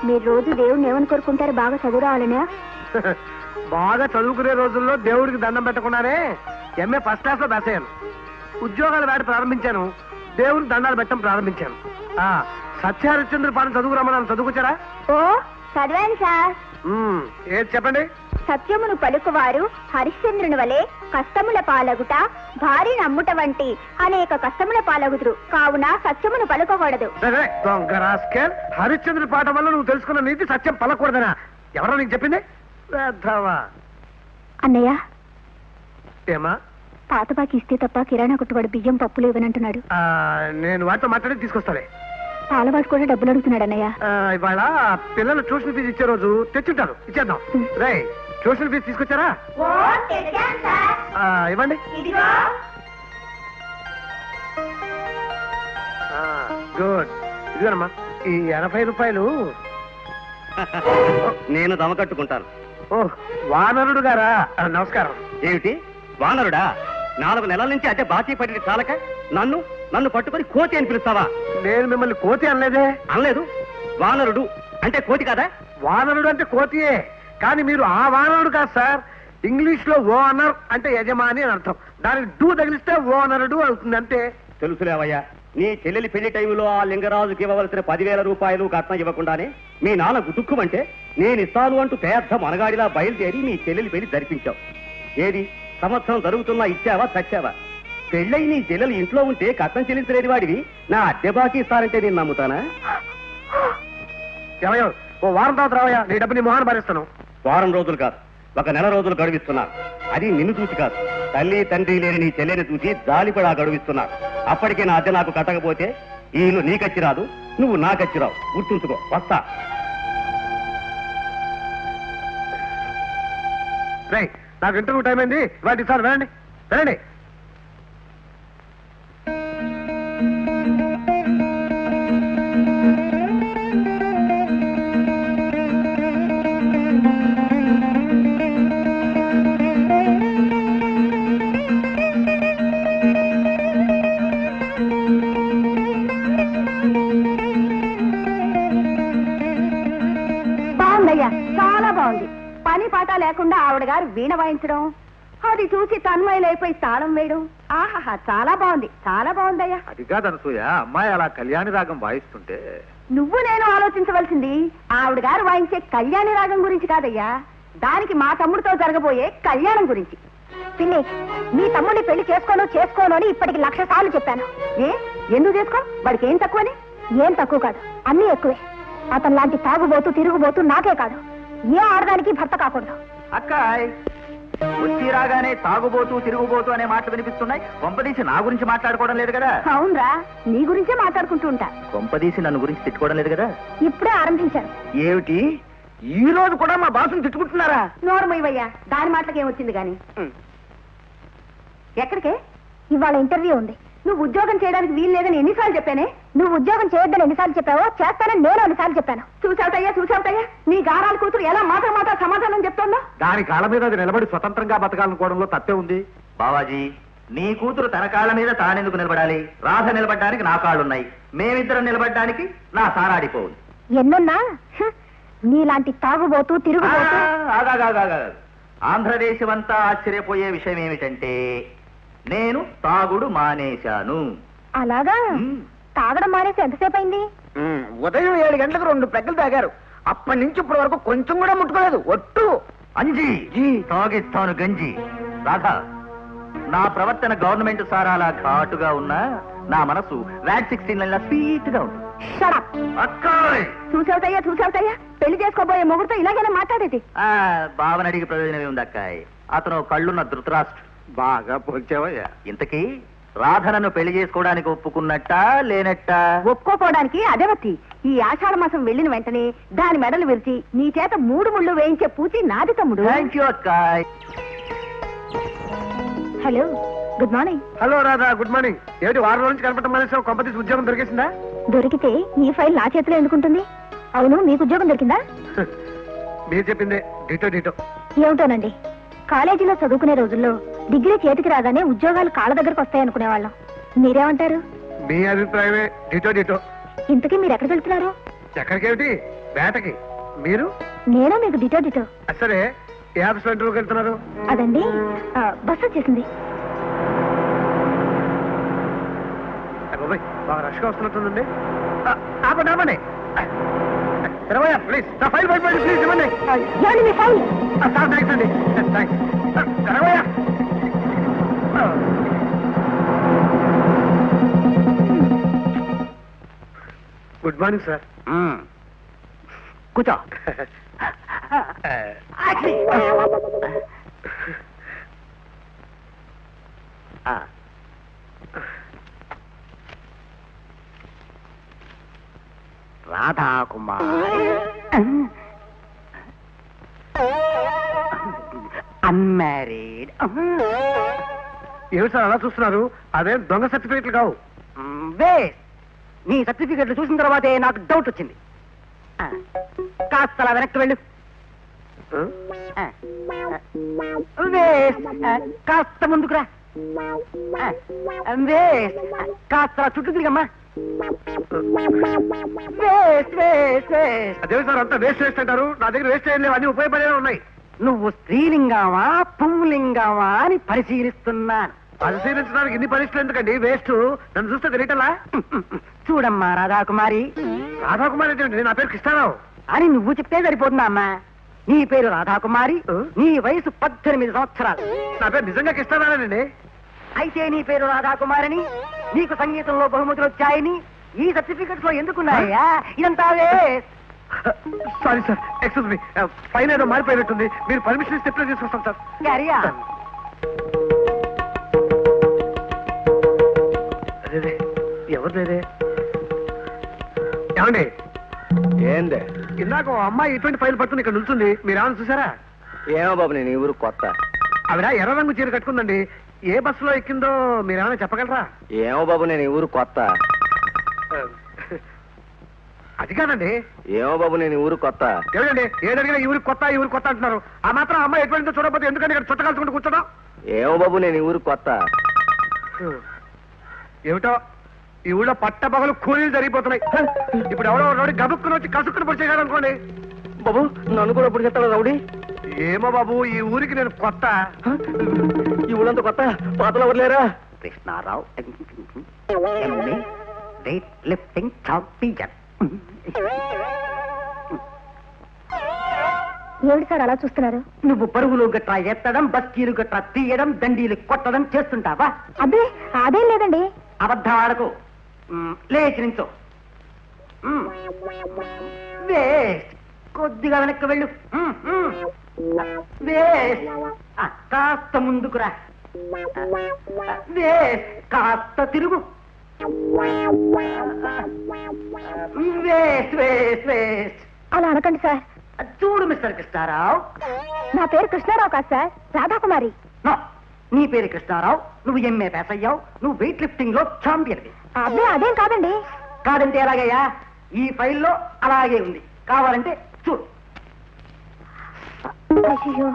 మీరు రోజు దేవుడిని ఏమని కోరుకుంటారు? బాగా చదువు రావాలనే. బాగా చదువుకునే రోజుల్లో దేవుడికి దండం పెట్టకుండానే ఎంఏ ఫస్ట్ క్లాస్ లో బస్ అయ్యాను. ఉద్యోగాలు వేట ప్రారంభించాను. దేవుడికి దండాలు పెట్టడం ప్రారంభించాను. సత్యహరిశ్చంద్ర పాలన చదువు రమ్మని చదువుకొచ్చారా? ఓ చదివాను సార్. ఏది చెప్పండి. సత్యమును పలుకువారు హరిశ్చంద్రుని వలె కష్టముల పాలగుట, భారీ నమ్ముట వంటి అనేక కష్టముల పాలగుదురు. కావున సత్యమును పలుకకూడదు. హరిశ్చంద్రుడి పాఠం వల్ల నువ్వు తెలుసుకున్న నీతి సత్యం పలకూడదనా? ఎవరో నీకు చెప్పింది? అన్నయ్య, ఏమా పాత బాకి ఇస్తే తప్ప కిరాణా కొట్టువాడు బియ్యం పప్పులు ఇవ్వనంటున్నాడు. నేను వాటితో మాట్లాడి తీసుకొస్తాలే. పాలవాడు కూడా డబ్బులు అడుగుతున్నాడు అన్నయ్య. ఇవాళ పిల్లలు ట్యూషన్ ఫీజు ఇచ్చే రోజు తెచ్చుంటారు, ఇచ్చేద్దాం. రై, ట్యూషన్ ఫీజు తీసుకొచ్చారా? ఇవ్వండి. గుడ్. ఇదిగోనమ్మా, ఈ 80 రూపాయలు నేను దమకట్టుకుంటాను. ఓహ్, వానరుడు గారా? నమస్కారం. ఏమిటి వానరుడా? 4 నెలల నుంచి అదే బాకీ పడి చాలక నన్ను పట్టుకొని కోతి అని పిలుస్తావా? నేను మిమ్మల్ని కోతి అనలేదే. అనలేదు. వానరుడు అంటే కోతి కదా? వానరుడు అంటే కోతియే, కానీ మీరు ఆ వానరుడు కాదు సార్. ఇంగ్లీష్ లో ఓనర్ అంటే యజమాని అని అర్థం. దానికి డూ తగిలిస్తే ఓనరుడు అవుతుంది అంతే. తెలుసులేవయ్యా, నీ చెల్లెలి పెళ్లి టైంలో ఆ లింగరాజుకి ఇవ్వవలసిన 10,000 రూపాయలు కట్నం ఇవ్వకుండానే మీ నాన్న గుట్టుక్కుమంటే నేను ఇస్తాను అంటూ పెద్ద మనగాడిలా బయలుదేరి నీ చెల్లెలి పెళ్లి జరిపించావు. ఏది సంవత్సరం జరుగుతున్నా ఇచ్చావా చచ్చావా? పెళ్ళై నీ చెల్లెలు ఇంట్లో ఉంటే కట్నం చెల్లించలేని వాడివి నా అద్దె బాకీ ఇస్తానంటే నేను నమ్ముతానా? ఏమయ్యో, ఓ వారం తర్వాత రావయ్యా, నీ డబ్బు నీ మొహాన్ని భరిస్తాను. వారం రోజులు కాదు, 1 నెల రోజులు గడువిస్తున్నాను. అది నిన్ను చూసి కాదు, తల్లి తండ్రి లేని నీ చెల్లెని చూసి జాలిపడా గడువిస్తున్నాను. అప్పటికే నా అద్దె నాకు కట్టకపోతే ఈ ఇల్లు నీకచ్చి రాదు, నువ్వు నాకచ్చి రావు. గుర్తుంచుకో. వస్తా. రైట్, నాకు ఇంటర్వ్యూ టైం అయింది. వాటి సార్ వెళ్ళండి, వెళ్ళండి. చాలా బాగుంది. పని పాట లేకుండా ఆవిడ గారు వీణ వాయించడం, అది చూసి తన్మయులైపోయి తాళం వేయడం. ఆహాహా, చాలా బాగుంది, చాలా బాగుందయ్యా. అది కాదు అనసూయ, అమ్మాయి అలా కళ్యాణి రాగం వాయిస్తుంటే నువ్వు నేను ఆలోచించవలసింది ఆవిడ గారు వాయించే కళ్యాణి రాగం గురించి కాదయ్యా, దానికి మా తమ్ముడితో జరగబోయే కళ్యాణం గురించి. పిన్ని, మీ తమ్ముడిని పెళ్లి చేసుకోను అని ఇప్పటికి 1,00,000 సార్లు చెప్పాను. ఎందుకు చేసుకో? వాడికి ఏం తక్కువని? ఏం తక్కువ కాదు, అన్నీ ఎక్కువే. అతను లాంటి తాగుబోతూ తిరుగుబోతూ నాకే కాదు, ఏ ఆడదానికి భర్త కాకూడదు. అక్కాయ్, వచ్చి రాగానే తాగుబోతూ తిరుగుబోతూ అనే మాటలు వినిపిస్తున్నాయి. కొంపదీసి నా గురించి మాట్లాడుకోవడం లేదు కదా? అవునరా, నీ గురించే మాట్లాడుకుంటూ ఉంటా. కొంపదీసి నన్ను గురించి తిట్టుకోవడం లేదు కదా? ఇప్పుడే ఆరంభించాను. ఏమిటి ఈ రోజు కూడా మా బాసుని తిట్టుకుంటున్నారా? నోరమయ్యా, దాని మాటలకి ఏమొచ్చింది గాని. ఎక్కడికే? ఇవాళ ఇంటర్వ్యూ ఉంది. నువ్వు ఉద్యోగం చేయడానికి వీలు లేదని ఎన్నిసార్లు చెప్పానే? నువ్వు ఉద్యోగం చేయొద్దని ఎన్నిసార్లు చెప్పావో, చేస్తానని నేను ఎన్నిసార్లు చెప్పాను. చూసావుటయ్యా నీ గారాల కూతురు ఎలా మాట సమాధానం చెప్తోందో. దాని కాళ్ళ మీద అది నిలబడి స్వతంత్రంగా బతకాలనుకోవడంలో తప్పే ఉంది. బావాజీ, నీ కూతురు తన కాళ్ళ మీద తానెందుకు నిలబడాలి? రాధ నిలబడ్డానికి నా కాళ్ళున్నాయి, మేమిద్దరం నిలబడ్డానికి నా సారాడిపోవు. ఎన్నున్నా నీలాంటి తాగుబోతూ తిరుగుబోతూ. ఆంధ్రదేశం అంతా ఆశ్చర్యపోయే విషయం ఏమిటంటే నేను తాగుడు మానేశాను. అలాగా? తాగడం మానేసి ఎంతసేపు అయింది? ఉదయం 7 గంటలకు 2 పెగ్గలు తాగారు. అప్పటి నుంచి ఇప్పటి వరకు కొంచెం కూడా ముట్టుకోలేదు. ఒట్టు అంజీ తాగిస్తాను గంజి. రాధా, నా ప్రవర్తన గవర్నమెంట్ సారాలా ఘాటుగా ఉన్నా నా మనసు వ్యాట్ 16 స్వీట్ గా ఉంది. చూసావుటయ్యా పెళ్లి చేసుకోబోయే మొగుడుతో ఇలాగైనా మాట్లాడేది. బావని అడిగి ప్రయోజనం ఉంది అక్కాయ్. అతను కళ్ళున్న ధృతరాష్ట్రుడు. బాగా పోల్చావయ్యా. ఇంతకీ రాధనను పెళ్లి చేసుకోవడానికి ఒప్పుకున్నట్టా లేనట్టా? ఒప్పుకోపోవడానికి అదే వత్తి. ఈ ఆషాఢ మాసం వెళ్ళిన వెంటనే దాని మెడలు విరిచి నీ చేత 3 ముళ్ళు వేయించే పూచి నాది తమ్ముడు. థ్యాంక్ యూ అక్కాయ్. Hello, good morning. Hello Radha, good morning. ఏమిటి వారం రోజు నుంచి కనపడటం మానేసావు? కొంపతీసి ఉద్యోగం దొరికేసిందా? దొరికితే ఈ ఫైల్ నా చేతిలో ఎందుకుంటుంది? అవును, మీకు ఉద్యోగం దొరికిందా? మీరు చెప్పిందే డీటో డీటో. ఏమిటోనండి, కాలేజీలో చదువుకునే రోజుల్లో డిగ్రీ చేతికి రాగానే ఉద్యోగాలు కాళ్ళ దగ్గరకు వస్తాయనుకునేవాళ్ళం. మీరేమంటారు? మీ అభిప్రాయమే డీటో డీటో. ఇంతకీ మీరు ఎక్కడికి వెళ్తున్నారు? ఎక్కడికేమిటి? వేటకి. మీరు? నేను మీకు డిటో డిటో. సరే, ఏ ఆఫీస్ ఇంటర్వ్యూకి వెళ్తున్నారు? అదండి, బస్సు వచ్చేసింది. బాగా రష్గా వస్తున్నట్టుందండి. ఆపండి ఆపండి. ప్లీజ్ నా ఫైల్ బయట ప్లీజ్ ఇవ్వండి. ఏమండి మీ ఫైల్? థ్యాంక్స్ అండి, థ్యాంక్స్. Good morning sir. కూర్చో. రాధా కుమార్ అన్మ్యారీడ్. ఏమి సార్ అలా చూస్తున్నారు? అదే దొంగ సర్టిఫికెట్లు కావు. నీ సర్టిఫికెట్లు చూసిన తర్వాతే నాకు డౌట్ వచ్చింది. కాస్త అలా వెనక్కి వెళ్ళు. కాస్త ముందుకురా. కాస్త చుట్టూ తిరిగమ్మా. అదే సార్ అంతా వేస్ట్ వేస్ట్ అంటారు. నా దగ్గర వేస్ట్ అయ్యలేవు, అన్ని ఉపయోగపడేలా ఉన్నాయి. నువ్వు స్త్రీలింగావా పుంలింగావా అని పరిశీలిస్తున్నాను. పరిశీలించడానికి ఇన్ని పరీక్షలు ఎందుకండి? వేస్ట్. నన్ను చూస్తే తెలియటలా? చూడమ్మా రాధాకుమారి. రాధాకుమారి అంటే నా పేరు కృష్ణారావు అని నువ్వు చెప్తే సరిపోతుందా అమ్మా? నీ పేరు రాధాకుమారి, నీ వయసు 18 సంవత్సరాలు. నా పేరు నిజంగా కృష్ణారావునండి. అయితే నీ పేరు రాధాకుమారిని, నీకు సంగీతంలో బహుమతులు వచ్చాయని ఈ సర్టిఫికెట్స్ లో ఎందుకున్నాయా? ఇదంతా సారీ సార్, ఎక్స్క్యూజ్ మీ. పైన ఏదో మారిపోయినట్టుంది. మీరు పర్మిషన్ ఇస్తే ఎప్పుడు తీసుకొస్తాం సార్. క్యారియా. అదే ఎవరు లేదే. ఏమండి? ఏందే? ఇందాక ఓ అమ్మాయి ఇటువంటి ఫైల్ పట్టుకుని ఇక్కడ నిల్చుంది. మీరు ఏమైనా చూసారా? ఏమో బాబు, నేను ఈ ఊరు కొత్త. ఆవిడ ఎర్ర రంగు చీర కట్టుకుందండి. ఏ బస్సులో ఎక్కిందో మీరేమైనా చెప్పగలరా? ఏమో బాబు, నేను ఈ ఊరు కొత్త. అది కాదండి. ఏమో బాబు, నేను ఈ ఊరు కొత్త. ఏమిటండి ఏదడిగినా ఈ ఊరికి కొత్త అంటున్నారు. ఆ మాత్రం అమ్మాయి ఎటువంటిదో చూడకపోతే ఎందుకంటే ఇక్కడ చుట్టకాల్చుకుంటూ కూర్చోడం? ఏమో బాబు, నేను ఈ ఊరు కొత్త. ఏమిటో ఈ ఊళ్ళో పట్టపగలు కూలీలు జరిగిపోతున్నాయి. ఇప్పుడు ఎవడో రౌడీ గబుక్కుని వచ్చి కసుక్కుని పొడిచేయగాడు అనుకోండి. బాబు, నన్ను కూడా ఇప్పుడు చెప్తాడు రౌడీ. ఏమో బాబు, ఈ ఊరికి నేను కొత్త. ఈ ఊళ్ళంతా కొత్త, పాతలు ఎవరు లేరా? Krishna Rao weightlifting champion. ఏమిటి సార్ అలా చూస్తున్నారు? నువ్వు పరుగులు గట్రా ఎత్తడం, బస్తీలు గట్రా తీయడం, దండీలు కొట్టడం చేస్తుంటావా? అదే అదేం లేదండి. అబద్ధం ఆడకు. లేచి నించో. వేస్ట్. కొద్దిగా వెనక్కి వెళ్ళు. వేస్ కాస్త ముందుకురా. వేస్ కాస్త తిరుగు. వేస్ వేస్ వేస్. అలా అనకండి సార్. చూడు మిస్టర్ కృష్ణారావు, నా పేరు కృష్ణారావు కాదు సార్, రాధాకుమారి. నో, నీ పేరు కృష్ణారావు, నువ్వు ఎంఏ పాస్ అయ్యావు, నువ్వు వెయిట్ లిఫ్టింగ్ లో ఛాంపియన్వి. అదే అదేం కాదండి. కాదంటే ఎలాగయ్యా? ఈ ఫైల్లో అలాగే ఉంది, కావాలంటే చూడు. అయ్యో,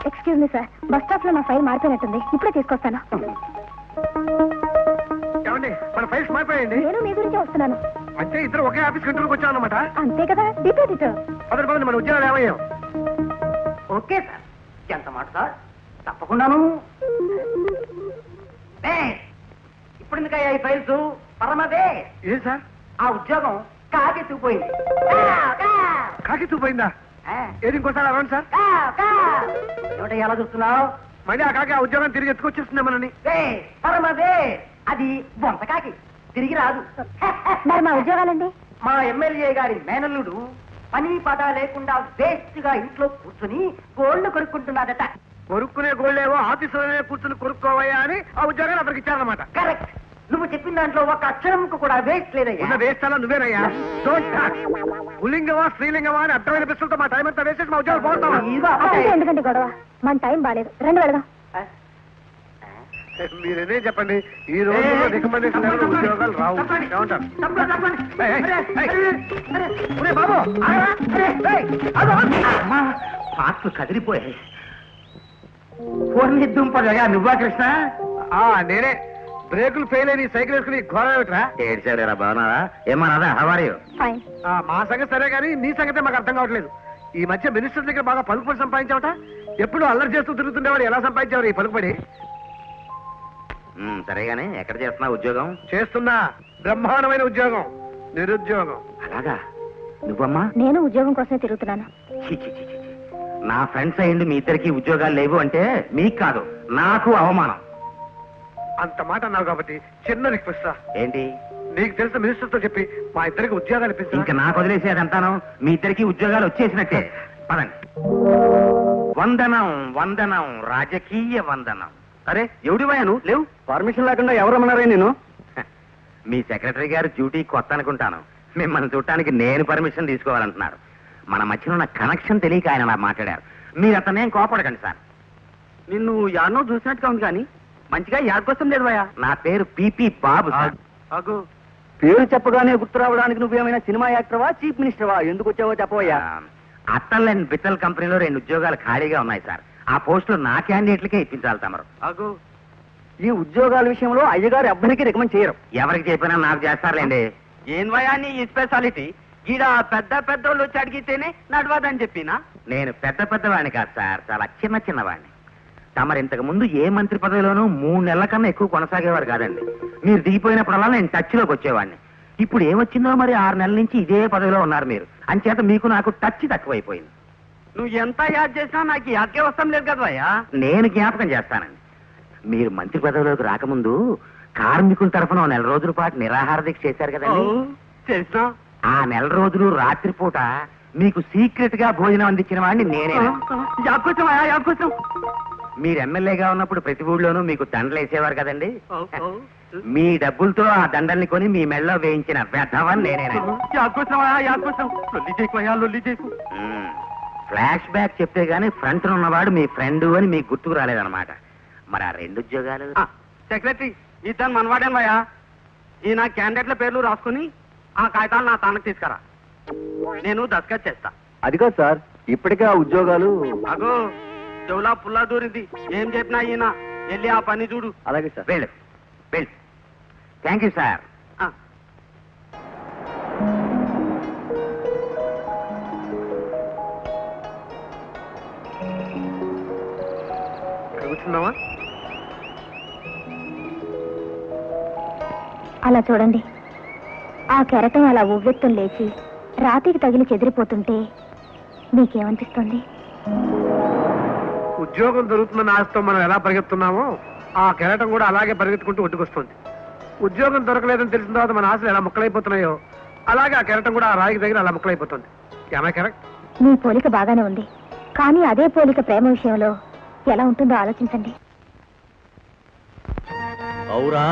excuse me sir, bus stop లో నా ఫైల్ మారిపోయినట్టుంది, ఇప్పుడే తీసుకొస్తాను. ఏమండి మన ఫైల్స్ మారిపోయండి. నేను మీ గురించి వస్తున్నాను. అంటే ఇద్దరు ఒకే ఆఫీస్ కంట్రోల్కి వచ్చాం అన్నమాట. అంతే కదా, డిపాజిట్. పదండి మన ఉద్యోగాలు ఏమయ్యాం. ఓకే సార్, ఎంత మాట సార్, తప్పకుండాను. ఇప్పుడు ఎందుకయ్యా ఈ ఫైల్స్? పరమదే ఏం సార్? ఆ ఉద్యోగం కాకెత్తుకుపోయింది. కాకి చూపోయిందా? ఏది ఇంకోసారి అరవండి సార్. ఏమిటయ్యా ఎలా చూస్తున్నావు? మళ్ళీ ఆ కాకి ఆ ఉద్యోగం తిరిగి ఎత్తుకొచ్చేస్తుంది మనని. పరమదే, అది బొంత కాకి, తిరిగి రాదు. మరి మా ఉద్యోగాలండి? మా ఎమ్మెల్యే గారి మేనల్లుడు పని పద లేకుండా వేస్ట్ గా ఇంట్లో కూర్చుని గోళ్లు కొనుక్కుంటున్నాడట. కొరుక్కునే గోళ్ళేవో ఆఫీసులోనే కూర్చుని కొరుక్కోవయ్యా అని ఆ ఉద్యోగాన్ని అతనికి ఇచ్చారన్నమాట. కరెక్ట్. నువ్వు చెప్పిన దాంట్లో ఒక అక్షరంకు కూడా వేస్ట్ లేదయ్యా. ఉన్న వేస్తాలా నువ్వేనయ్యా. పుల్లింగమా స్త్రీలింగమా అని అర్థమైన ప్రశ్నలతో మా టైం అంతా వేసేసి మా ఉద్యోగాలు పోతావా? అసలు ఎందుకండి గొడవ? మన టైం బాలేదు, రండి వెళదాం. మీరేనే చెప్పండి, ఈ రోజుల్లో రికమెండేషన్ ఉద్యోగాలు రావు. ఏమంటారు? పాత్రలు కదిలిపోయాయి. ఫోన్ దుంపదగా నువ్వా కృష్ణ? నేనే. బ్రేకులు ఫెయిల్ అయిన సైకిల్ వేసుకుని ఘోర ఏమిట్రా? ఏడ్చారా బాగున్నారా? ఏమా రాదా? హవారీ? ఫైన్. మా సంగతి సరే కానీ నీ సంగతే మాకు అర్థం కావట్లేదు. ఈ మధ్య మినిస్టర్ దగ్గర బాగా పలుకుబడి సంపాదించావట. ఎప్పుడు అల్లరి చేస్తూ తిరుగుతుండేవాడు, ఎలా సంపాదించేవారు ఈ పలుకుబడి? సరేగానే, ఎక్కడ చేస్తున్నా ఉద్యోగం? చేస్తున్నా, బ్రహ్మాండమైన ఉద్యోగం, నిరుద్యోగం. అలాగా? నువ్వమ్మా? నేను ఉద్యోగం కోసమే తిరుగుతున్నాను. ఛీ, ఛీ, ఛీ, ఛీ. నా ఫ్రెండ్స్ అయ్యింది మీ ఇద్దరికి ఉద్యోగాలు లేవు అంటే మీకు కాదు నాకు అవమానం. అంత మాట అన్నావు కాబట్టి చిన్న రిక్వెస్ట్ రా. ఏంటి? నీకు తెలిసిన మినిస్టర్ తో చెప్పి మా ఇద్దరికి ఉద్యోగాలు ఇప్పించు. ఇంకా నాకు వదిలేసేది అంటాను, మీ ఇద్దరికి ఉద్యోగాలు వచ్చేసినట్టే. పదండి. వందనం వందనం, రాజకీయ వందనం. అరే ఎవడివాయను లేవు? పర్మిషన్ లేకుండా ఎవరు రమ్మన్నారే నేను? మీ సెక్రటరీ గారు డ్యూటీ కొత్త అనుకుంటాను, మిమ్మల్ని చూడటానికి నేను పర్మిషన్ తీసుకోవాలంటున్నారు. మన మధ్యన ఉన్న కనెక్షన్ తెలియక ఆయన అలా మాట్లాడారు. మీరు అతనేం కోపడకండి సార్. నిన్ను యాన్నో చూసినట్టుగా ఉంది కానీ మంచిగా యాడ్ కోసం లేదు భయ. నా పేరు పిపి బాబు సార్. అగు పేరు చెప్పగానే గుర్తు రావడానికి నువ్వేమైనా సినిమా యాక్టర్వా, చీఫ్ మినిస్టర్వా? ఎందుకు వచ్చావో చెప్పవయ్యా. అత్తల్ అండ్ బిత్తల్ కంపెనీలో 2 ఉద్యోగాలు ఖాళీగా ఉన్నాయి సార్. ఆ పోస్టులు నా క్యాండిడేట్లకే ఇప్పించాలి తమరు. అగు ఈ ఉద్యోగాల విషయంలో అయ్యగారు ఎవ్వరికి రికమెండ్ చేయరు. ఎవరికి చెప్పినా నాకు చేస్తారులేండి. ఏం భయా నీ స్పెషాలిటీ? ఈడ పెద్ద పెద్దోళ్ళు వచ్చి అడిగితేనే నడవదని చెప్పినా? నేను పెద్ద పెద్దవాడిని కాదు సార్, చాలా చిన్న చిన్నవాడిని. తమరు ఇంతకు ముందు ఏ మంత్రి పదవిలోనూ 3 నెలల కన్నా ఎక్కువ కొనసాగేవారు కాదండి. మీరు దిగిపోయినప్పుడల్లా నేను టచ్ లోకి వచ్చేవాడిని. ఇప్పుడు ఏమొచ్చిందో మరి 6 నెలల నుంచి ఇదే పదవిలో ఉన్నారు మీరు. అంచేత మీకు నాకు టచ్ తక్కువైపోయింది. నువ్వు ఎంత యాడ్ చేసినా నాకు యాద్కే వస్తాం లేదు కదా భయ్యా. నేను జ్ఞాపకం చేస్తానండి. మీరు మంత్రి పదవిలోకి రాకముందు కార్మికుల తరఫున 1 నెల రోజుల పాటు నిరాహార దీక్ష చేశారు కదండి. చేసినా ఆ 1 నెల రోజులు రాత్రిపూట మీకు సీక్రెట్ గా భోజనం అందించిన వాడిని నేనే. యాకోసం యాకోసం. మీరు ఎమ్మెల్యేగా ఉన్నప్పుడు ప్రతి ఊళ్ళోనూ మీకు దండలు వేసేవారు కదండి. మీ డబ్బులతో ఆ దండల్ని కొని మీ మెళ్ళలో వేయించిన వ్యర్థమని నేనేనా. యాకోసం యాకోసం. లొల్లి చేయకు లొల్లి చేయకు. ఫ్లాష్ బ్యాక్ చెప్తే గానీ ఫ్రంట్ ఉన్నవాడు మీ ఫ్రెండ్ అని మీకు గుర్తుకు రాలేదన్నమాట. మరి ఆ 2 ఉద్యోగాలు? సెక్రటరీ ఇతను మనవాడేం భయ్యా. ఈ నా క్యాండిడేట్ల పేర్లు రాసుకుని ఆ కాగితాలు నా తానకు తీసుకురా, నేను దస్కత్ చేస్తా. అది కాదు సార్, ఇప్పటికే ఆ ఉద్యోగాలు. అగో చెవులా పుల్లా దూరింది, ఏం చెప్పినా ఈయన వెళ్ళి ఆ పని చూడు. అలాగే సార్. వెళ్ళు వెళ్ళు. Thank you sir. కూర్చున్నావా? అలా చూడండి, ఆ కెరటం అలా ఉవ్వెత్తం లేచి రాతికి తగిలి చెదిరిపోతుంటే మీకేమనిపిస్తుంది? ఉద్యోగం దొరుకుతున్న ఆశతో మనం ఎలా పరిగెత్తున్నామో ఆ కెరటం కూడా అలాగే పరిగెత్తుకుంటూ ఒడ్డుకొస్తుంది. ఉద్యోగం దొరకలేదని తెలిసిన తర్వాత మన ఆశలు ఎలా ముక్కలైపోతున్నాయో అలాగే ఆ కెరటం కూడా ఆ రాయికి దగ్గర అలా ముక్కలైపోతుంది. ఏమై కరెక్ట్? మీ పోలిక బాగానే ఉంది, కానీ అదే పోలిక ప్రేమ విషయంలో ఎలా ఉంటుందో ఆలోచించండి. ఔరా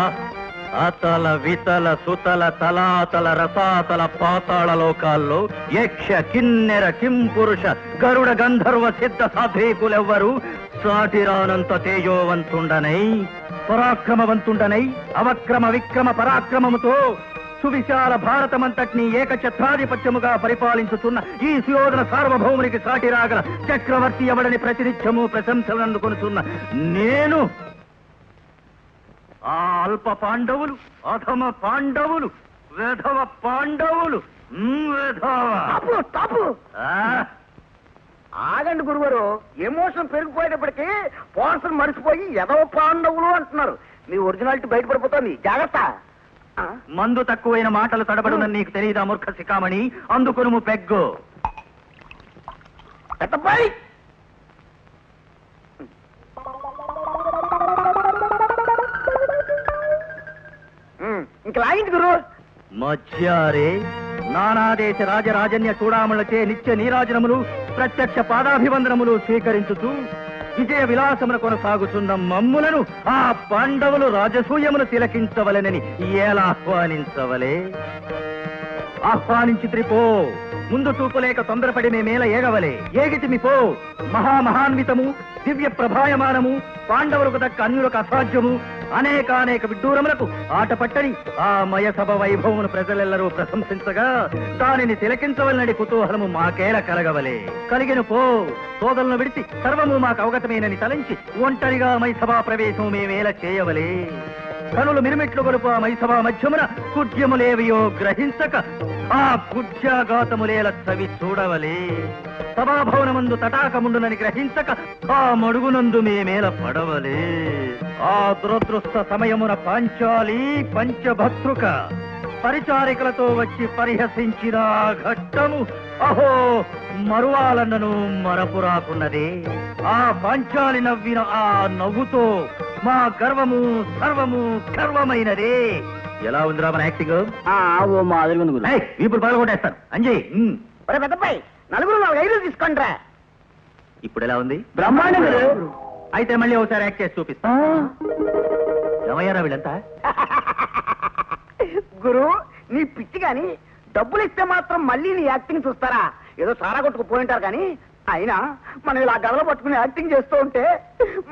అతల వితల సుతల తలాతల రసాతల పాతాళ లోకాల్లో యక్ష కిన్నెర కింపురుష గరుడ గంధర్వ సిద్ధ సాధేకులెవ్వరు సాటిరానంత తేజోవంతుండనై పరాక్రమవంతుండనై అవక్రమ విక్రమ పరాక్రమముతో సువిశాల భారతమంతటిని ఏకఛత్రాధిపత్యముగా పరిపాలించుతున్న ఈ సుయోధన సార్వభౌమునికి సాటిరాగల చక్రవర్తి ఎవడని ప్రతినిత్యము ప్రశంసలందుకొనుతున్న నేను ఆ అల్ప పాండవులు అధమ పాండవులు వేధవ పాండవులు ఆగండి గురుగారు, ఎమోషన్ పెరిగిపోయేటప్పటికి పోర్షన్ మరిచిపోయి ఎదవ పాండవులు అంటున్నారు. మీ ఒరిజినాలిటీ బయటపడిపోతుంది, జాగ్రత్త. మందు తక్కువైన మాటలు తడబడునని నీకు తెలియదా మూర్ఖ శిఖామణి? అందుకొనుము పెగ్గు. పెద్దబ్బాయి ఇంక లాగింది గురు. మధ్యారే నానాదేశ రాజరాజన్య చూడామణులచే నిత్య నీరాజనములు ప్రత్యక్ష పాదాభివందనములు స్వీకరించుతూ విజయ విలాసమున కొనసాగుతున్న మమ్ములను ఆ పాండవులు రాజసూయమును తిలకించవలెనని ఎలా ఆహ్వానించవలే? ఆహ్వానించి త్రిపో. ముందు చూపులేక తొందరపడి మేమేల ఏగవలే? ఏగితిమి పో. మహామహాన్వితము దివ్య ప్రభాయమానము పాండవులకు దక్క అన్యులకు అసాధ్యము అనేకానేక విడ్డూరములకు ఆటపట్టని ఆ మయసభ వైభవమును ప్రజలెల్లరూ ప్రశంసించగా దానిని తిలకించవలనని కుతూహలము మాకేల కలగవలే? కలిగిన పో. సోదరులను విడిచి సర్వము మాకు అవగతమేనని తలంచి ఒంటరిగా మైసభా ప్రవేశము మేమేల చేయవలే? కనులు మిరుమిట్లు గొలుపు ఆ మైసభా మధ్యమున కుడ్యములేవియో గ్రహించక ఆ కుడ్యాఘాతములేల చవి చూడవలే? సభాభవనమందు తటాకముండునని గ్రహించక ఆ మడుగునందు మేమేల పడవలే? ఆ దురదృష్ట సమయమున పాంచాలి పంచభద్రుక పరిచారికలతో వచ్చి పరిహసించిన ఘట్టము అహో మరువాలన్నను మరపురాకున్నదే. ఆ పాంచాలి నవ్విన ఆ నవ్వుతో మా గర్వము సర్వము గర్వమైనదే. ఎలా ఉందిరా మన యాక్టింగ్? ఓ మాదిరి ఇప్పుడు పగలగొట్టేస్తాను. అంజయ్ పెద్దబ్బాయి నలుగురు 4-5 తీసుకోండిరా. ఇప్పుడు ఎలా ఉంది? బ్రహ్మాండం. అయితే మళ్ళీ ఒకసారి యాక్ట్ చేసి చూపిస్తా. ఏమయ్యారా వీళ్ళంతా? గురు నీ పిచ్చి గాని డబ్బులు ఇస్తే మాత్రం మళ్ళీ నీ యాక్టింగ్ చూస్తారా? ఏదో సారా కొట్టుకు పోయింటారు కానీ అయినా మనం ఇలా గదలు పట్టుకుని యాక్టింగ్ చేస్తూ ఉంటే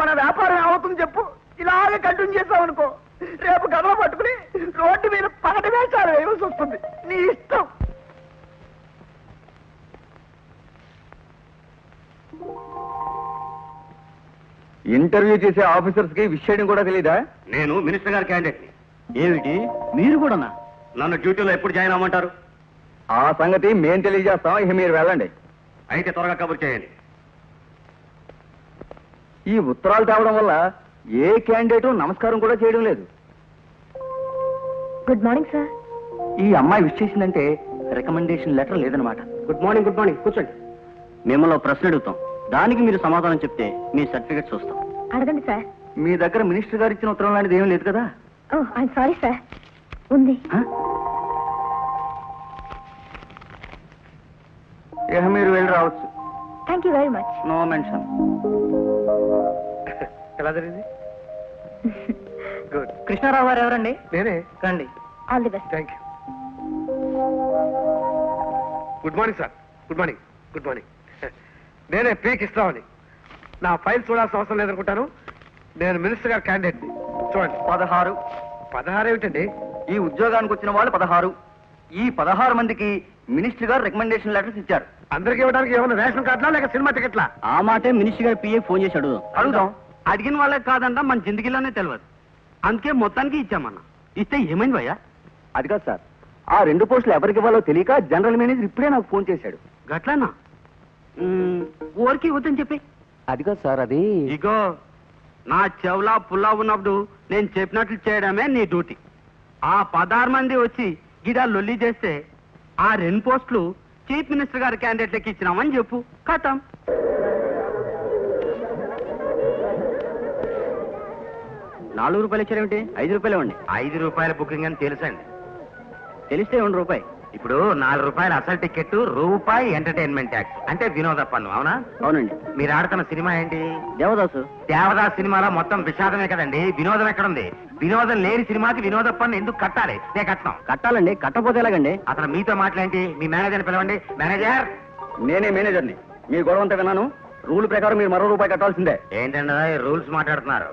మన వ్యాపారం ఏమవుతుంది చెప్పు? ఇలాగే కంటిన్యూ చేసాం అనుకో, రేపు గదలు పట్టుకుని రోడ్డు మీద పగటి వేషాలు వేయవలసి వస్తుంది. నీ ఇష్టం. ఇంటర్వ్యూ చేసే ఆఫీసర్స్ కి విషయం కూడా తెలీదా? నేను మినిస్టర్ గారి క్యాండిడేట్. ఏమిటి మీరు కూడానా? నన్ను డ్యూటీలో ఎప్పుడు జాయిన్ అవ్వమంటారు? ఆ సంగతి మేం తెలియజేస్తాం, ఇక మీరు వెళ్ళండి. అయితే త్వరగా కబుర్ చేయండి. ఈ ఉత్తరాలు తేవడం వల్ల ఏ క్యాండిడేట్ నమస్కారం కూడా చేయడం లేదు. Good morning sir. ఈ అమ్మాయి విష్ చేసిందంటే రికమెండేషన్ లెటర్ లేదనమాట. Good morning. Good morning. కూర్చోండి. మిమ్మల్ని ప్రశ్న అడుగుతాం, దానికి మీరు సమాధానం చెప్తే మీ సర్టిఫికెట్స్ వస్తాం. అడగండి సార్. మీ దగ్గర మినిస్టర్ గారు ఇచ్చిన ఉత్తరం లాంటిది ఏమీ లేదు కదా? Oh I'm sorry sir. ఉంది. ఇక మీరు వెళ్ళి రావచ్చు. Thank you very much. No mention. ఎలా జరిగింది? గుడ్. కృష్ణారావు గారు ఎవరండి? నేనే. రండి. All the best. Thank you. Good morning sir. Good morning. Good morning. నేనే పీ కృష్ణరావుని. నా ఫైల్ చూడాల్సిన అవసరం లేదనుకుంటాను. నేను మినిస్టర్ గారి క్యాండిడేట్. చూడండి. 16. 16 ఏమిటండి? ఈ ఉద్యోగానికి వచ్చిన వాళ్ళు 16. ఈ 16 మందికి మినిస్టర్ గారు రికమెండేషన్ లెటర్స్ ఇచ్చారు. అందరికి ఇవ్వడానికి ఏమన్నా రేషన్ కార్డులా లేక సినిమా టికెట్లా? ఆ మాటే మినిస్టర్ గారు పిఏ ఫోన్ చేసి అడుగుదాం. అడిగిన వాళ్ళకి కాదంట, మన జిందగీలోనే తెలియదు. అందుకే మొత్తానికి ఇచ్చామన్నా. ఇస్తే ఏమైంది భయ్యా? అది కాదు సార్, ఆ 2 పోస్టులు ఎవరికి ఇవ్వాలో తెలియక జనరల్ మేనేజర్ ఇప్పుడే నాకు ఫోన్ చేశాడు. గట్లనా? ఊరికి ఇవ్వద్దని చెప్పి. అది కాదు సార్, అది ఇగో నా చెవులా పుల్లా ఉన్నప్పుడు నేను చెప్పినట్లు చేయడమే నీ డ్యూటీ. ఆ 16 మంది వచ్చి గిడా లొల్లి చేస్తే ఆ 2 పోస్టులు చీఫ్ మినిస్టర్ గారి క్యాండిడేట్లకి ఇచ్చినామని చెప్పు. ఖతం. ₹4 ఇచ్చారేమిటి? ₹5 ఇవ్వండి. ₹5 బుకింగ్ అని తెలుసండి. తెలిస్తే ₹1. ఇప్పుడు 4 రూపాయలు అసలు టికెట్, రూపాయి ఎంటర్టైన్మెంట్ ట్యాక్స్, అంటే వినోద పన్ను. అవునా? అవునండి. మీరు ఆడుతున్న సినిమా ఏంటి? దేవదాసు. దేవదాస్ సినిమాలో మొత్తం విషాదమే కదండి, వినోదం ఎక్కడుంది? వినోదం లేని సినిమాకి వినోద పన్ను ఎందుకు కట్టాలి? నేను కట్టాం. కట్టాలండి, కట్టపోతే ఎలాగండి? అసలు మీతో మాట్లాడి మీ మేనేజర్ని పిలవండి. మేనేజర్. నేనే మేనేజర్ని. మీ గొడవ అంతా విన్నాను. రూల్ ప్రకారం మీరు మరో రూపాయి కట్టాల్సిందే. ఏంటండి రూల్స్ మాట్లాడుతున్నారు?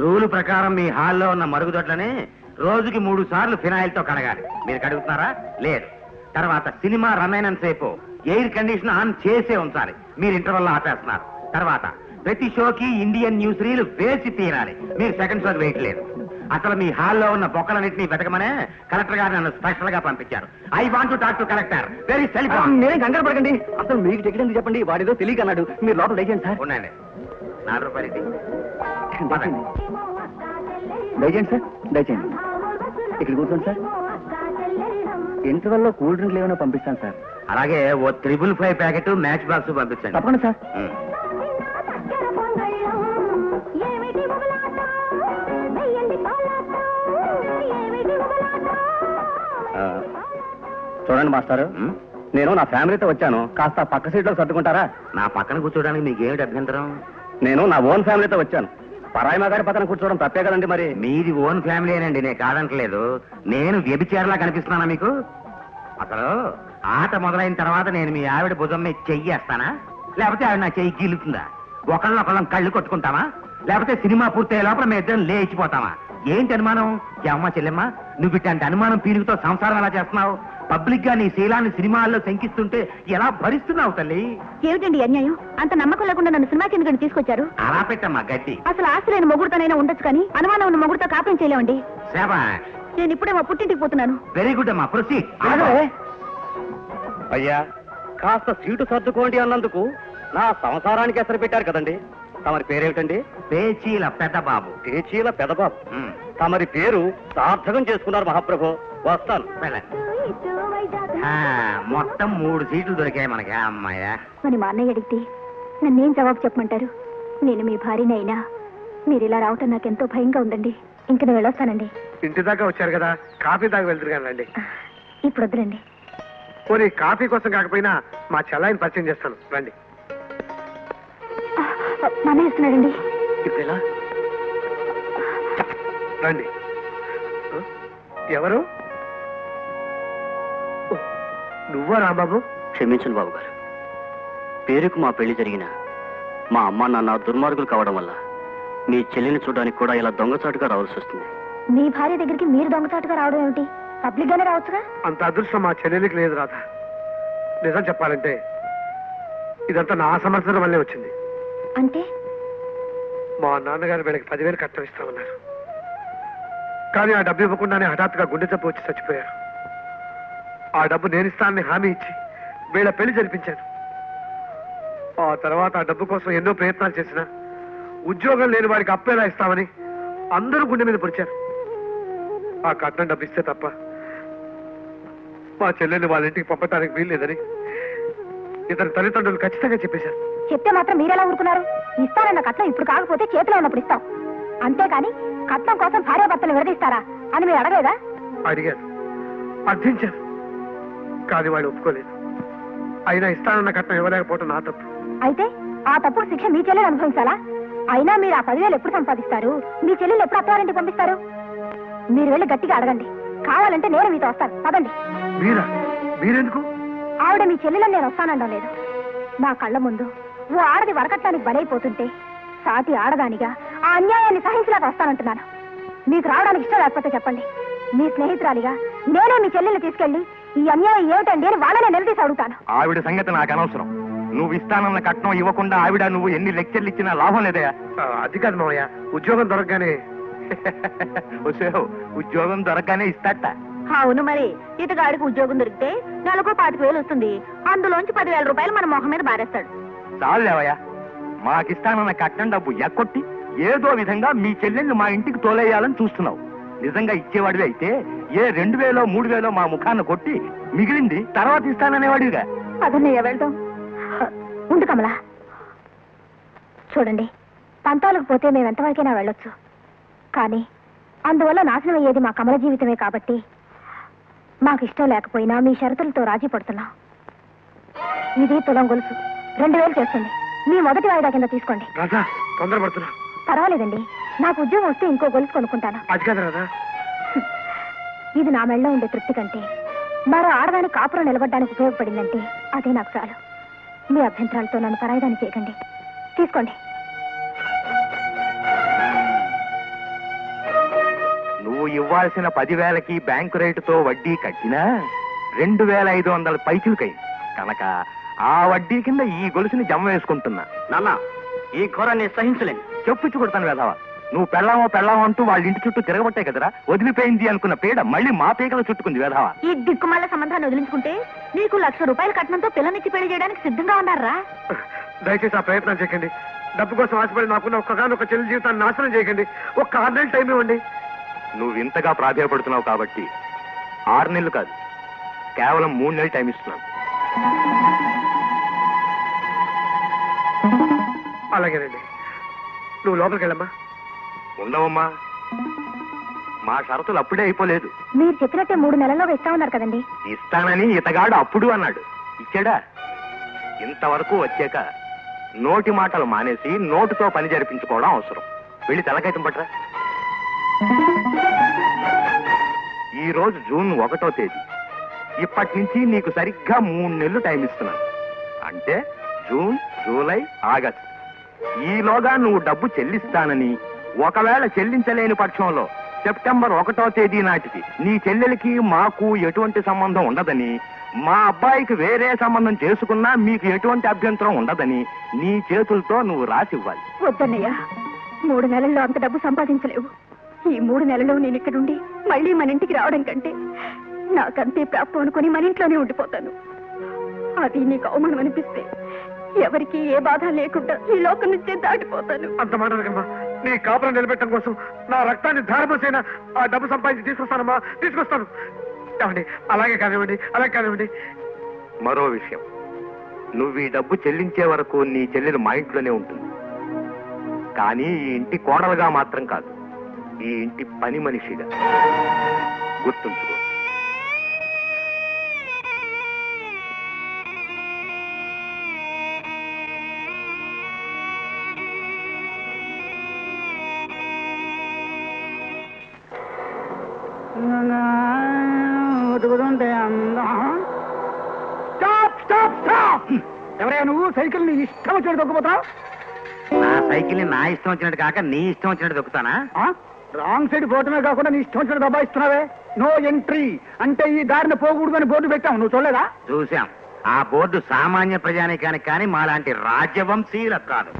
రూల్ ప్రకారం మీ హాల్లో ఉన్న మరుగుదొడ్లని రోజుకి 3 సార్లు ఫినాయిల్తో కడగాలి. మీరు కడుగుతున్నారా? లేదు. తర్వాత సినిమా రన్ అయినంత సేపు ఎయిర్ కండిషన్ ఆన్ చేసే ఉంచాలి. మీరు ఇంటర్వెల్ ఆపేస్తున్నారు. తర్వాత ప్రతి షోకి ఇండియన్ న్యూస్ రీల్ వేసి తీరాలి. మీరు సెకండ్ షోకి వేయట్లేదు. అసలు మీ హాల్లో ఉన్న బొక్కలన్నింటినీ వెతకమనే కలెక్టర్ గారు నన్ను స్పెషల్ గా పంపించారు. I want to talk to collector. Very self. నేనే కంగారు పడకండి. అసలు మీకు టికెట్ ఎందుకు చెప్పండి? వాడిదో తెలియక అన్నాడు. మీరు లోపల దయచేయండి సార్. ఉండండి. 4 రూపాయలు ఇవ్వండి. దయచేయండి సార్, దయచేయండి. ఇక్కడ కూర్చోండి సార్. ఇంటర్వెల్లో కూల్ డ్రింక్లు ఏమైనా పంపిస్తాను సార్. అలాగే ఓ 555 ప్యాకెట్ మ్యాచ్ బాక్స్ పంపించండి. తప్పకుండా సార్. చూడండి మాస్టారు, నేను నా ఫ్యామిలీతో వచ్చాను. కాస్త పక్క సీట్లో సర్దుకుంటారా? నా పక్కన కూర్చోడానికి మీకు ఏమిటి అభ్యంతరం? నేను నా ఓన్ ఫ్యామిలీతో వచ్చాను. పరాయి మా గారి పక్కన కూర్చోవడం తప్పే కదండి మరి. మీది ఓన్ ఫ్యామిలీ అనండి, నేను కాదంటలేదు. నేను వ్యభిచారిలా కనిపిస్తున్నానా మీకు? అసలు ఆట మొదలైన తర్వాత నేను మీ ఆవిడ భుజం మీద చెయ్యేస్తానా, లేకపోతే ఆవిడ నా చెయ్యి గీలుతుందా? ఒకళ్ళొకళ్ళం కళ్ళు కొట్టుకుంటామా, లేకపోతే సినిమా పూర్తయ్యే లోపల మేము ఇద్దరం లేచిపోతామా? ఏంటి అనుమానం? అమ్మ చెల్లెమ్మ, నువ్వు ఇట్లాంటి అనుమానం పీలుగుతో సంసారం ఎలా చేస్తున్నావు? పబ్లిక్ గా నీ శీలాన్ని సినిమాల్లో శంకిస్తుంటే ఎలా భరిస్తున్నావు తల్లి? ఏమిటండి అన్యాయం? అంత నమ్మకం లేకుండా నన్ను సినిమా కిందకి తీసుకొచ్చారు. అలా పెట్టమ్మా గడ్డి. అసలు ఆస్తి లేని మొగుడుతోనైనా ఉండొచ్చు కానీ అనుమానం ఉన్న మొగుడుతో కాపురం చేయలేమండి. సేవా, నేను ఇప్పుడే మా పుట్టింటికి పోతున్నాను. వెరీ గుడ్ అమ్మా, ప్రొసీడ్. అయ్యా, కాస్త సీటు సర్దుకోండి అన్నందుకు నా సంసారానికి ఎసరు పెట్టారు కదండి. తమరి పేరేమిటండి? పేచీల పెద్ద బాబు. పేచీల పెదబాబు. తమరి పేరు సార్థకం చేసుకున్నారు మహాప్రభు. వస్తాను. మొత్తం 3 సీట్లు దొరికాయి మనకి. అమ్మాయ్యా, మరి మా అన్నయ్య అడిగితే నన్నేం జవాబు చెప్పమంటారు? నేను మీ భార్యని అయినా మీరు ఇలా రావటం నాకెంతో భయంగా ఉందండి. ఇంక నేను వెళ్ళొస్తానండి. ఇంటి దాకా వచ్చారు కదా, కాఫీ దాకా వెళ్తురు కానీ ఇప్పుడు వద్దులండి. పోనీ కాఫీ కోసం కాకపోయినా మా చెల్లాయిని పరిచయం చేస్తాను, రండి. మా అన్నయ్య వస్తున్నాడండి. ఇప్పుడు ఎలా? రండి. ఎవరు? నువ్వా రాంబాబు? క్షమించండి బాబు గారు. పేరుకు మా పెళ్లి జరిగిన మా అమ్మ నాన్న దుర్మార్గులు కావడం వల్ల మీ చెల్లిని చూడడానికి కూడా ఇలా దొంగచాటుగా రావాల్సి వస్తుంది. మీ భార్య దగ్గరికి మీరు దొంగచాటుగా రావడం ఏమిటి? పబ్లిక్ గానే రావచ్చుగా. అంత అదృష్టం మా చెల్లెలికి లేదు రాధా. నిజం చెప్పాలంటే ఇదంతా నా సమర్థన వల్లే వచ్చింది. అంటే మా నాన్నగారు వీళ్ళకి 10,000 కట్నం ఇస్తామన్నారు. కానీ ఆ డబ్బు ఇవ్వకుండానే హఠాత్తుగా గుండె జబ్బు వచ్చి చచ్చిపోయారు. ఆ డబ్బు నేను ఇస్తానని హామీ ఇచ్చి వీళ్ళ పెళ్లి జరిపించాను. ఆ తర్వాత ఆ డబ్బు కోసం ఎన్నో ప్రయత్నాలు చేసినా ఉద్యోగం లేని వాడికి అప్పేలా ఇస్తామని అందరూ గుండె మీద పొడిచారు. ఆ కట్నం డబ్బు ఇస్తే తప్ప మా చెల్లెల్ని వాళ్ళ ఇంటికి పంపటానికి వీల్లేదని ఇతని తల్లిదండ్రులు ఖచ్చితంగా చెప్పేశారు. చెప్తే మాత్రం మీరెలా ఊరుకున్నారు? ఇస్తానన్న కట్నం ఇప్పుడు కాకపోతే చేతిలో ఉన్నప్పుడు ఇస్తాం, అంతేకాని కట్నం కోసం భార్యాభర్తలు విడదీస్తారా అని మీరు అడగలేదా? అడిగారు, అర్థించారు, కానీ వాళ్ళు ఒప్పుకోలేదు. అయినా ఇస్తానన్న కట్నం ఇవ్వలేకపోవటం నా తప్పు. అయితే ఆ తప్పుడు శిక్ష మీ చెల్లెలు అనుభవించాలా? అయినా మీరు ఆ 10,000 ఎప్పుడు సంపాదిస్తారు? మీ చెల్లెలు ఎప్పుడు అత్తారింటికి పంపిస్తారు? మీరు వెళ్ళి గట్టిగా అడగండి. కావాలంటే నేను మీతో వస్తాను, పదండి. మీరెందుకు? ఆవిడ మీ చెల్లెలని నేను వస్తానండం లేదు. నా కళ్ళ ముందు ఓ ఆడది వరకట్టానికి బలైపోతుంటే సాటి ఆడదానిగా ఆ అన్యాయాన్ని సహించలేక వస్తానంటున్నాను. మీకు రావడానికి ఇష్టం లేకపోతే చెప్పండి. మీ స్నేహితురాలిగా నేనే మీ చెల్లెల్ని తీసుకెళ్లి ఈ అన్యాయం ఏమిటండి అని వాళ్ళనే నిలదీసి అడుగుతాను. ఆవిడ సంగతి నాకు అనవసరం. నువ్వు ఇస్తానన్న కట్నం ఇవ్వకుండా ఆవిడ నువ్వు ఎన్ని లెక్చర్లు ఇచ్చినా లాభం లేదయా. అది కాదు మావయ్య, ఉద్యోగం దొరకగానే ఉద్యోగం దొరకగానే ఇస్తాట. అవును, మరి ఇతగాడికి ఉద్యోగం దొరికితే నెలకు 25,000 వస్తుంది. అందులోంచి 10,000 రూపాయలు మన మొహం మీద బారేస్తాడు. చాలు లేవయ్యా, మాకిస్తానన్న కట్నం డబ్బు ఎక్కొట్టి ఏదో విధంగా మీ చెల్లెళ్ళు మా ఇంటికి తోలేయాలని చూస్తున్నావు. నిజంగా ఇచ్చేవాడివి అయితే ఏ 2,000 3,000 మా ముఖాన్ని కొట్టి మిగిలింది తర్వాత ఇస్తాననేవాడివిగా. అదన్నయ్య వెళ్దాం. ఉండు కమలా, చూడండి, పంతాలకు పోతే మేము ఎంతవరకైనా వెళ్ళొచ్చు, కానీ అందువల్ల నాశనం అయ్యేది మా కమల జీవితమే. కాబట్టి మాకు ఇష్టం లేకపోయినా మీ షరతులతో రాజీ పడుతున్నాం. ఇది తులం గొలుసు 2000 చేస్తుంది. మీ మొదటి వాయిదా కింద తీసుకోండి. రాధా తొందరపడుతున్నా. పర్వాలేదండి, నాకు ఉద్యోగం వస్తే ఇంకో గొలుసు కొనుక్కుంటాను. అది కాదు రాధా. ఇది నా మెళ్ళలో ఉండే తృప్తి కంటే మరో ఆడదానికి కాపురం నిలబడడానికి ఉపయోగపడిందంటే అదే నాకు చాలు. మీ అభ్యంతరాలతో నన్ను పరాయిదాన్ని చేయకండి. తీసుకోండి. నువ్వు ఇవ్వాల్సిన 10,000కి బ్యాంకు రేటుతో వడ్డీ కట్టినా 2,500 పైచులకై కనుక ఆ వడ్డీ కింద ఈ గొలుసుని జమ వేసుకుంటున్నా. నాన్న, ఈ ఘోరాన్ని సహించలేను. చెప్పుచ్చు కొడతాను వేధవా. నువ్వు పెళ్ళామో అంటూ వాళ్ళ ఇంటి చుట్టూ తిరగబట్టే కదరా వదిలిపోయింది అనుకున్న పీడ మళ్ళీ మా పీకలు చుట్టుకుంది వేధవా. ఈ దిక్కుమాల సంబంధాన్ని వదిలించుకుంటే నీకు ₹1,00,000 కట్నంతో పిల్లనిచ్చి పెళ్లి చేయడానికి సిద్ధంగా ఉన్నారా? దయచేసి ఆ ప్రయత్నం చేయకండి. డబ్బు కోసం ఆశపడి నాకున్న ఒక్కగానొక్క చెల్లి జీవితాన్ని నాశనం చేయకండి. ఒక్క 6 నెలలు టైం ఇవ్వండి. నువ్వు ఇంతగా ప్రాధాయపడుతున్నావు కాబట్టి 6 నెలలు కాదు, కేవలం 3 నెలలు టైం ఇస్తున్నాను. అలాగేనండి. నువ్వు లోపలికి వెళ్ళమ్మా. ఉండవమ్మా, మా షరతులు అప్పుడే అయిపోలేదు. మీరు చెప్పినట్టే 3 నెలల్లో ఇస్తామన్నారు కదండి. ఇస్తానని ఇతగాడు అప్పుడు అన్నాడు. ఇచ్చాడా? ఇంతవరకు వచ్చాక నోటి మాటలు మానేసి నోటుతో పని జరిపించుకోవడం అవసరం. వెళ్ళి తలకైతం పట్రా. ఈ రోజు జూన్ 1వ తేదీ. ఇప్పటి నుంచి నీకు సరిగ్గా 3 నెలలు టైం ఇస్తున్నాను. అంటే జూన్, జూలై, ఆగస్టు. ఈలోగా నువ్వు డబ్బు చెల్లిస్తానని, ఒకవేళ చెల్లించలేని పక్షంలో సెప్టెంబర్ 1వ తేదీ నాటికి నీ చెల్లెలికి మాకు ఎటువంటి సంబంధం ఉండదని, మా అబ్బాయికి వేరే సంబంధం చేసుకున్నా మీకు ఎటువంటి అభ్యంతరం ఉండదని నీ చేతులతో నువ్వు రాసివ్వాలి. వద్దన్నయ్య, 3 నెలల్లో అంత డబ్బు సంపాదించలేవు. ఈ 3 నెలల్లో నేను ఇక్కడుండి మళ్ళీ మన ఇంటికి రావడం కంటే నాకంతే ప్రాప్తం అనుకుని మన ఇంట్లోనే ఉండిపోతాను. అది నీకు అవమానం అనిపిస్తే ఎవరికి ఏ బాధ లేకుండా ఈ లోకం నుంచే దాటిపోతాను. అంత మాట అనకమ్మా. నీ కాపురం నిలబెట్టడం కోసం నా రక్తాన్ని ధారపోసైనా ఆ డబ్బు సంపాదించి తీసుకొస్తానమ్మా. తీసుకొస్తాను. ఏమండి, అలాగే కానివ్వండి. మరో విషయం, నువ్వు ఈ డబ్బు చెల్లించే వరకు నీ చెల్లెలు మా ఇంట్లోనే ఉంటుంది. కానీ ఈ ఇంటి కోడలుగా మాత్రం కాదు, ఈ ఇంటి పని మనిషిగా. గుర్తుంచుకో. ఎవరైనా నువ్వు సైకిల్ నీ ఇష్టం వచ్చినట్టు దొక్కుపోతావు? నా సైకిల్ ని నా ఇష్టం వచ్చినట్టు కాక నీ ఇష్టం వచ్చినట్టు దొక్కుతానా? రాంగ్ సైడ్ పోవటమే కాకుండా నీ ఇష్టం వచ్చినట్టు దబాయిస్తున్నావే. నో ఎంట్రీ అంటే ఈ దారిని పోకూడదు అని బోర్డు పెట్టావు. నువ్వు చూడలేదా? చూశాం. ఆ బోర్డు సామాన్య ప్రజానికానికి కానీ మాలాంటి రాజ్యవంశీయులకు కాదు.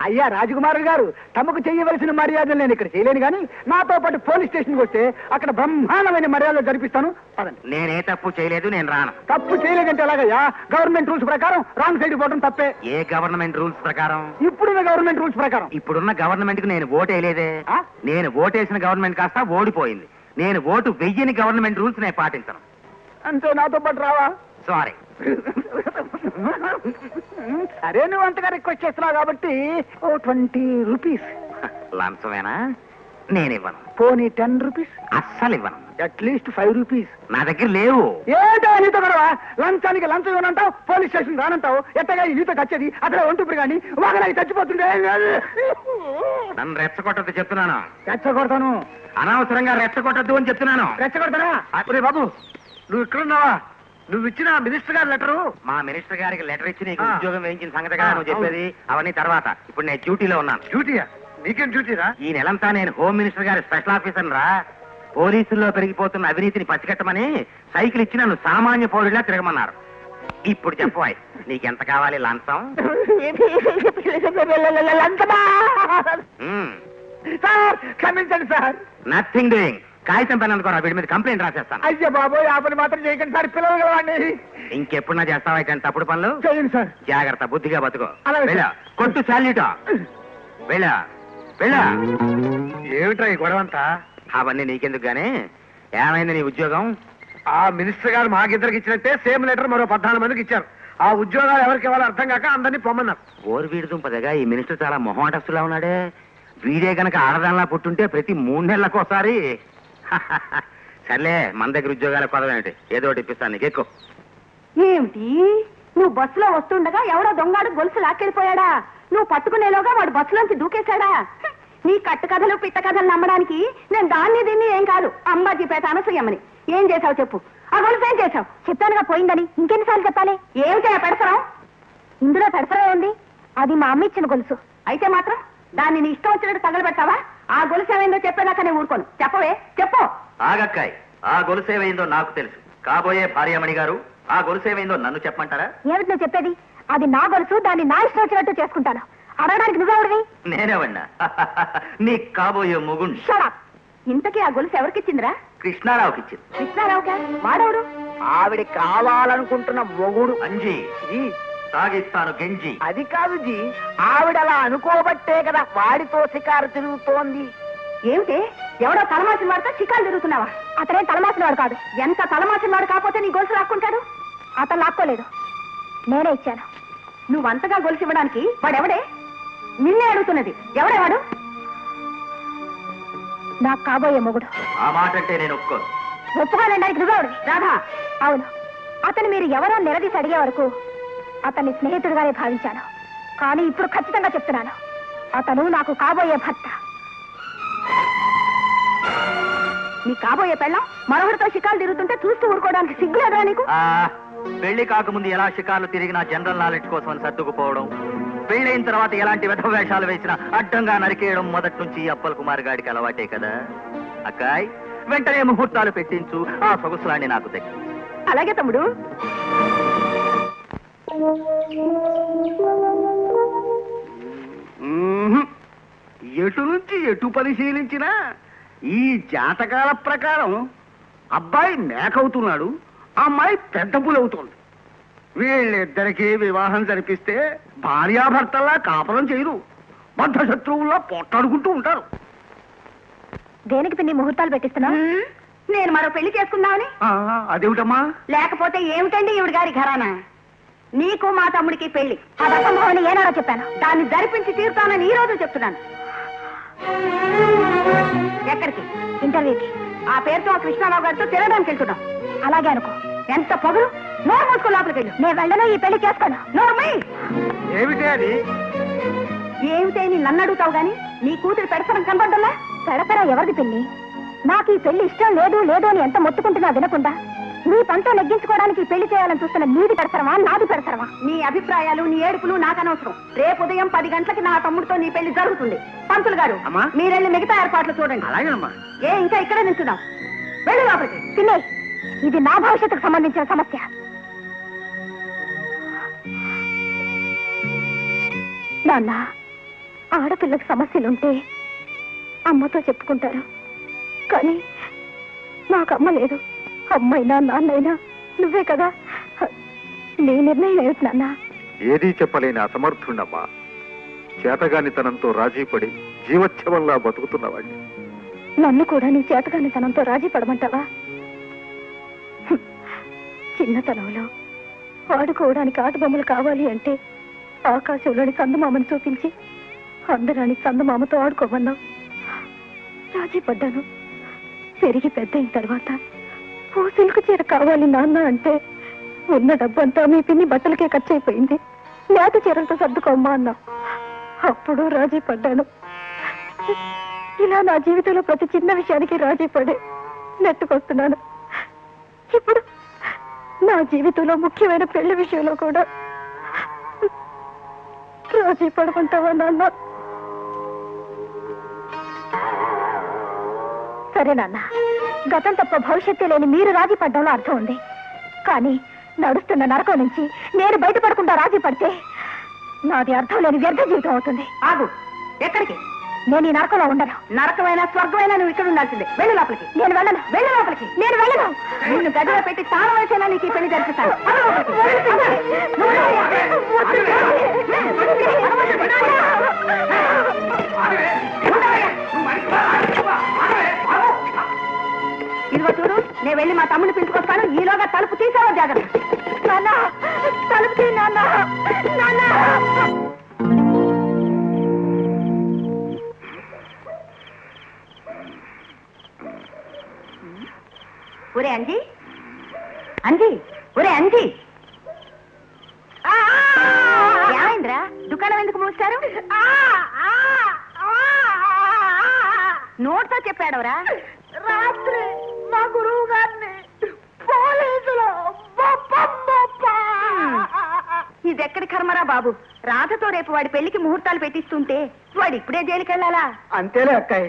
అయ్యా రాజకుమార్ గారు, తమకు చేయవలసిన మర్యాదలు నేను ఇక్కడ చేయలేను, కానీ నాతో పాటు పోలీస్ స్టేషన్కి వస్తే అక్కడ బ్రహ్మాండమైన మర్యాదలు జరిపిస్తాను. పదండి. నేనే తప్పు చేయలేదు, నేను రాను. తప్పు చేయలేదంటే ఎలాగయ్యా? గవర్నమెంట్ రూల్స్ ప్రకారం రాంగ్ సైడ్ పోవడం తప్పే. ఏ గవర్నమెంట్ రూల్స్ ప్రకారం? ఇప్పుడున్న గవర్నమెంట్ రూల్స్ ప్రకారం. ఇప్పుడున్న గవర్నమెంట్ కి నేను ఓటేయలేదే. నేను ఓటేసిన గవర్నమెంట్ కాస్త ఓడిపోయింది. నేను ఓటు వెయ్యని గవర్నమెంట్ రూల్స్ నేను పాటించను. అంతే, నాతో పాటు రావా? సారీ. సరే, నువ్వు అంతగా రిక్వెస్ట్ చేస్తున్నావు కాబట్టి 20 రూపీస్ లంచమేనా? నేను ఇవ్వను. పోనీ 10 రూపీస్? అస్సలు ఇవ్వను. At least 5 rupees? నా దగ్గర లేవు. ఏంటో నీతో గొడవ? లంచానికి లంచం ఇవ్వనంటావు, పోలీస్ స్టేషన్ రానంటావు. ఎట్టగా నీతో వచ్చేది అసలు ఒంటుప్పుడు కానీ ఒకలాగి చచ్చిపోతుండే. నన్ను రెచ్చగొట్టద్దు చెప్తున్నాను. రెచ్చగొడతాను. అనవసరంగా రెచ్చగొట్టద్దు అని చెప్తున్నాను. రెచ్చగొడతానా? బాబు, నువ్వు ఇక్కడున్నావా? నువ్వు ఇచ్చిన మినిస్టర్ గారి లెటరు. మా మినిస్టర్ గారికి లెటర్ ఇచ్చి నీకు ఉద్యోగం వేయించిన సంగతి కదా నువ్వు చెప్పేది. అవన్నీ తర్వాత. ఇప్పుడు నేను డ్యూటీలో ఉన్నాను. డ్యూటీయా? నీకేం డ్యూటీరా? ఈ నెలంతా నేను హోమ్ మినిస్టర్ గారి స్పెషల్ ఆఫీసర్ రా. పోలీసుల్లో పెరిగిపోతున్న అవినీతిని పసిగట్టమని సైకిల్ ఇచ్చి నన్ను సామాన్య పౌరుడిలా తిరగమన్నారు. ఇప్పుడు చెప్పాయి, నీకెంత కావాలి లంచం? సార్ క్షమించండి సార్. Nothing doing. కాగితం పెన్ అనుకోరా, వీడి మీద కంప్లైంట్ రాసేస్తాను. అయ్యో బాబోయ్, ఆ పని మాత్రం చేయకండి సార్, పిల్లలు కలవాడిని. ఇంకెప్పుడన్నా చేస్తావా ఇట్లాంటి తప్పుడు పనులు? చేయండి సార్. జాగ్రత్త, బుద్ధిగా బతుకో. అలాగే. వెళ్ళా, కొట్టు శాల్యూటా. వెళ్ళా వెళ్ళా. ఏమిట్రా ఈ గొడవంతా? అవన్నీ నీకెందుకు గానీ, ఏమైంది నీ ఉద్యోగం? ఆ మినిస్టర్ గారు మాకిద్దరికి ఇచ్చినట్టే సేమ్ లెటర్ మరో 14 మందికి ఇచ్చారు. ఆ ఉద్యోగాలు ఎవరికి ఇవ్వాలో అర్థం కాక అందరినీ పొమ్మన్నారు. ఓరు వీడి దుంపదగా ఈ మినిస్టర్ చాలా మొహమాటస్తులా ఉన్నాడే. వీడే గనక ఆడదానిలా పుట్టుంటే ప్రతి 3 నెలలకోసారి సర్లే మన దగ్గర ఉద్యోగాల కొదవేమిటి, ఏదో ఒకటి ఇప్పిస్తాను నీకు, ఎక్కువ. ఏమిటి నువ్వు బస్సులో వస్తుండగా ఎవడో దొంగాడు గొలుసు లాక్కెళ్ళిపోయాడా? నువ్వు పట్టుకునేలోగా వాడు బస్సులోంచి దూకేశాడా? నీ కట్టు కథలు పిట్ట కథలు నమ్మడానికి నేను దాన్ని దీన్ని ఏం కాదు, అంబాజీపేట అనసూయమ్మని. ఏం చేసావు చెప్పు, ఆ గొలుసు ఏం చేసావు? చెప్పానుగా పోయిందని, ఇంకెన్నిసార్లు చెప్పాలి? ఏమిటి ఆ పెడసరం? ఇందులో పెడసరం ఉంది, అది మా అమ్మ ఇచ్చిన గొలుసు. అయితే మాత్రం దాన్ని నీ ఇష్టం వచ్చినట్టు తగలబెడతావా? ఆ గొలుసు ఏమైందో చెప్పేదాకా నేను ఊరుకోను. చెప్పవే, చెప్పు. ఆగక్కాయ్, ఆ గొలుసేమైందో నాకు తెలుసు. కాబోయే భార్యమణి గారు, ఆ గొలుసేమైందో నన్ను చెప్పమంటారా? ఏమిటి నువ్వు చెప్పేది? అది నా గొలుసు, దాన్ని నా ఇష్టం వచ్చినట్టు చేసుకుంటాను. అడగడానికి నువ్వెవరివి? నేనేవన్నా? నీ కాబోయే మొగుండి. Shut up. ఇంతకీ ఆ గొలుసు ఎవరికిచ్చిందిరా? కృష్ణారావుకిచ్చింది. కృష్ణారావుకా? వాడెవడు? ఆవిడ కావాలనుకుంటున్న మొగుడు. అంజీ జీ, తాగిస్తాను గెంజి. అది కాదు జీ, ఆవిడ అలా అనుకోబట్టే కదా వాడితో షికారు తిరుగుతోంది. ఏమిటి ఎవడో తలమాసిన వాడితో చికాలు తిరుగుతున్నావా? అతనేం తలమాసిన వాడు కాదు. ఎంత తలమాసిన వాడు కాకపోతే నీ గొలుసు లాక్కుంటాడు? అతను లాక్కోలేదు, నేనే ఇచ్చాను. నువ్వంతగా గొలుసు ఇవ్వడానికి వాడెవడే? నిన్నే అడుగుతున్నది. ఎవడే వాడు? నాకు కాబోయే మొగుడు. ఆ మాట అంటే నేను ఒప్పుకోను. ఒప్పుకోనడానికి నువ్వెవడివి? రాధా. అవును, అతను మీరు ఎవరో నిలదీసి అడిగే వరకు అతన్ని స్నేహితుడిగానే భావించాను. కానీ ఇప్పుడు ఖచ్చితంగా చెప్తున్నాను, అతను నాకు కాబోయే భర్త. నీ కాబోయే పెళ్ళం మరొకరితో షికాలు తిరుగుతుంటే చూస్తూ ఊరుకోవడానికి సిగ్గులేదా నీకు? పెళ్లి కాకముందు ఎలా షికార్లు తిరిగినా జనరల్ నాలెడ్జ్ కోసం అని సర్దుకుపోవడం, పెళ్ళైన తర్వాత ఎలాంటి విధ వేషాలు వేసినా అడ్డంగా నరికేయడం మొదటి నుంచి అప్పల్ కుమార్ గారికి అలవాటే కదా. అక్కాయ్, వెంటనే ముహూర్తాలు పెట్టించు, ఆ సొగసులాన్ని నాకు దక్కి. అలాగే తమ్ముడు. ఎటు నుంచి ఎటు పరిశీలించినా ఈ జాతకాల ప్రకారం అబ్బాయి మేకవుతున్నాడు, అమ్మాయి పెద్ద పులవుతోంది. వీళ్ళిద్దరికీ వివాహం జరిపిస్తే భార్యాభర్తల్లా కాపురం చేయరు, బద్ధ శత్రువుల్లో పోట్లాడుకుంటూ ఉంటారు. దేనికి పిన్ని ముహూర్తాలు పెట్టిస్తున్నా? నేను మరో పెళ్లి చేసుకుందామని. అదేమిటమ్మా? లేకపోతే ఏమిటండి ఈవిడ గారి ఘరానా? నీకు మా తమ్ముడికి పెళ్లి అది అసంభవని ఏనాడో చెప్పాను. దాన్ని జరిపించి తీరుతానని ఈ రోజు చెప్తున్నాను. ఎక్కడికి? ఇంటర్వ్యూకి. ఆ పేరుతో ఆ కృష్ణారావు గారితో తిరగడానికి వెళ్తున్నాం. అలాగే అనుకో. ఎంత పొగరు! నోరు మూసుకో, లోపలికి వెళ్ళు. నేను వెళ్ళను, ఈ పెళ్లి చేసుకోను. నోరు ఏమిటి అది? ఏమిటే నన్ను అడుగుతావు గాని నీ కూతురు పెడసరం కనబడ్డలా? పెడసరం ఎవరిది పిల్లి? నాకు ఈ పెళ్లి ఇష్టం లేదు లేదు అని ఎంత మొత్తుకుంటున్నా వినకుండా నీ పంతో నెగ్గించుకోవడానికి పెళ్లి చేయాలని చూస్తున్న నీది పెడసరమా నాది పెడసరమా? నీ అభిప్రాయాలు నీ ఏడుపులు నాకు అనవసరం. రేపు ఉదయం 10 గంటలకి నా తమ్ముడితో నీ పెళ్లి జరుగుతుంది. పంతులు గారు, మీరెళ్ళి మిగతా ఏర్పాట్లు చూడండి. అలాగేనమ్మా. ఏ ఇంకా ఇక్కడే నిల్చున్నావు? వెళ్ళు లోపలికి. పిన్ని, ఇది నా భవిష్యత్తుకు సంబంధించిన సమస్య. నాన్న, ఆడపిల్లకి సమస్యలుంటే అమ్మతో చెప్పుకుంటారు, కానీ నాకు అమ్మ లేదు. అమ్మైనా నాన్నైనా నువ్వే కదా. నీ నిర్ణయం ఏమిటి నాన్న? ఏదీ చెప్పలేని అసమర్థుండమ్మా. చేతగానితనంతో రాజీపడి జీవోత్సవంలా బతుకుతున్నవాడిని. నన్ను కూడా నీ చేతగానితనంతో రాజీ పడమంటావా? చిన్నతనంలో ఆడుకోవడానికి ఆట బొమ్మలు కావాలి అంటే ఆకాశంలోని చందమామను చూపించి అందరాని చందమామతో ఆడుకోమన్నావు. రాజీ పడ్డాను. పెరిగి పెద్ద అయిన తర్వాత ఓ సిల్క్ చీర కావాలి నాన్న అంటే ఉన్న డబ్బంతా మీ పిన్ని బట్టలకే ఖర్చు అయిపోయింది. లేత చీరలతో సర్దుకోమ్మా అన్నా. అప్పుడు రాజీ పడ్డాను. ఇలా నా జీవితంలో ప్రతి చిన్న విషయానికి రాజీ పడే నెట్టుకొస్తున్నాను. ఇప్పుడు నా జీవితంలో ముఖ్యమైన పెళ్లి విషయంలో కూడా రాజీ పడమంటావా నాన్న? సరే నాన్న, గతం తప్ప భవిష్యత్తు లేని మీరు రాజీ పడ్డంలో అర్థం ఉంది. కానీ నడుస్తున్న నరకం నుంచి నేను బయటపడకుండా రాజీ పడితే నాది అర్థం లేని వ్యర్థ జీవితం అవుతుంది. ఆగు. ఎక్కడికి? నేను ఈ నరకంలో ఉండను. నరకమైనా స్వర్గమైనా నువ్వు ఇక్కడ ఉండాల్సిందే. వెళ్ళు లోపలికి. నేను వెళ్ళను. వెళ్ళు లోపలికి. నేను వెళ్ళను. నిన్ను గదిలో పెట్టి తాళం వేసేలా నీకు ఈ పెళ్లి జరిపిస్తాను. ఇదిగో చూడు, నేను వెళ్ళి మా తమ్ముడిని పిలుచుకొస్తాను. ఈలోగా తలుపు తీసావో జాగ్రత్త. నాన్న, తలుపు తీ నాన్న. నాన్న, ఎందుకు మూస్తారు? నోట్తో చెప్పాడవరా? రాత్రి మా గురువు గారిని పోలీసులు ఇదెక్కడి కర్మరా బాబు? రాధతో రేపు వాడి పెళ్లికి ముహూర్తాలు పెట్టిస్తుంటే వాడు ఇప్పుడే జైలుకి వెళ్ళాలా? అంతేలే అక్కాయ్,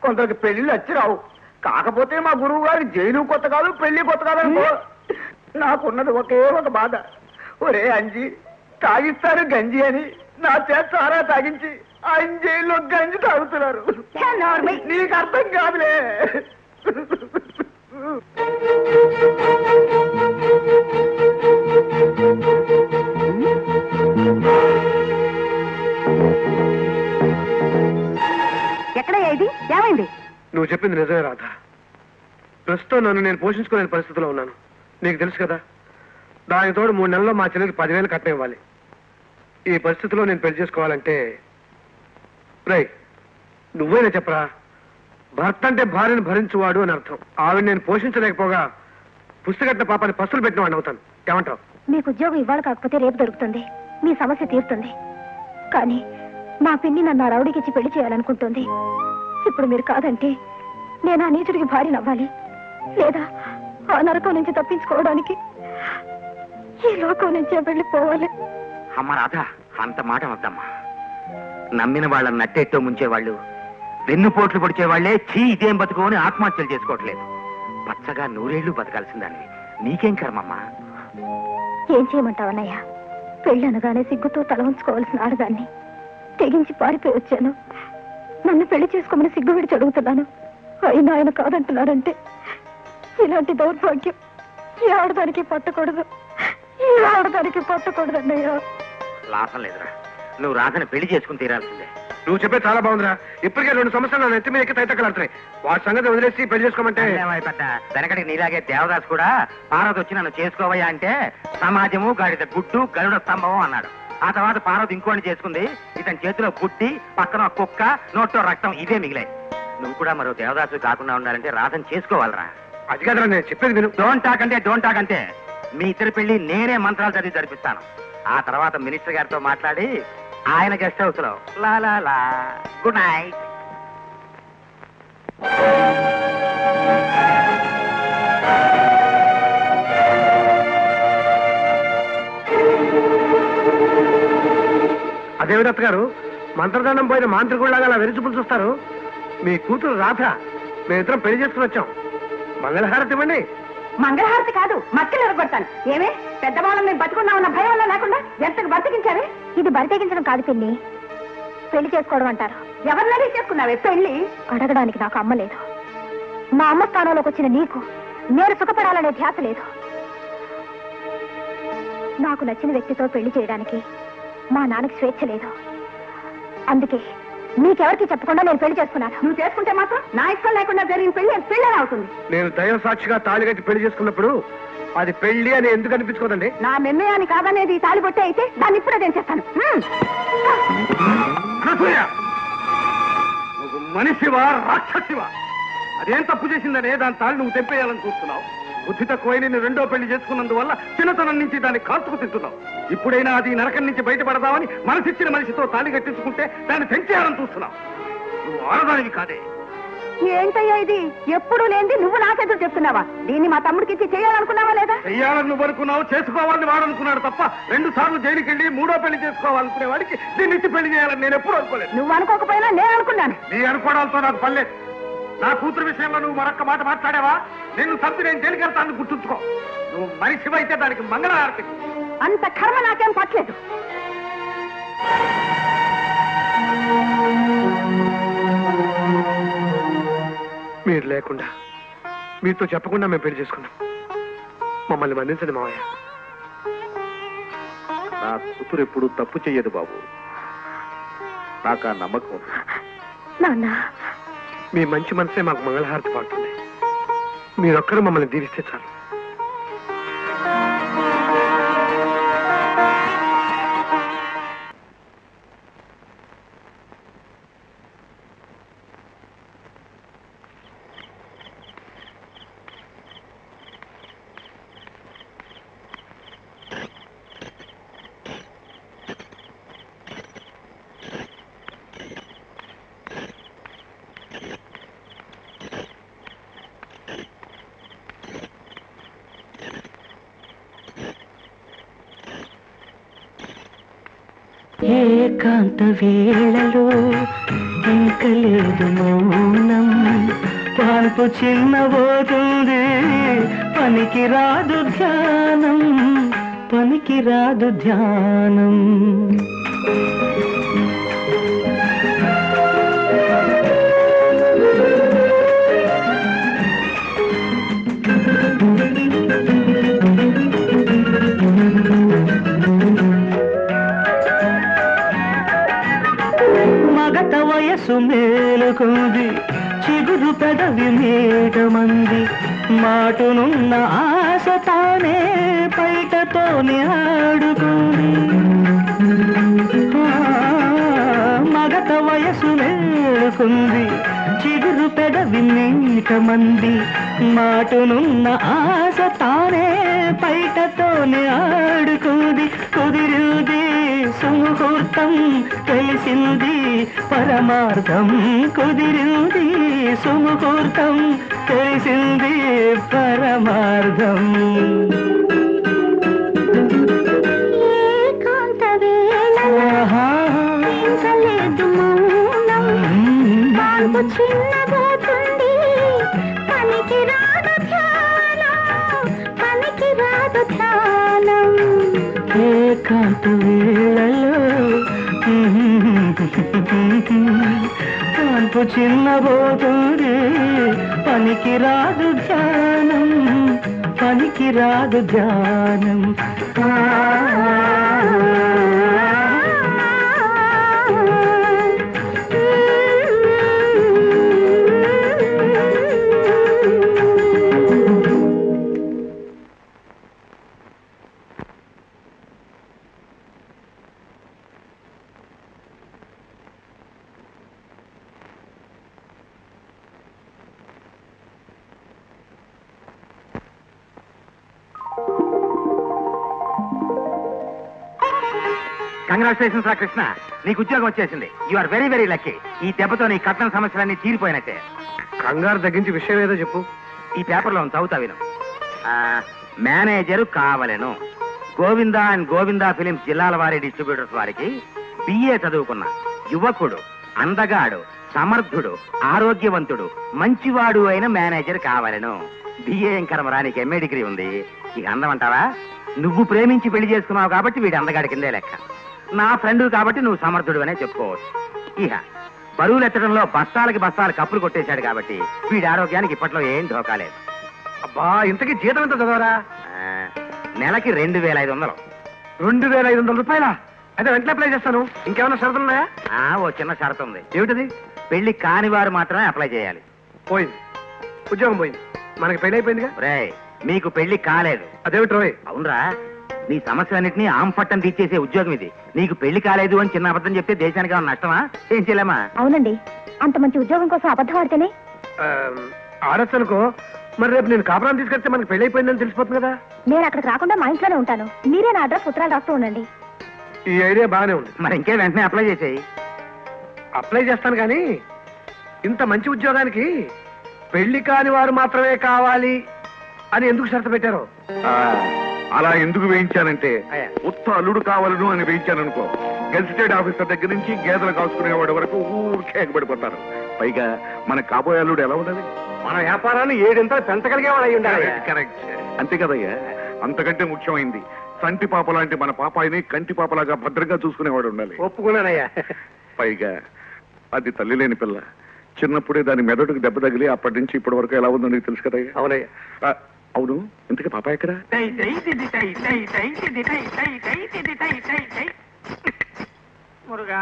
కొందరికి పెళ్లిళ్ళు వచ్చి రావు. కాకపోతే మా గురువు గారి జైలు కొత్త కాదు, పెళ్లి కొత్త కాదనుకో. నాకున్నది ఒకే ఒక బాధ. ఒరే అంజి, తాగిస్తారు గంజి అని నా చేత సారా తాగించి ఆయన జైల్లో గంజి తాగుతున్నారు. నీకు అర్థం కాదులే. ఎక్కడయ్యా ఇది? ఏమైంది? నువ్వు చెప్పింది నిజమే రాధా. ప్రస్తుతం నన్ను నేను పోషించుకోలేని పరిస్థితిలో ఉన్నాను. నీకు తెలుసు కదా, దానికి తోడు 3 నెలల్లో మా చెల్లికి 10,000 కట్నం ఇవ్వాలి. ఈ పరిస్థితిలో నేను పెళ్లి చేసుకోవాలంటే రై నువ్వేనా చెప్పరా? భర్త అంటే భార్యను భరించువాడు అని అర్థం. ఆవిడ నేను పోషించలేకపోగా పుస్తకట్టిన పాపాన్ని పస్తులు పెట్టిన వాడిని అవుతాను. ఏమంటావు? మీకు ఉద్యోగం ఇవ్వాలి, కాకపోతే రేపు దొరుకుతుంది, మీ సమస్య తీరుతుంది. కానీ మా పిన్ని నన్ను రౌడీకిచ్చి పెళ్లి చేయాలనుకుంటుంది. ఇప్పుడు మీరు కాదంటే నేను ఆ నీచుడికి భార్యను అవ్వాలి, లేదా ఆ నరకం నుంచి తప్పించుకోవడానికి ఈ లోకం నుంచే వెళ్ళిపోవాలి. అమ్మ రాధ, అంత మాట వద్దమ్మా. నమ్మిన వాళ్ళని నట్టేట్టో ముంచేవాళ్ళు, వెన్నుపోట్లు పొడిచేవాళ్లే చీ ఇదేం బతుకోని ఆత్మహత్యలు చేసుకోవట్లేదు. పచ్చగా 100 ఏళ్లు బతకాల్సిందాన్ని నీకేం కర్మమ్మా? ఏం చేయమంటావన్నయ్యా? పెళ్లి అనగానే సిగ్గుతో తల ఉంచుకోవాల్సిన ఆడదాన్ని తెగించి పారిపోయి వచ్చాను. నన్ను పెళ్లి చేసుకోమని సిగ్గు విడిచి అడుగుతున్నాను. అయినా ఆయన కాదంటున్నారంటే ఇలాంటి దౌర్భాగ్యం ఈ ఆడదానికి పట్టకూడదు, ఈ ఆడదానికి పట్టకూడదు అన్నయ్యా. లాభం లేదురా, నువ్వు రాధని పెళ్లి చేసుకుని తీరాల్సిందే. నువ్వు చెప్పే చాలా బాగుందిరా. ఇప్పటికే 2 సంవత్సరాలు నా నెత్తి మీద ఎక్కి తైతక్కలాడుతున్నాయి. వాడి సంగతి వదిలేసి పెళ్లి చేసుకోమంటే వెనకడికి నీలాగే దేవదాస్ కూడా పార్వతి వచ్చి నన్ను చేసుకోవయ్యా అంటే సమాజము గాడిద గుడ్డు గరుడ స్తంభం అన్నాడు. ఆ తర్వాత పార్వతి ఇంకోని చేసుకుంది. ఇతని చేతిలో బుడ్డి, పక్కన కుక్క, నోట్లో రక్తం, ఇదే మిగిలాయి. నువ్వు కూడా మరో దేవదాసు కాకుండా ఉండాలంటే రాధని చేసుకోవాలరా. అది కదరా నేను చెప్పేది విను. డోంట్ టాక్ అంటే మీ ఇద్దరి పెళ్లి నేనే మంత్రాలు చదివి జరిపిస్తాను. ఆ తర్వాత మినిస్టర్ గారితో మాట్లాడి ఆయన గెస్ట్ హౌస్ లో లా గుడ్ నైట్. అదేవిధత్త గారు, మంత్రదండం పోయిన మాంత్రికుల్లాగా అలా వెరిచిపులు చూస్తారు. మీ కూతురు రాధ, మేమిద్దరం పెళ్లి చేసుకుని వచ్చాం. మంగళహారతి ఇవ్వండి. మంగళహారతి కాదు, మక్కలు ఎరగొడతాను. ఏమే పెద్దవాళ్ళని మేము బతుకున్నామన్న భయం వల్ల లేకుండా ఎంతకు బతికించారు? ఇది బతికించడం కాదు పిన్ని, పెళ్లి చేసుకోవడం అంటారు. ఎవరినైనా చేసుకున్నావే పెళ్లి? అడగడానికి నాకు అమ్మ లేదు. మా అమ్మ స్థానంలోకి వచ్చిన నీకు నేను సుఖపడాలనే ధ్యాస లేదు. నాకు నచ్చిన వ్యక్తితో పెళ్లి చేయడానికి మా నాన్నకి స్వేచ్ఛ లేదు. అందుకే నీకెవరికి చెప్పకుండా నేను పెళ్లి చేసుకున్నాను. నువ్వు చేసుకుంటే మాత్రం నా ఇష్టం లేకుండా జరిగిన పెళ్లి పెళ్ళని అవుతుంది. నేను దైవ సాక్షిగా తాళి కట్టి పెళ్లి చేసుకున్నప్పుడు అది పెళ్లి అని ఎందుకు అనిపించుకోదండి? నా నిర్ణయాన్ని కాదనేది తాళి బొట్టే అయితే దాన్ని ఇప్పుడే నేను చేస్తాను. నువ్వు మనిషివా రాక్షసివా? అదేం తప్పు చేసిందనే దాని తాళి నువ్వు తెంపేయాలని చూస్తున్నావు. బుద్ధి తక్కువై నేను 2వ పెళ్లి చేసుకున్నందువల్ల చిన్నతనం నుంచి దాన్ని కాల్చుకు తింటున్నావు. ఇప్పుడైనా అది నరకం నుంచి బయటపడదామని మనసిచ్చిన మనిషితో తాళి కట్టించుకుంటే దాన్ని తెంచేయాలని చూస్తున్నావు. నువ్వు ఆడదానివి కాదే. ఏంటయ్యా ఇది? ఎప్పుడు లేనిది నువ్వు నాకెదురు చెప్తున్నావా? దీన్ని మా తమ్ముడికి ఇచ్చి చేయాలనుకున్నావా లేదా? చెయ్యాలని నువ్వు అనుకున్నావు, చేసుకోవాలని వాడనుకున్నాడు తప్ప 2 సార్లు జైలుకి వెళ్ళి 3వ పెళ్లి చేసుకోవాలనుకునే వాడికి దీన్ని ఇచ్చి పెళ్లి చేయాలని నేను ఎప్పుడు అనుకోలేదు. నువ్వు అనుకోకపోయినా నేను అనుకున్నాను. నీ అనుకోవడాలతో నాకు పర్లేదు. నా కూతురు విషయంలో నువ్వు మరొక్క మాట మాట్లాడావా నిన్ను చంపి నేను జైలుకెళ్తాను, గుర్తుంచుకో. నువ్వు మనిషివైతే దానికి మంగళహారతి. అంత కర్మ నాకేం పట్టలేదు. మీరు లేకుండా, మీతో చెప్పకుండా మేము పెళ్లి చేసుకున్నాం. మమ్మల్ని మన్నించండి మావయ్య. నా కూతురు ఎప్పుడు తప్పు చెయ్యదు బాబు, నాకు ఆ నమ్మకం ఉంది. నాన్న, మీ మంచి మనసే మాకు మంగళహారతి పాడుతుంది. మీరొక్కరు మమ్మల్ని దీవిస్తే చాలు. ఏకాంత వేళలో ఇంక లేదు మౌనం పాల్పు చిన్నబోతుంది పనికి రాదు ధ్యానం పనికి రాదు ధ్యానం మగత వయసు మేలుకుంది చిగురు పెదవి మేఘమంది మాటునున్న ఆశ తానే పైటతోనే ఆడుకుంది మగత వయసు మేలుకుంది చిగురు పెదవి మేఘమంది మాటునున్న ఆశ తానే పైటతోనే ఆడుకుంది కుదిరింది సుముహూర్తం తెలిసింది పరమార్థం కుదిరింది సుముహూర్తం తెలిసింది పరమార్థం ఏకాంత వేళలో ఇంక లేదు మౌనం పాల్పు చిన్నబోతుంది పనికి రాదు ధ్యానం పనికి రాదు ధ్యానం ఏకాంత వేళలో పాల్పు చిన్నబోతుంది పనికి రాదు ధ్యానం పనికి రాదు ధ్యానం కంగ్రాచులేషన్స్ రా కృష్ణ, నీకు ఉద్యోగం వచ్చేసింది. You are very very lucky. ఈ దెబ్బతో నీ కట్నం సమస్యలన్నీ తీరిపోయినట్టే. కంగారు తగ్గించి విషయం ఏదో చెప్పు. ఈ పేపర్లో చదువుతా విను. మేనేజరు కావలెను. గోవిందా అండ్ గోవిందా ఫిలిమ్స్ జిల్లాల వారి డిస్ట్రిబ్యూటర్స్ వారికి బిఏ చదువుకున్న యువకుడు, అందగాడు, సమర్థుడు, ఆరోగ్యవంతుడు, మంచివాడు అయిన మేనేజర్ కావాలను. బిఏ కర్మరా, నీకు ఎంఏ డిగ్రీ ఉంది. ఇక అందమంటావా? నువ్వు ప్రేమించి పెళ్లి చేసుకున్నావు కాబట్టి వీడు అందగాడి కిందే లెక్క. నా ఫ్రెండ్ కాబట్టి నువ్వు సమర్థుడు అనే చెప్పుకోవచ్చు. ఇక బరువులు ఎత్తడంలో బస్తాలకి బస్తాలు కప్పులు కొట్టేశాడు కాబట్టి వీడి ఆరోగ్యానికి ఇప్పట్లో ఏం ధోకాలేదు. అబ్బా, ఇంతకీ జీతం ఎంత చదవరా? నెలకి 2500. 2500 రూపాయలా? అయితే వెంటనే అప్లై చేస్తాను. ఇంకేమైనా షరతులు ఉన్నాయా? ఓ చిన్న షరతు ఉంది. ఏమిటది? పెళ్లి కాని వారు మాత్రమే అప్లై చేయాలి. పోయింది, ఉద్యోగం పోయింది. మనకి పెళ్లి అయిపోయిందిగా. రే, మీకు పెళ్లి కాలేదు. అదేమిటి రోయ్? అవునరా, నీ సమస్యలన్నింటినీ ఆంపట్టం తీర్చేసే ఉద్యోగం ఇది. నీకు పెళ్లి కాలేదు అని చిన్న అబద్ధం చెప్తే దేశానికి ఏమన్నా నష్టమా? ఏం చేయలేమా? అవునండి, అంత మంచి ఉద్యోగం కోసం అబద్ధం ఆడితేనే. ఆడచ్చు అనుకో, మరి రేపు నేను కాపురాన్ని తీసుకెళ్తే మనకి పెళ్లి అయిపోయిందని తెలిసిపోతుంది కదా. నేను అక్కడికి రాకుండా మా ఇంట్లోనే ఉంటాను. మీరే నా అడ్రస్ ఉత్తరాలు రాస్తూ ఉండండి. ఈ ఐడియా బాగానే ఉంది. మరి ఇంకే వెంటనే అప్లై చేసేయి. అప్లై చేస్తాను కానీ ఇంత మంచి ఉద్యోగానికి పెళ్లి కాని వారు మాత్రమే కావాలి అని ఎందుకు షరతు పెట్టారు? అలా ఎందుకు వేయించానంటే ఉత్త అల్లుడు కావాలను అని వేయించాననుకో, గెజిటెడ్ ఆఫీసర్ దగ్గర నుంచి గేదెలు కాసుకునేవాడి వరకు ఊరికే ఎగబడిపోతారు. పైగా మన కాబోయే అల్లుడు ఎలా ఉండాలి? మన వ్యాపారాన్ని 7 పెంచగలిగేవాడు అయి ఉండాలి. కరెక్ట్, అంతే కదయ్యా. అంతకంటే ముఖ్యమైంది, సంటి పాప లాంటి మన పాపాయిని కంటి పాపలాగా భద్రంగా చూసుకునేవాడు ఉండాలి. ఒప్పుకున్నానయ్యా. పైగా అది తల్లి లేని పిల్ల. చిన్నప్పుడే దాని మెదడుకు దెబ్బ తగిలి అప్పటి నుంచి ఇప్పటి వరకు ఎలా ఉందో నీకు తెలుసు కదయ్యా. అవునయ్యా. అవును, ఇంతకీ పాప ఎక్కడ? మురుగా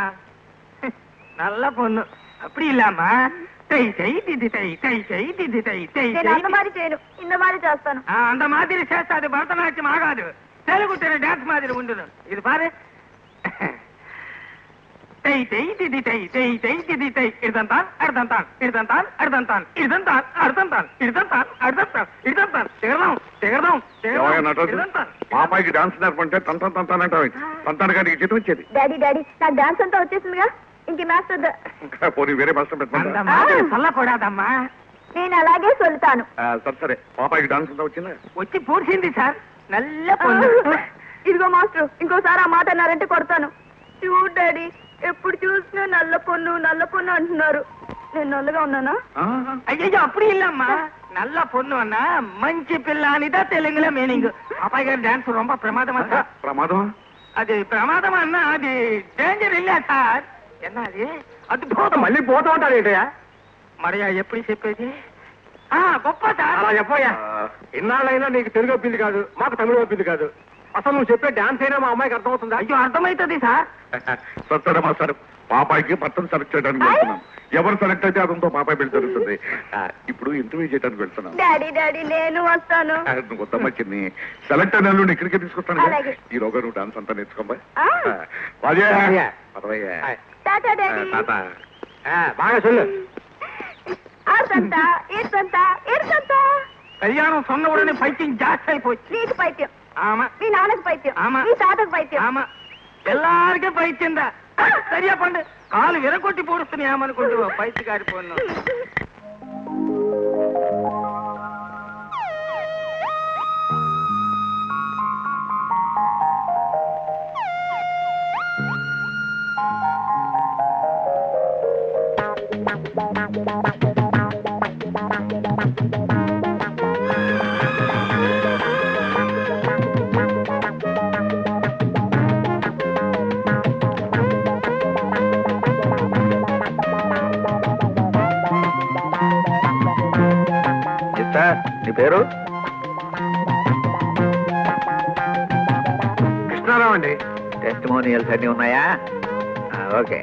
నల్ల పొన్ను అప్పుడు ఇల్లామా ఇంత మారి చేస్తాను. అంత మాదిరి చేస్తా. అది భరతనాట్యం ఆగాదు, తెలుగు డాన్స్ మాదిరి ఉండదు. ఇది పారే. పాపాయికి డాన్స్ నేర్పంటే తంతానంటావు. తంతాను కానీ జీతం వచ్చేది. డాడీ డాడీ, నాకు డాన్స్ అంతా వచ్చేసిందిగా, ఇంక మాస్టర్ పోనీ వేరే మాస్టర్ పెట్టమంటా? చల్లకూడదమ్మా, నేను అలాగే సొల్లుతాను. సరే, పాపాయికి డాన్స్ అంతా వచ్చిందా? వచ్చి పూడ్చింది సార్. నల్ల పొన్ను. ఇదిగో మాస్టర్, ఇంకోసారి ఆ మాట అన్నారంటే కొడతాను. చూడు డాడీ, ఎప్పుడు చూసినా నల్ల పొన్ను అంటున్నారు. నేను నల్లగా ఉన్నానా? అయ్యో అప్పుడు ఇల్లమ్మా నల్ల పొన్ను అన్న మంచి పిల్ల అనిదా తెలుగులో మీనింగ్. అబ్బాయి గారి డాన్స్ రొంబ ప్రమాదం అన్న. ప్రమాదమా? అది ప్రమాదం అన్న, అది డేంజర్ ఇల్లే సార్. ఎన్నా అది అద్భుతం. మళ్ళీ పోతా ఉంటాడు ఏంటయ్యా? మరియా ఎప్పుడు చెప్పేది? గొప్ప సార్. అలా చెప్పయ్యా. ఇన్నాళ్ళైనా నీకు తెలుగు ఒప్పింది కాదు, మాకు తమిళ ఒప్పింది కాదు. అసలు నువ్వు చెప్పే డాన్స్ అయినా మా అమ్మాయికి అర్థమవుతుందా? అయ్యో అర్థమవుతుంది సార్. సత్తడమా సార్, పాపాయికి భర్తను సెలెక్ట్ చేయడానికి వెళ్తున్నాం. ఎవరు సెలెక్ట్ అయితే అతనితో పాపాయి పెళ్లి జరుగుతుంది. ఇప్పుడు ఇంటర్వ్యూ చేయడానికి వెళ్తున్నాం. డాడీ నేను వస్తాను. నువ్వు కొత్తమ్మ చిన్ని సెలెక్ట్ అయిన వాళ్ళు ఇక్కడికే తీసుకొస్తాను. అలాగే. ఈరోగా నువ్వు డాన్స్ అంతా నేర్చుకోమ్మా. టాటా డాడీ. బాగా చల్లు. కళ్యాణం సొన్నవుడని పైత్యం జాస్తి అయిపోయింది. నీకు పైత్యం, ఆమా మీ నాన్నకు పైత్యం, ఆమా. మీ తాతకు పైత్యం. ఆమా ఎల్లారికే పైత్యందా? సరియా పండు కాలు విరగొట్టి పూడుస్తున్నామనుకుంటూ పైత్య గారిపోను. నీ పేరు? కృష్ణారావు అండి. టెస్టిమోనియల్స్ అన్ని ఉన్నాయా? ఓకే.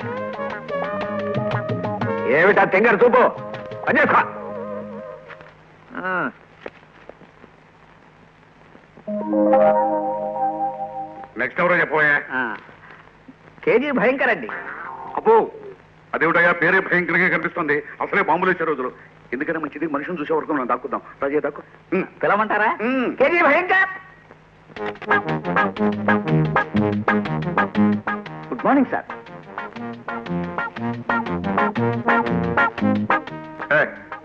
ఏమిటా తెంగర్ చూపు పనిచేస్తా. నెక్స్ట్ ఎవరో చెప్పబోయా? కేజీ భయంకర్ అండి. అబ్బో అదేమిటయా పేరే భయంకరంగా కనిపిస్తుంది. అసలే బాంబులు వేసే రోజులు. ఎందుకంటే మంచిది మనుషులు చూసే వరకు మనం దాక్కుద్దాం. రాజే దాక్కు. పిలవమంటారా? కేజీ భయంకర్. Good morning sir.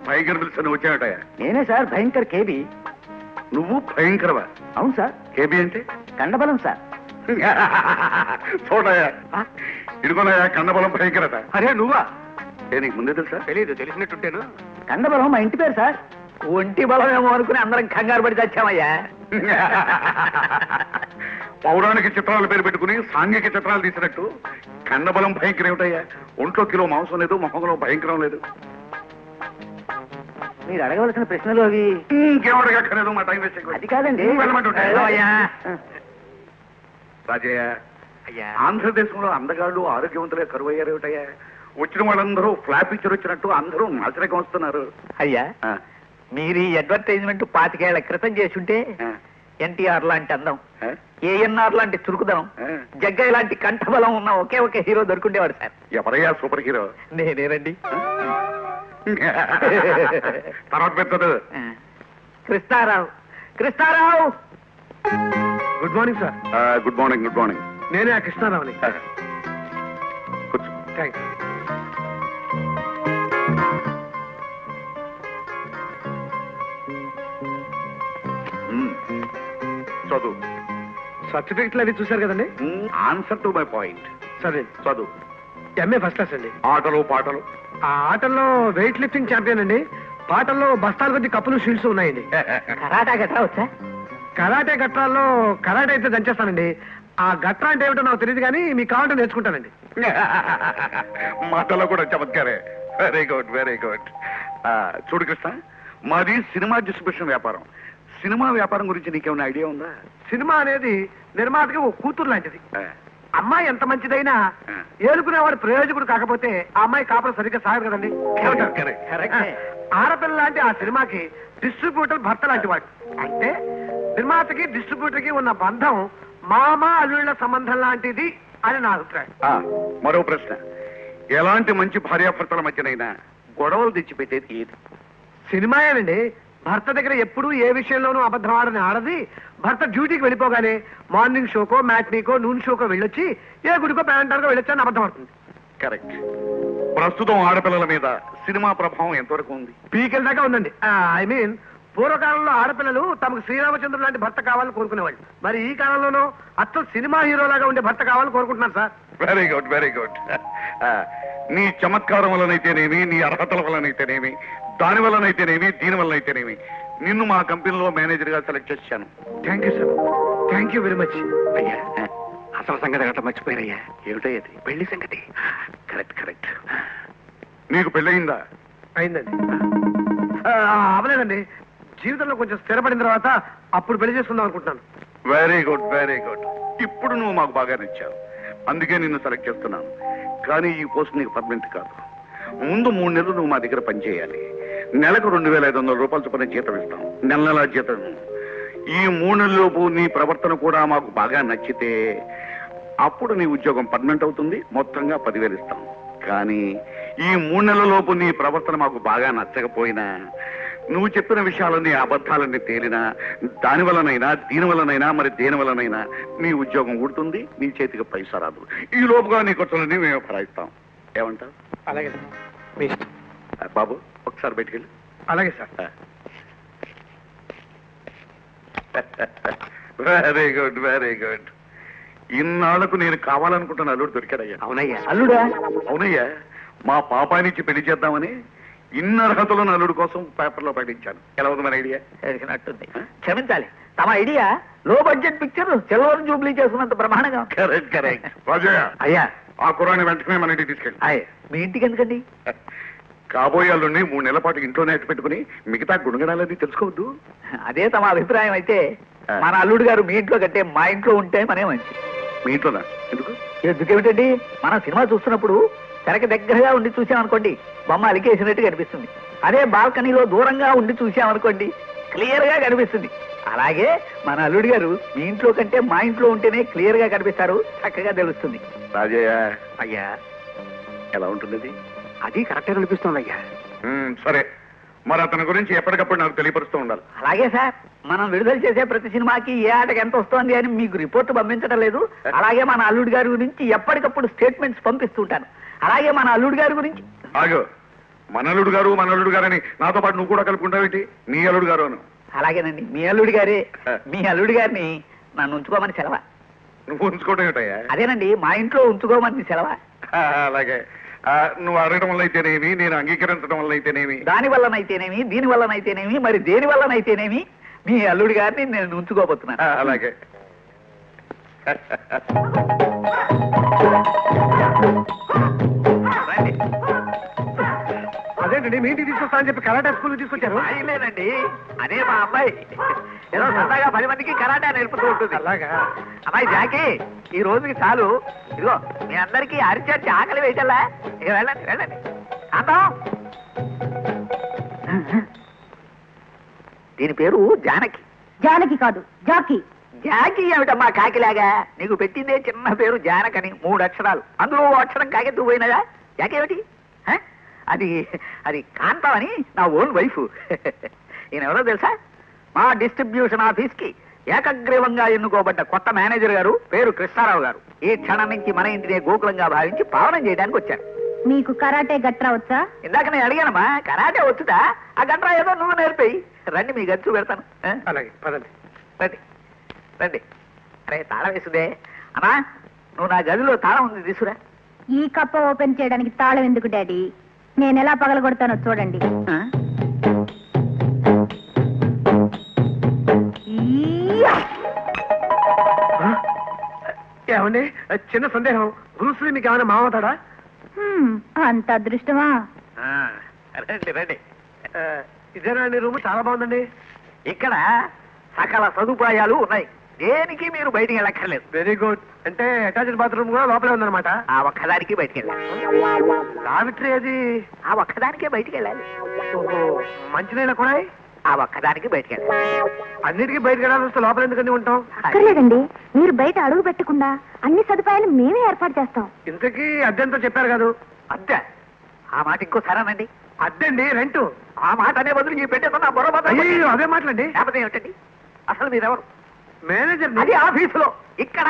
భయంకర పిలుస్తాను వచ్చాయటయా? నేనే సార్, భయంకర్ కేబీ. నువ్వు భయంకరవా? అవును సార్. కేబీ అంటే కండబలం సార్. చూడయా ఇడుకోనయా కండబలం భయంకరత. అరే నువ్వా? నీకు ముందే తెలుసా? తెలీదు. తెలిసినట్టుంటేను. కండబలం మా ఇంటి పేరు సార్. ఒంటి బలం ఏమో అనుకుని అందరం కంగారు పడి తెచ్చామయ్యా. పౌరాణిక చిత్రాల పేరు పెట్టుకుని సాంఘిక చిత్రాలు తీసినట్టు కండబలం భయంకరం ఏమిటయ్యా? ఒంట్లో కిలో మాంసం లేదు, మొహంలో భయంకరం లేదు. మీరు అడగవలసిన ప్రశ్నలు అవి ఇంకేమడగక్కర్లేదు. మా టైం వేస్ట్. అది కాదండి. రాజయ్య, ఆంధ్రదేశంలో అందగాళ్ళు ఆరోగ్యవంతులుగా కరువు అయ్యారు ఏమిటయ్యా? వచ్చిన వాళ్ళందరూ ఫ్లాప్ పిక్చర్ వచ్చినట్టు అందరూ నాశనకం వస్తున్నారు. అయ్యా మీరు ఈ అడ్వర్టైజ్మెంట్ 25 ఏళ్ల క్రితం చేసుంటే ఎన్టీఆర్ లాంటి అందం, ఏఎన్ఆర్ లాంటి చురుకుదనం, జగ్గయ్య లాంటి కంఠబలం ఉన్న ఒకే ఒకే హీరో దొరుకుండేవాడు సార్. ఎవరయ్యా సూపర్ హీరో? నేనేనండి. తర్వాత పెద్దదు Krishnarao. Krishnarao. Good morning sir. Good morning. Good morning. నేనే ఆ కృష్ణారావుని. కూర్చో. థ్యాంక్స్. చదువు. సర్టిఫికెట్లు అవి చూశారు కదండి. Answer to my point. సరే. చదువు. ఎంఏ ఫస్ట్ క్లాస్ అండి. ఆటలు పాటలు. ఆ ఆటల్లో వెయిట్ లిఫ్టింగ్ ఛాంపియన్ అండి. పాటల్లో బస్తాల కొద్ది కప్పులు షీల్డ్స్ ఉన్నాయండి. కరాటా గట్రా వచ్చా? కరాటే గట్రాల్లో కరాటే అయితే దంచేస్తానండి. ఆ గట్రా అంటే ఏమిటో నాకు తెలియదు కానీ మీకు కావాలంటే నేర్చుకుంటానండి. మాటల్లో కూడా చమత్కారే. Very good. Very good. చూడు కృష్ణ, మాది సినిమా డిస్ట్రిబ్యూషన్ వ్యాపారం. సినిమా వ్యాపారం గురించి నీకేమైనా ఐడియా ఉందా? సినిమా అనేది నిర్మాతకి ఓ కూతురు లాంటిది. అమ్మాయి ఎంత మంచిదైనా ఏలుకునేవాడు ప్రయోజకుడు కాకపోతే ఆ అమ్మాయి కాపురం సరిగ్గా సాగదు కదండి. ఆడపిల్ల లాంటి ఆ సినిమాకి డిస్ట్రిబ్యూటర్ భర్త లాంటి వాడు. అంటే నిర్మాతకి డిస్ట్రిబ్యూటర్ కి ఉన్న బంధం మామ అల్లుళ్ళ సంబంధం లాంటిది అని నా అభిప్రాయం. మరో ప్రశ్న, ఎలాంటి మంచి భార్యాభర్తల మధ్యనైనా గొడవలు తెచ్చిపెట్టేది ఏది? సినిమాయేనండి. భర్త దగ్గర ఎప్పుడూ ఏ విషయంలోనూ అబద్ధం ఆడని ఆడది భర్త డ్యూటీకి వెళ్ళిపోగానే మార్నింగ్ షోకో, మ్యాట్నీకో, నూన్ షోకో వెళ్ళొచ్చి ఏ గుడికో ప్యాంటార్కో వెళ్ళొచ్చని అబద్ధం ఆడుతుంది. కరెక్ట్. ప్రస్తుతం ఆడపిల్లల మీద సినిమా ప్రభావం ఎంతవరకు ఉంది? పీకెల్ దాకా ఉందండి. ఐ మీన్ పూర్వకాలంలో ఆడపిల్లలు తమకు శ్రీరామచంద్రుడు లాంటి భర్త కావాలని కోరుకునేవాళ్ళు. మరి ఈ కాలంలోనూ అచ్చం సినిమా హీరోలాగా ఉండే భర్త కావాలని కోరుకుంటున్నాను sir. Very good, very good. నీ చమత్కారం వల్లనైతేనేమి, నీ అర్హతల వల్లనైతేనేమి, దాని వల్లనైతేనేమి, దీని వల్లనైతేనేమి నిన్ను మా కంపెనీలో మేనేజర్ గా సెలెక్ట్ చేశాను. Thank you sir, thank you very much. అయ్యా అసలు సంగతి అట్లా మర్చిపోయారయ్యా. ఏమిటో అది పెళ్లి సంగతి. Correct correct. నీకు పెళ్ళయిందా? అయిందండి. అవలేదండి, జీవితంలో కొంచెం స్థిరపడిన తర్వాత అప్పుడు పెళ్లి చేసుకుందాం అనుకుంటున్నాను. Very good, very good. ఇప్పుడు నువ్వు మాకు బాగా నచ్చావు, అందుకే నిన్ను సెలెక్ట్ చేస్తున్నాను. కానీ ఈ పోస్ట్ నీకు పర్మనెంట్ కాదు. ముందు 3 నెలలు నువ్వు మా దగ్గర పనిచేయాలి. నెలకు 2,500 రూపాయలు చొప్పున జీతం ఇస్తాం, నెల నెలా జీతం. ఈ 3 నెలలలోపు నీ ప్రవర్తన కూడా మాకు బాగా నచ్చితే అప్పుడు నీ ఉద్యోగం పర్మనెంట్ అవుతుంది, మొత్తంగా 10,000 ఇస్తాం. కానీ ఈ 3 నెలలలోపు నీ ప్రవర్తన మాకు బాగా నచ్చకపోయినా, నువ్వు చెప్పిన విషయాలన్నీ అబద్ధాలన్నీ తేలినా, దాని వల్లనైనా, దీని వల్లనైనా, మరి దేని వల్లనైనా నీ ఉద్యోగం ఊడుతుంది, నీ చేతికి పైసా రాదు. ఈ లోపుగా నీ ఖర్చులన్నీ మేము భరాయిస్తాం. ఏమంటావు? అలాగే సార్, మీ ఇష్టం. బాబు ఒకసారి బయటికెళ్ళి. అలాగే sir. Very good, very good. ఇన్నాళ్లకు నేను కావాలనుకుంటున్న అల్లుడు దొరికాడయ్యా. అవునయ్యా. అల్లుడా? అవునయ్యా, మా పాపానిచ్చి పెళ్లి చేద్దామని ఇన్న అర్హతలను అల్లుడు కోసం పేపర్లో ప్రకటించాను. ఎలా ఉంది మన ఐడియా? తెలిసినట్టుంది. క్షమించాలి, తమ ఐడియా లో బడ్జెట్ పిక్చర్ సిల్వర్ జూబ్లీ చేసుకున్నంత ప్రమాణంగా. Correct, correct. రాజయ్య, అయ్యా ఆ కుర్రాన్ని వెంటనే మన ఇంటికి తీసుకెళ్ళి. అయ్యా మీ ఇంటికి ఎందుకండి? కాబోయే అల్లుడిని 3 నెలల పాటు ఇంట్లోనే అట్టు పెట్టుకుని మిగతా గుణగణాలన్నీ తెలుసుకోవద్దు. అదే తమ అభిప్రాయం అయితే మన అల్లుడు గారు మీ ఇంట్లో కంటే మా ఇంట్లో ఉంటే మనే మంచి. మీ ఇంట్లోనా? ఎందుకు? ఎందుకేమిటండి, మనం సినిమా చూస్తున్నప్పుడు తెరకి దగ్గరగా ఉండి చూసామనుకోండి, బొమ్మ అలికేసినట్టు కనిపిస్తుంది. అదే బాల్కనీలో దూరంగా ఉండి చూసామనుకోండి, క్లియర్ గా కనిపిస్తుంది. అలాగే మన అల్లుడు గారు మీ ఇంట్లో కంటే మా ఇంట్లో ఉంటేనే క్లియర్ గా కనిపిస్తారు, చక్కగా తెలుస్తుంది. రాజయ్య, అయ్యా ఎలా ఉంటుంది? అది కరెక్టే అనిపిస్తుంది అయ్యా. సరే, మరి అతని గురించి ఎప్పటికప్పుడు నాకు తెలియపరుస్తూ ఉండాలి. అలాగే సార్, మనం విడుదల చేసే ప్రతి సినిమాకి ఏ ఆటకి ఎంత వస్తోంది అని మీకు రిపోర్ట్ పంపించడం లేదు. అలాగే మన అల్లుడు గారి గురించి ఎప్పటికప్పుడు స్టేట్మెంట్స్ పంపిస్తుంటాను. అలాగే మన అల్లుడు గారి గురించి. ఆగు, మన అల్లుడు గారని నాతో పాటు నువ్వు కూడా కలుపుకుంటావేంటి? నీ అల్లుడు గారు అను. అలాగేనండి, మీ అల్లుడు గారే. మీ అల్లుడు గారిని నన్ను ఉంచుకోమని సెలవా. నువ్వు ఉంచుకోవటం ఏంటయ్యా? అదేనండి, మా ఇంట్లో ఉంచుకోమని సెలవా. అలాగే, నువ్వు అడగడం వల్ల అయితేనేమి, నేను అంగీకరించడం వల్ల అయితేనేమి, దాని వల్లనైతేనేమి, దీని వల్లనైతేనేమి, మరి దేని వల్లనైతేనేమి మీ అల్లుడు గారిని నేను ఉంచుకోబోతున్నాను. అలాగే. అదేంటండి మీ ఇంటికి తీసుకొస్తా అని చెప్పి కరాటే స్కూల్ తీసుకొచ్చారు? లేదండి, అదే మా అమ్మాయి ఏదో సరదాగా 10 మందికి కరాటే నేర్పుతూ ఉంటుంది. అలాగా? అమ్మాయి జాకి, ఈ రోజుకి చాలు. ఇదిగో మీ అందరికీ అరిచేర్చి ఆకలి వేయటల్లా. ఇక వెళ్ళండి వెళ్ళండి. కాంతం, దీని పేరు జానకి. జానకి కాదు, జాకి. జాకి ఏమిటమ్మా కాకిలాగా? నీకు పెట్టిందే చిన్న పేరు జానకని, 3 అక్షరాలు. అందులో ఓ అక్షరం కాకెత్తు పోయినదా? జాకి ఏమిటి? అది అది కాంతం అని నా ఓన్ వైఫ్. ఈయన ఎవరో తెలుసా? మా డిస్ట్రిబ్యూషన్ ఆఫీస్ కి ఏకగ్రీవంగా ఎన్నుకోబడ్డ కొత్త మేనేజర్ గారు, పేరు కృష్ణారావు గారు. ఈ క్షణం నుంచి మన ఇంటినే గోకులంగా భావించి పావనం చేయడానికి వచ్చారు. మీకు కరాటే గట్రా వచ్చా? ఇందాక నేను అడిగానమ్మా, కరాటే వచ్చుదా? ఆ గట్రా ఏదో నువ్వు నేర్పేయి. రండి, మీ గచ్చు పెడతాను. అలాగే, పదండి. రండి రండి. అరే తాళం వేసుదే. అమ్మా, నువ్వు నా గదిలో తాళం ఉంది, తీసుకురా. ఈ కప్ప ఓపెన్ చేయడానికి తాళం ఎందుకు డాడీ? నేను ఎలా పగలగొడతానో చూడండి. ఏమండి, చిన్న సందేహం. బ్రూస్లీ మీకు ఏమైనా మామవుతాడా? అంత అదృష్టమా? రండి రండి. ఇదేనా అండి రూమ్? చాలా బాగుందండి. ఇక్కడ సకల సదుపాయాలు ఉన్నాయి, దేనికి మీరు బయటికి వెళ్ళక్కర్లేదు. Very good. అంటే అటాచ్డ్ బాత్రూమ్ కూడా లోపలే ఉందన్నమాట? ఆ ఒక్కదానికి బయటికి వెళ్ళాలి. లాబిటరీ అది? ఆ ఒక్కదానికే బయటికి వెళ్ళాలి. ఓహో, మంచినీళ్ళ కూడా? ఆ ఒక్కదానికి బయటికి వెళ్ళాలి. అన్నిటికీ బయటకు వెళ్ళాల్సి వస్తే లోపల ఎందుకని ఉంటాం? అక్కర్లేదండి, మీరు బయట అడుగు పెట్టకుండా అన్ని సదుపాయాలు మేమే ఏర్పాటు చేస్తాం. ఇంతకీ అద్దెంతో చెప్పారు కాదు? అద్దె? ఆ మాట ఇంకో సరేనండి. అద్దండి, రెంటు. ఆ మాట అనే బదులు ఈ పెట్టేదో నా బుర్ర బద్దలు కొట్టి. అయ్యో, అదే మాటలండి. లేకపోతే ఏమిటండి? అసలు మీరెవరు? మేనేజర్. అది ఆఫీసులో, ఇక్కడ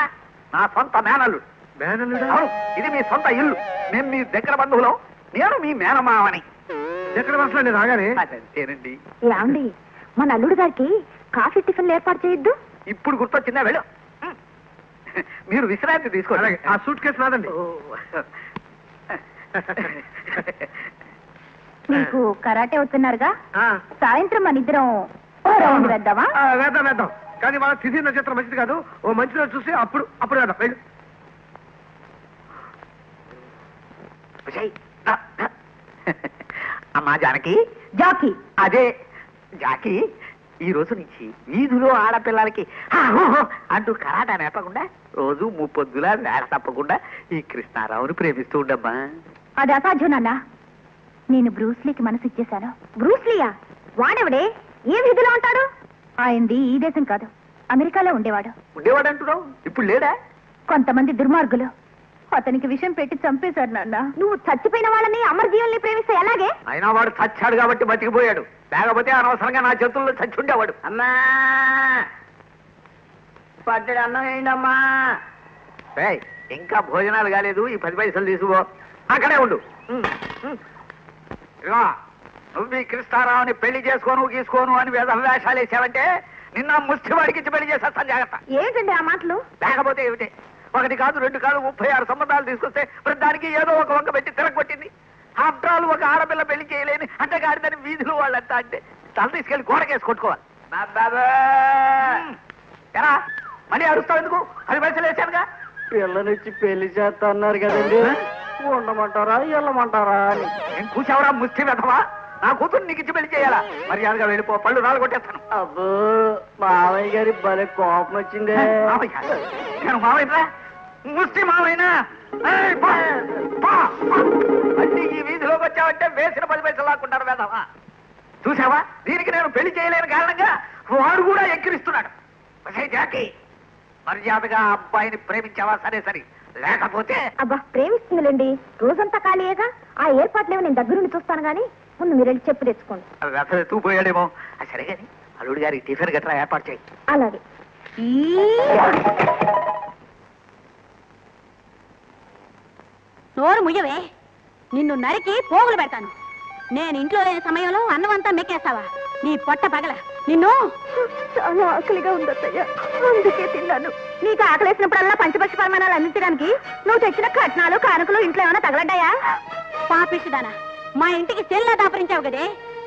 నా సొంత మేనల్లుడు. మేనల్లుడా? అవును, ఇది మీ సొంత ఇల్లు. మేము మీ దగ్గర బంధువులం, నేను మీ మేనమావని. ఎక్కడ వస్తలండి రాగానే? అదంతేనండి. ఏమండి, మన అల్లుడు గారికి కాఫీ టిఫిన్లు ఏర్పాటు చేయొద్దు. ఇప్పుడు గుర్తొచ్చిందా? వెళ్ళు. మీరు విశ్రాంతి తీసుకోండి. ఆ సూట్ కేసు నాదండి. మీకు కరాటే అవుతున్నారుగా, ఆ, సాయంత్రం మన ఇద్దరం రౌండ్ వేద్దామా? వేద్దాం వేద్దాం. కానీ వాళ్ళ తిథి నక్షత్రం మంచిది కాదు. ఓ మంచి రోజు చూసి అప్పుడు వేద్దాం. వెళ్ళు. అమ్మా జానకి, జాకీ, అదే జాకి, ఈ రోజు నుంచి వీధిలో ఆడపిల్లలకి హా హో హో అంటూ కరాటా నేర్పకుండా రోజు ముప్పొద్దులా వేళ తప్పకుండా ఈ కృష్ణారావుని ప్రేమిస్తూ ఉండమ్మా. అది అసాధ్యం నాన్న. నేను బ్రూస్లీకి మనసు ఇచ్చేశాను. బ్రూస్లీయా? వాడెవడే? ఏ వీధిలో ఉంటాడు? ఆయనది ఈ దేశం కాదు, అమెరికాలో ఉండేవాడు. ఉండేవాడు అంటున్నావు, ఇప్పుడు లేడా? కొంతమంది దుర్మార్గులు అతనికి విషం పెట్టి చంపేశారు నాన్న. నువ్వు చచ్చిపోయిన వాళ్ళని అమరజీవుల్ని ప్రేమిస్తే ఎలాగే? అయినా వాడు చచ్చాడు కాబట్టి బతికిపోయాడు, లేకపోతే అనవసరంగా నా చేతుల్లో చచ్చి ఉండేవాడు. అమ్మా పట్టడి అన్నం ఏంటమ్మా? ఏయ్, ఇంకా భోజనాలు కాలేదు, ఈ 10 పైసలు తీసుకో, అక్కడే ఉండు. ఇదిగో, నువ్వు ఈ కృష్ణారావుని పెళ్లి చేసుకోను గీసుకోను అని వేషాలు వేసావంటే నిన్న ముష్టివాడికి ఇచ్చి పెళ్లి చేసేస్తాను, జాగ్రత్త. ఏంటండి ఆ మాటలు? లేకపోతే ఏమిటి? 1 కాదు 2 కాదు 36 సంబంధాలు తీసుకొస్తే ప్రతిదానికి ఏదో ఒక వంక పెట్టి తిరగొట్టింది. ఆఫ్టర్ ఆల్ ఒక ఆడపిల్ల పెళ్లి చేయలేని అంటే గాడిదని వీధిలో వాళ్ళంతా అంటే తల తీసుకెళ్లి గోడకేసి కొట్టుకోవాలి. ఎలా మళ్ళీ అరుస్తావు ఎందుకు? 10 పైసలు వేసానుగా. పిల్లనిచ్చి పెళ్లి చేస్తా అన్నారు కదండి, ఉండమంటారా వెళ్ళమంటారా అని. నేను కూర్చోవరా ముష్టి వెధవా? నా కూతురు నీకు ఇచ్చి పెళ్లి చేయాలా? మర్యాదగా వెళ్ళిపో, పళ్ళు రాళ్ళు కొట్టేస్తాను. అబ్బో మావయ్య గారి భలే కోపం వచ్చిందే. మావయ్య? నేను మావయ్యరా? ముష్టి మావయ్యనా? ఏయ్, పో, పో, పో. మళ్ళీ ఈ వీధిలోకి వచ్చావంటే వేసిన 10 పైసలు లాక్కుంటారు వేదవా. చూసావా, దీనికి నేను పెళ్లి చేయలేని కారణంగా వాడు కూడా ఎక్కిరిస్తున్నాడు. జాకి, మర్యాదగా ఆ అబ్బాయిని ప్రేమించావా? సరే సరే, లేకపోతే అబ్బా ప్రేమిస్తుందిలేండి, రోజంతా ఖాళీయేగా. ఆ ఏర్పాట్లేమో నేను దగ్గరుండి చూస్తాను గానీ ముందు మీరు వెళ్ళి చెప్పు తెచ్చుకోండి. అసలు ఎత్తుకుపోయాడేమో. సరే కానీ అల్లుడు గారికి టిఫిన్ గట్రా ఏర్పాటు చేయి. అలాగే. నోరు ముయ్యవే, నిన్ను నరికి పోగులు పెడతాను. నేను ఇంట్లో లేని సమయంలో అన్నం అంతా మెక్కేస్తావా? నీ పొట్ట పగల నిన్ను. చాలా ఆకలిగా ఉందయ్యా, అందుకే తిన్నాను. నీకు ఆకలేసినప్పుడల్లా పంచపక్ష పరిమాణాలు అందించడానికి నువ్వు తెచ్చిన కట్నాలు కానుకలు ఇంట్లో ఏమైనా తగలడ్డాయా? పాపిష్టిదానా, మా ఇంటికి సెల్లా దాపరించావు కదే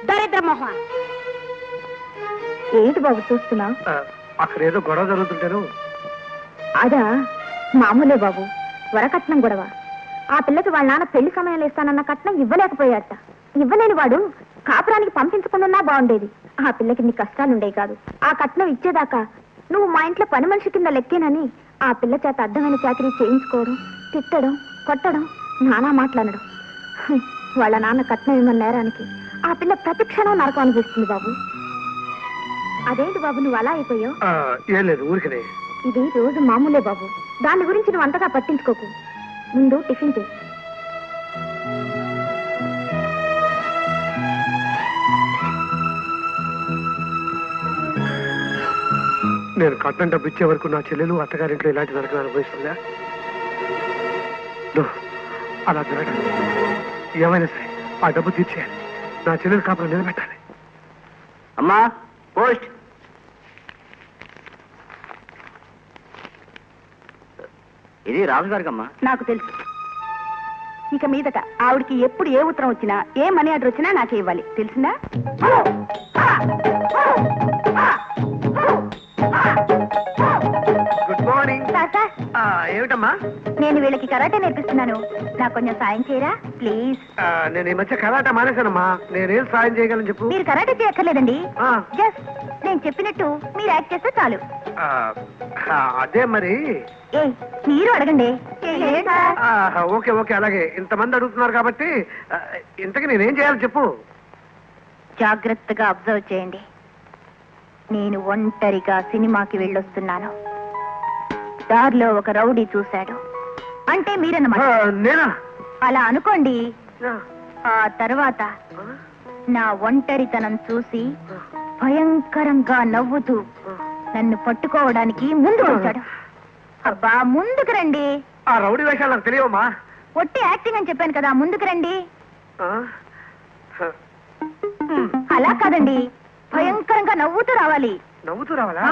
దరిద్ర మొహం. ఏంటి బాబు చూస్తున్నా? అక్కడ ఏదో గొడవ జరుగుతుంటాను. అదా మామూలే బాబు, వరకట్నం గొడవ. ఆ పిల్లకి వాళ్ళ నాన్న పెళ్లి సమయంలో ఇస్తానన్న కట్నం ఇవ్వలేకపోయాట. ఇవ్వలేని వాడు కాపురానికి పంపించకుండా బాగుండేది. ఆ పిల్లకి నీ కష్టాలుండే కాదు. ఆ కట్నం ఇచ్చేదాకా నువ్వు మా ఇంట్లో పని మనిషి కింద లెక్కేనని ఆ పిల్ల చేత అడ్డమైన చాకరీ చేయించుకోవడం, తిట్టడం, కొట్టడం, నానా మాట్లాడడం. వాళ్ళ నాన్న కట్నం ఇవ్వమన్న నేరానికి ఆ పిల్ల ప్రతి క్షణం నరకం అనిపిస్తుంది బాబు. అదేంటి బాబు నువ్వు అలా అయిపోయావు? ఏం లేదు, ఊరికనే. ఇది రోజు మామూలే బాబు, దాని గురించి నువ్వు అంతగా పట్టించుకోకు. ముందు టిఫిన్ చేయి. నేను కట్నం డబ్బు ఇచ్చే వరకు నా చెల్లెలు అత్తగారింట్లో ఇలాంటి నరకం అనుభవిస్తుందా? అలా జరగాలి. ఏమైనా సరే ఆ డబ్బు తీర్చేయాలి. నా చెల్లెలు కాపురం నిలబెట్టాలి. అమ్మా పోస్ట్. ఇది రాజుగారికమ్మా. నాకు తెలుసు. ఇక మీదట ఆవిడికి ఎప్పుడు ఏ ఉత్తరం వచ్చినా ఏ మనీ ఆర్డర్ వచ్చినా నాకే ఇవ్వాలి, తెలిసిందా? Good morning. సార్ సార్, ఏమిటమ్మా? నేను వీళ్ళకి కరాటే నేర్పిస్తున్నాను, నాకు కొంచెం సాయం చేయరా ప్లీజ్? నేను ఈ మధ్య కరాట మానేశానమ్మా. నేనేం సాయం చేయగలను చెప్పు. మీరు కరాటే చేయక్కర్లేదండి, ఆ. జస్ట్ నేను చెప్పినట్టు మీరు యాక్ట్ చేస్తే చాలు. అదే మరి. ఏ మీరు అడగండి. ఓకే ఓకే, అలాగే. ఇంతమంది అడుగుతున్నారు కాబట్టి ఇంతకీ నేనేం చేయాలి చెప్పు. జాగ్రత్తగా అబ్జర్వ్ చేయండి. నేను ఒంటరిగా సినిమాకి వెళ్ళొస్తున్నాను. దారిలో ఒక రౌడీ చూశాడు అంటే మీరన్నమాట. నేనా? అలా అనుకోండి. ఆ తర్వాత నా ఒంటరితనం చూసి భయంకరంగా నవ్వుతూ నన్ను పట్టుకోవడానికి ముందుకు వచ్చాడు. అబ్బా ముందుకు రండి. ఆ రౌడీ వేషాలు నాకు తెలియవమ్మా. ఒట్టి యాక్టింగ్ అని చెప్పాను కదా, ముందుకు రండి. అలా కాదండి, భయంకరంగా నవ్వుతూ రావాలి. నవ్వుతూ రావాలా?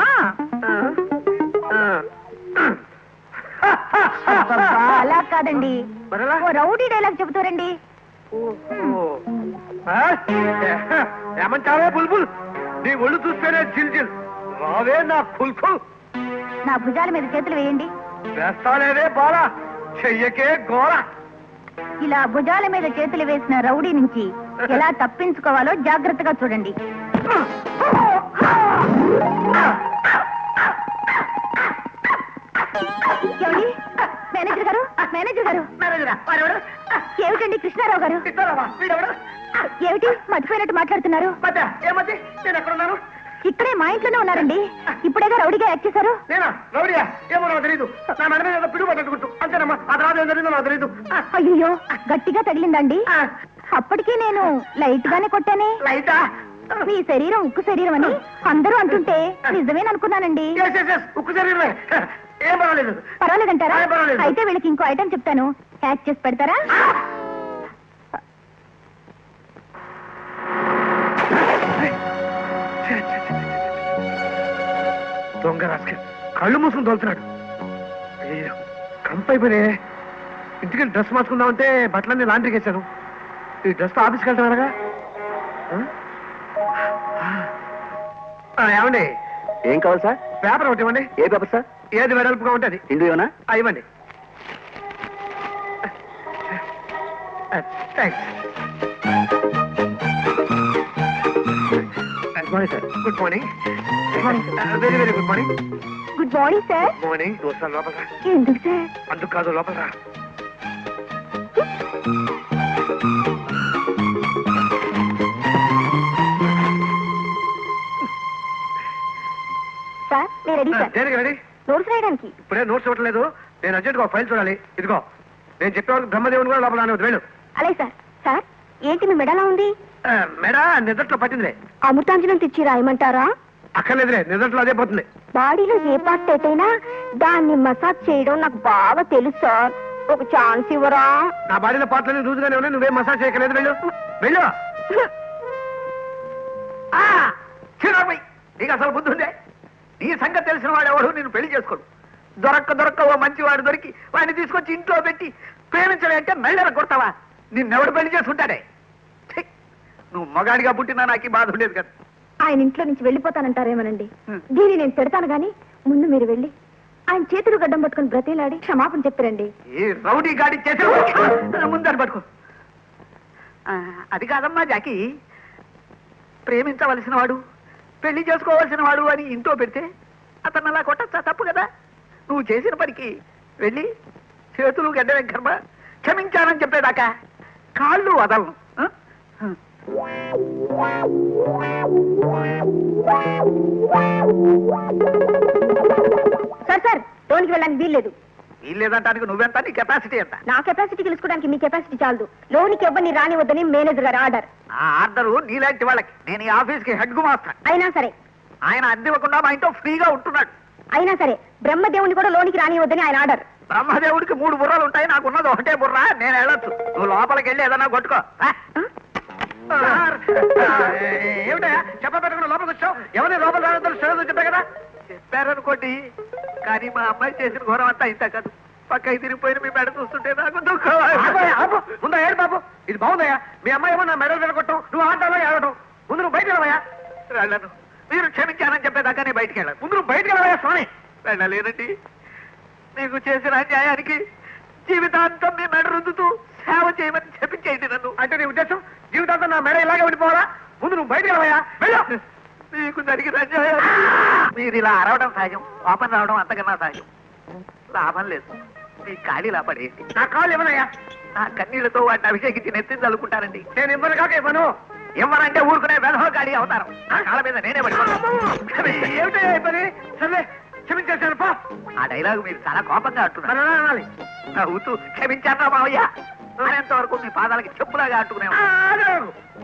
అబ్బబ్బా, అలా కాదండి, మరలా? ఓ రౌడీ డైలాగ్ చెబుతారండి. ఏమంటావే బుల్బుల్? నీ ఒళ్ళు చూస్తేనే చిల్చిల్ రావే నా ఫుల్ఫుల్. నా భుజాల మీద చేతులు వేయండి. వేస్తాలేదే బాలా, చెయ్యకే గోళ. ఇలా భుజాల మీద చేతులు వేసిన రౌడీ నుంచి ఎలా తప్పించుకోవాలో జాగ్రత్తగా చూడండి. ఏమండి? మేనేజర్ గారు, మేనేజర్ గారు. ఏమిటండి కృష్ణారావు గారు? ఏమిటి మర్చిపోయినట్టు మాట్లాడుతున్నారు? నేను ఎక్కడున్నాను? ఇక్కడే మా ఇంట్లోనే ఉన్నారండి. ఇప్పుడేగా రౌడీగా యాక్ట్ చేశారు. నేనా రౌడియా? ఏమో నాకు తెలీదు. నా మెడ మీద పిడుగు పట్టుకుంటూ అంతేనమ్మా. ఆ తర్వాత ఏం జరిగిందో నాకు తెలీదు. అయ్యో, గట్టిగా తగిలిందండి. అప్పటికీ నేను లైట్ గానే కొట్టానే. లైటా? మీ శరీరం ఉక్కు శరీరం అని అందరూ అంటుంటే నిజమేననుకున్నానండి. ఉక్కు శరీరమే. ఏం పర్వాలేదు. పర్వాలేదంటారా? పర్వాలేదు. అయితే వీళ్ళకి ఇంకో ఐటెం చెప్తాను, యాక్ట్ చేసి పెడతారా? దొంగ రాసుకెళ్ళి కళ్ళు మూసుకుని తోలుతున్నాడు. అయ్యో కంపైపోయినాయి. ఇంటికి డ్రెస్ మార్చుకుందామంటే బట్టలన్నీ లాండ్రీకి వేశాను. ఈ డ్రెస్ ఆఫీస్కి వెళ్తాం ఎలాగా? ఏమండి? ఏం కావాలి సార్? పేపర్ ఒకటి ఇవ్వండి. ఏ పేపర్ సార్? ఏది వెడల్పుగా ఉంటుంది. హిందూనా? ఇవ్వండి. Thanks. Good morning sir. Good morning. Very very good morning. Good morning sir. Morning. దోస్తాను లోపల. ఎందుకు సార్? అందుకు కాదు, లోపల రా. సార్ నేను రెడీ సార్. దేనికి రెడీ? నోట్స్ రాయడానికి. ఇప్పుడే నోట్స్ ఇవ్వట్లేదు. నేను అర్జెంట్గా ఒక ఫైల్ చూడాలి. ఇదిగో నేను చెప్పేవాళ్ళకి బ్రహ్మదేవుని కూడా లోపల రానివ్వదు. వెళ్ళు. అలాగే సార్. సార్ ఏంటి మీ మెడలా ఉంది? మెడ నిద్రలో పట్టిందిలే. అమృతాంజనం తెచ్చి రాయమంటారా? అక్కర్లేదులే, నిద్రలో అదే పోతుంది. బాడీలో ఏ పార్ట్ అయినా దాన్ని మసాజ్ చేయడం నాకు బాగా తెలుసు సార్. ఒక ఛాన్స్ ఇవ్వరా? నా బాడీలో పాటలన్నీ లూజుగానే ఉన్నాయి. నువ్వేం మసాజ్ చేయక్కర్లేదు. వెళ్ళు. వెళ్ళు. చిరాబాయ్, నీకు అసలు బుద్ధి ఉందే? నీ సంగతి తెలిసిన వాడు ఎవడు నిన్ను పెళ్లి చేసుకోడు. దొరక్క ఓ మంచివాడు దొరికి వాడిని తీసుకొచ్చి ఇంట్లో పెట్టి ప్రేమించలే అంటే మెళ్ళ కొడతావా? నిన్నెవడు పెళ్లి చేసుకుంటాడే? ఛీ, నువ్వు మగాడిగా పుట్టినా నాకు బాధ ఉండేది కదా. ఆయన ఇంట్లో నుంచి వెళ్ళిపోతానంటారేమోనండి. దీన్ని నేను పెడతాను గాని ముందు మీరు వెళ్ళి ఆయన చేతులు గడ్డం పట్టుకుని బ్రతిలాడి క్షమాపణ చెప్పారండి. ఈ రౌడీ గాడి చేసే ముందని పట్టుకో. అది కాదమ్మా జాకి, ప్రేమించవలసిన వాడు పెళ్లి చేసుకోవాల్సిన వాడు అని ఇంట్లో పెడితే అతను అలా కొట్టచ్చా? తప్పు కదా. నువ్వు చేసిన పనికి వెళ్ళి చేతులు గడ్డ వెంకర్మ క్షమించానని చెప్పేదాకా కాళ్ళు వదలను. సార్ సార్ లోనికి వెళ్ళడానికి వీల్లేదు. వీల్లేదంటానికి నువ్వెంత, నీ కెపాసిటీ ఎంత? నా కెపాసిటీ తెలుసుకోవడానికి మీ కెపాసిటీ చాలదు. లోనికి ఎవరిని రానివద్దని మేనేజర్ గారు ఆర్డర్. ఆ ఆర్డరు నీలాంటి వాళ్ళకి. నేను ఈ ఆఫీస్కి హెడ్ గు మాస్టర్. అయినా సరే ఆయన అద్దె ఇవ్వకుండా మా ఇంట్లో ఫ్రీగా ఉంటున్నాడు. అయినా సరే బ్రహ్మదేవుని కూడా లోనికి రానివద్దని ఆయన ఆర్డర్. బ్రహ్మదేవుడికి 3 బుర్రలు ఉంటాయి, నాకున్నది ఒకటే బుర్ర. నేను వెళ్ళొచ్చు. నువ్వు లోపలికి వెళ్ళి ఏదన్నా కొట్టుకో. ఏమిటయా చెప్పబెట్టకుండా లోపలికి వచ్చావు? ఎవరిని లోపల రావద్దని చెప్పా కదా. చెప్పారనుకోండి, కానీ మా అమ్మాయి చేసిన ఘోరం అంతా ఇంత కాదు. పక్కకి తిరిగిపోయిన మీ మెడ చూస్తుంటే నాకు దుఃఖం. ముందు ఏడు బాబు, ఇది బాగుందయ్యా. మీ అమ్మాయి ఏమో నా మెడలు వెళ్ళగొట్టం, నువ్వు ఆటలో ఏడటం. ముందు నువ్వు బయటకు వెళ్ళవయ్యా. వెళ్ళను. మీరు క్షమించానని చెప్పేదాకా నేను బయటికి వెళ్ళను. ముందు నువ్వు బయటకు వెళ్ళవయ్యా స్వామి. వెళ్ళలేనండి. నీకు చేసిన అన్యాయానికి జీవితాంతం మీ మెడ రుద్దుతూ సేవ చేయమని చెప్పించేయండి నన్ను. అంటే నీ ఉద్దేశం జీవితాంతం నా మెడ ఇలాగే ఉండిపోవాలా? ముందు నువ్వు బయటకు వెళ్ళవయ్యా. వెళ్ళు. మీకు జరిగిన అన్యాయం. మీరు ఇలా అరవడం సహజం, కోపం రావడం అంతకన్నా సహజం. లాభం లేదు. మీ ఖాళీలా పడేయండి. నా కాళ్ళు ఇవ్వనయ్యా. నా కన్నీళ్లతో వాటిని అభిషేకించి నెత్తి చల్లుకుంటారండి. నేను ఇవ్వను కాక ఇవ్వను. ఇవ్వనంటే ఊరుకునే వెధవ గాడి అవుతారు. నా కాళ్ళ మీద నేనే పడిపోతాను. ఏమిటయ్యా ఈ పని? సరే క్షమించేశాను పా. ఆ డైలాగ్ మీరు చాలా కోపంగా అంటున్నారు. మరి ఎలా అనాలి? నవ్వుతూ క్షమించారా మావయ్య? నేనంత వరకు మీ పాదాలకి చెప్పులాగా అంటుకునే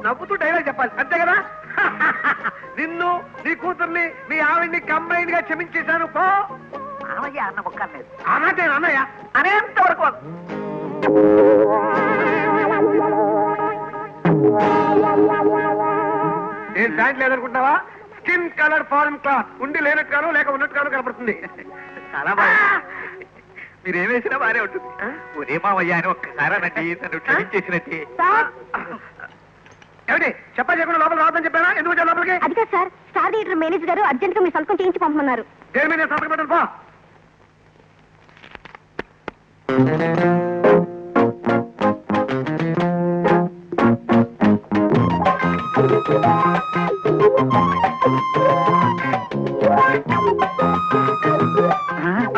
నవ్వుతూ డైలాగ్ చెప్పాలి, అంతే కదా. నిన్ను, నీ కూతుర్ని, మీ ఆవిడ్ని కంబైన్ గా క్షమించేశాను పో. మావయ్య అన్న ముక్క లేదు. అన్నట్టే అన్నయ్య అనేంత వరకు నేను ప్యాంట్ లేదనుకుంటావా? Skin colour foreign cloth. ఉండి లేనట్టుగాను లేక ఉన్నట్టుగాను కనపడుతుంది. చాలా బాగా మీరేమేసినా బానే ఉంటుంది. ఒరే మావయ్య అని ఒక్కసారి అనండి, నన్ను క్షమించేసినట్టే. ఏమిటి చెప్పా చేయకుండా లోపల రావద్దని చెప్పానా? ఎందుకు వచ్చా లోపలికి? అది కాదు సార్, స్టార్ థియేటర్ మేనేజర్ గారు అర్జెంట్ గా మీ సంతకం చేయించి పంపమన్నారు. దేని మీద సంతకం పెట్టను పో.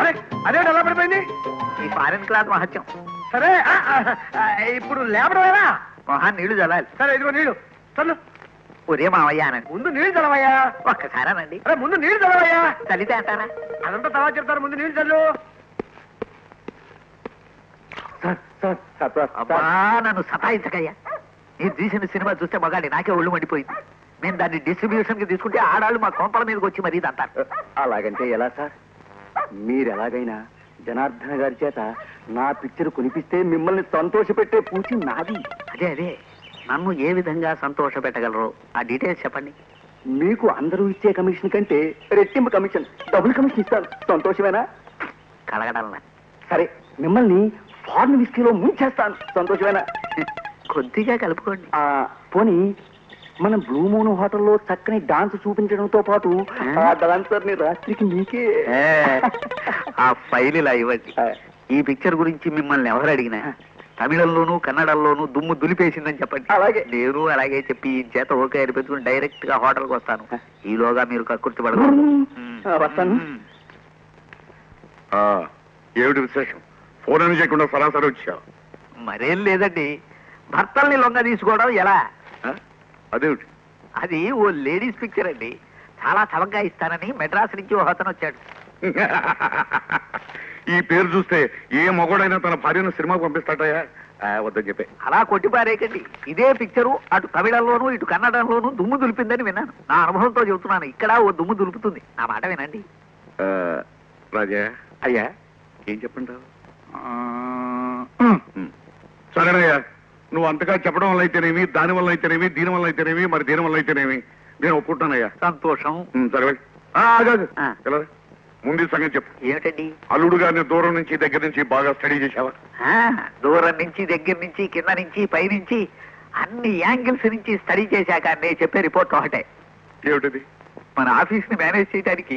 అరే అదే ఎలా పడిపోయింది? ఈ ఫారెన్ క్లాత్ మహత్యం. సరే ఇప్పుడు లేపడమేనా? మొహాన్ నీళ్లు చల్లాలి. సరే ఇదిగో నీళ్లు చల్లు. ఒరే మావయ్య అనండి, ముందు నీళ్లు చల్లవయ్యా. ఒక్కసారి అనండి. అరే ముందు నీళ్లు చల్లవయ్యా. చలితే అంటారా? అదంతా తర్వాత చెప్తారు, ముందు నీళ్లు చల్లు. అబ్బా నన్ను సతాయించకయ్యా. మీరు తీసిన సినిమా చూస్తే మగాడి నాకే ఒళ్ళు మండిపోయింది. నేను దాన్ని డిస్ట్రిబ్యూషన్ కి తీసుకుంటే ఆడాళ్ళు మా కొంపల మీదకి వచ్చి మరీ అంటారు. అలాగంటే ఎలా సార్? మీరు ఎలాగైనా జనార్దన గారి చేత నా పిక్చర్ కొనిపిస్తే మిమ్మల్ని సంతోషపెట్టే పూచి నాది. అదే నన్ను ఏ విధంగా సంతోష పెట్టగలరో ఆ డీటెయిల్స్ చెప్పండి. మీకు అందరూ ఇచ్చే కమిషన్ కంటే రెట్టింపు కమిషన్, డబుల్ కమిషన్ ఇస్తాను. సంతోషమేనా? కలగడాలన్నా సరే, మిమ్మల్ని ఫారెన్ విస్కీలో ముంచేస్తాను. సంతోషమేనా? కొద్దిగా కలుపుకోండి. పోనీ మనం బ్లూ మూన్ హోటల్లో చక్కని డాన్స్ చూపించడంతో పాటు ఆ డాన్సర్ ని రాత్రికి మీకే ఆ ఫైల్ ఇలా ఇవ్వండి. ఈ పిక్చర్ గురించి మిమ్మల్ని ఎవరు అడిగినా తమిళంలోనూ కన్నడల్లోనూ దుమ్ము దులిపేసిందని చెప్పండి. అలాగే. నేను అలాగే చెప్పి ఈ చేత ఓకే అనిపించుకుని డైరెక్ట్ గా హోటల్కి వస్తాను. ఈలోగా మీరు కక్కుర్తి పడదు. వస్తాను. ఏమిటి విశేషం? ఫోన్ అని చేయకుండా సరాసరి వచ్చా. మరేం లేదండి, భర్తల్ని లొంగ తీసుకోవడం ఎలా? అదేమిటి? అది ఓ లేడీస్ పిక్చర్ అండి. చాలా చవకగా ఇస్తానని మెడ్రాస్ నుంచి ఓ అతను వచ్చాడు. ఈ పేరు చూస్తే ఏ మగోడైనా తన భార్యను సినిమా పంపిస్తాడయా? వద్దని చెప్పే. అలా కొట్టిపారేకండి. ఇదే పిక్చరు అటు తమిళంలోనూ ఇటు కన్నడంలోనూ దుమ్ము దులిపిందని విన్నాను. నా అనుభవంతో చెబుతున్నాను. ఇక్కడ ఓ దుమ్ము దులుపుతుంది. నా మాట వినండి. రాజా అయ్యా, ఏం చెప్పంటావు? సరేనయ్యా, నువ్వు అంతగా చెప్పడం వల్ల అయితేనేమి, దాని వల్ల అయితేనేమి, దీని వల్ల అయితేనేమి, మరి దీని వల్ల అయితేనేమి నేను ఒప్పుకుంటానయ్యా. సంతోషం. సరే ఎలా ముందు సంగతి చెప్పు. ఏమిటండి? అల్లుడు గారిని దూరం నుంచి దగ్గర నుంచి బాగా స్టడీ చేశావా? దూరం నుంచి దగ్గర నుంచి కింద నుంచి పైనుంచి అన్ని యాంగిల్స్ నుంచి స్టడీ చేశాక నేను చెప్పే రిపోర్ట్ ఒకటే. ఏమిటది? మన ఆఫీస్ ని మేనేజ్ చేయడానికి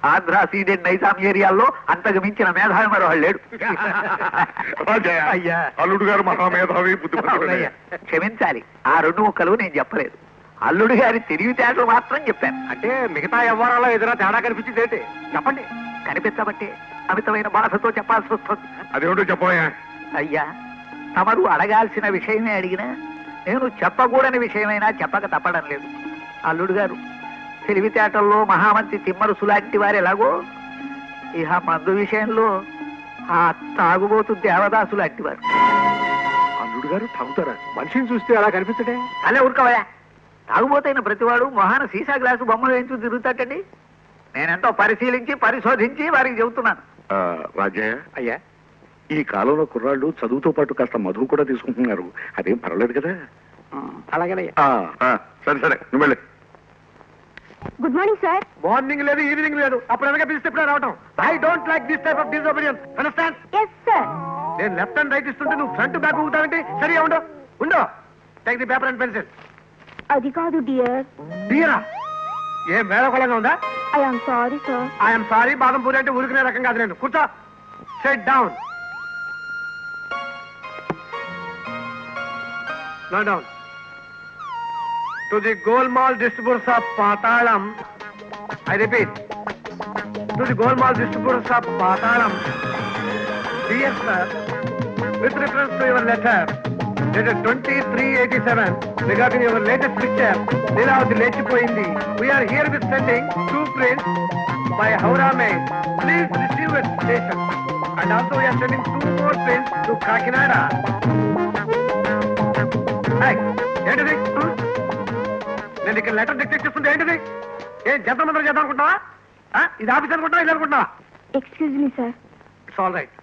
ఆంధ్ర సీడెడ్ నైజాం ఏరియాల్లో అంతకు మించిన మేధావి మరో లేడు. అయ్యా, అల్లుడు గారు మహామేధావి, బుద్ధిమంతుడయ్యా. క్షమించాలి, ఆ రెండు ముక్కలు నేను చెప్పలేదు. అల్లుడు గారి తెలివితేటలు మాత్రం చెప్పాను. అంటే మిగతా వ్యవహారాల్లో ఏదైనా తేడా కనిపించింది ఏంటి? చెప్పండి. కనిపించబట్టే అమితమైన బాధతో చెప్పాల్సి వస్తుంది. అదేమిటో చెప్పవయ్యా. అయ్యా, తమరు అడగాల్సిన విషయమే అడిగినా నేను చెప్పకూడని విషయమైనా చెప్పక తప్పడం లేదు. అల్లుడు గారు తెలివితేటల్లో మహామంత్రి తిమ్మరుసు లాంటి వారు ఎలాగో, ఇహ మందు విషయంలో ఆ తాగుబోతు దేవదాసు లాంటి వారు. అల్లుడు గారు తాగుతారా? మనిషిని చూస్తే అలా కనిపించడే? అలా ఊరుకోవయా. తాగుబోతైన ప్రతివాడు మొహాన సీసా గ్లాసు బొమ్మలు వేయించు తిరుగుతాటండి. నేనెంతో పరిశీలించి పరిశోధించి వారికి చెబుతున్నాను. రాజయ్య అయ్యా, ఈ కాలంలో కుర్రాళ్ళు చదువుతో పాటు కాస్త మధువు కూడా తీసుకుంటున్నారు. అదేం పర్వాలేదు కదా? అలాగేనయ్యా. సరే సరే, నువ్వు వెళ్ళి. Good morning sir. మార్నింగ్ లేదు, ఈవినింగ్ లేదు. అప్పుడు వెనక పిలిస్తే ఇప్పుడే రావటం. I don't like this type of disobedience. Understand? Yes sir. నేను లెఫ్ట్ అండ్ రైట్ ఇస్తుంటే నువ్వు ఫ్రంట్ బ్యాక్ ఊగుతావేంటి? సరిగా ఉండు. ఉండు. Take the paper and pencil. అది కాదు డియర్. డియరా? ఏం వేళకోళంగా ఉందా? I am sorry sir. I'm sorry. Badam puri అంటే ఊరుకునే రకం కాదు నేను. కూర్చో. Sit down. No down. To the Golmaal distributors of Patalam, I repeat, to the Golmaal distributors of Patalam, dear sir, with reference to your letter, dated 2387, regarding your latest picture, Leelavati Lechipoyindi, we are here with sending 2 prints by Howrah Mail. Please receive at station. And also we are sending 2 more prints to Kakinada. Hey, ఏంటిది? నేను ఇక్కడ letter dictate చేస్తుంటే ఏంటిది? ఏం జంతమంత్రం చేద్దాం అనుకుంటున్నావా? ఇది office అనుకుంటున్నావా, ఇది అనుకుంటున్నావా? Excuse me sir. It's all right.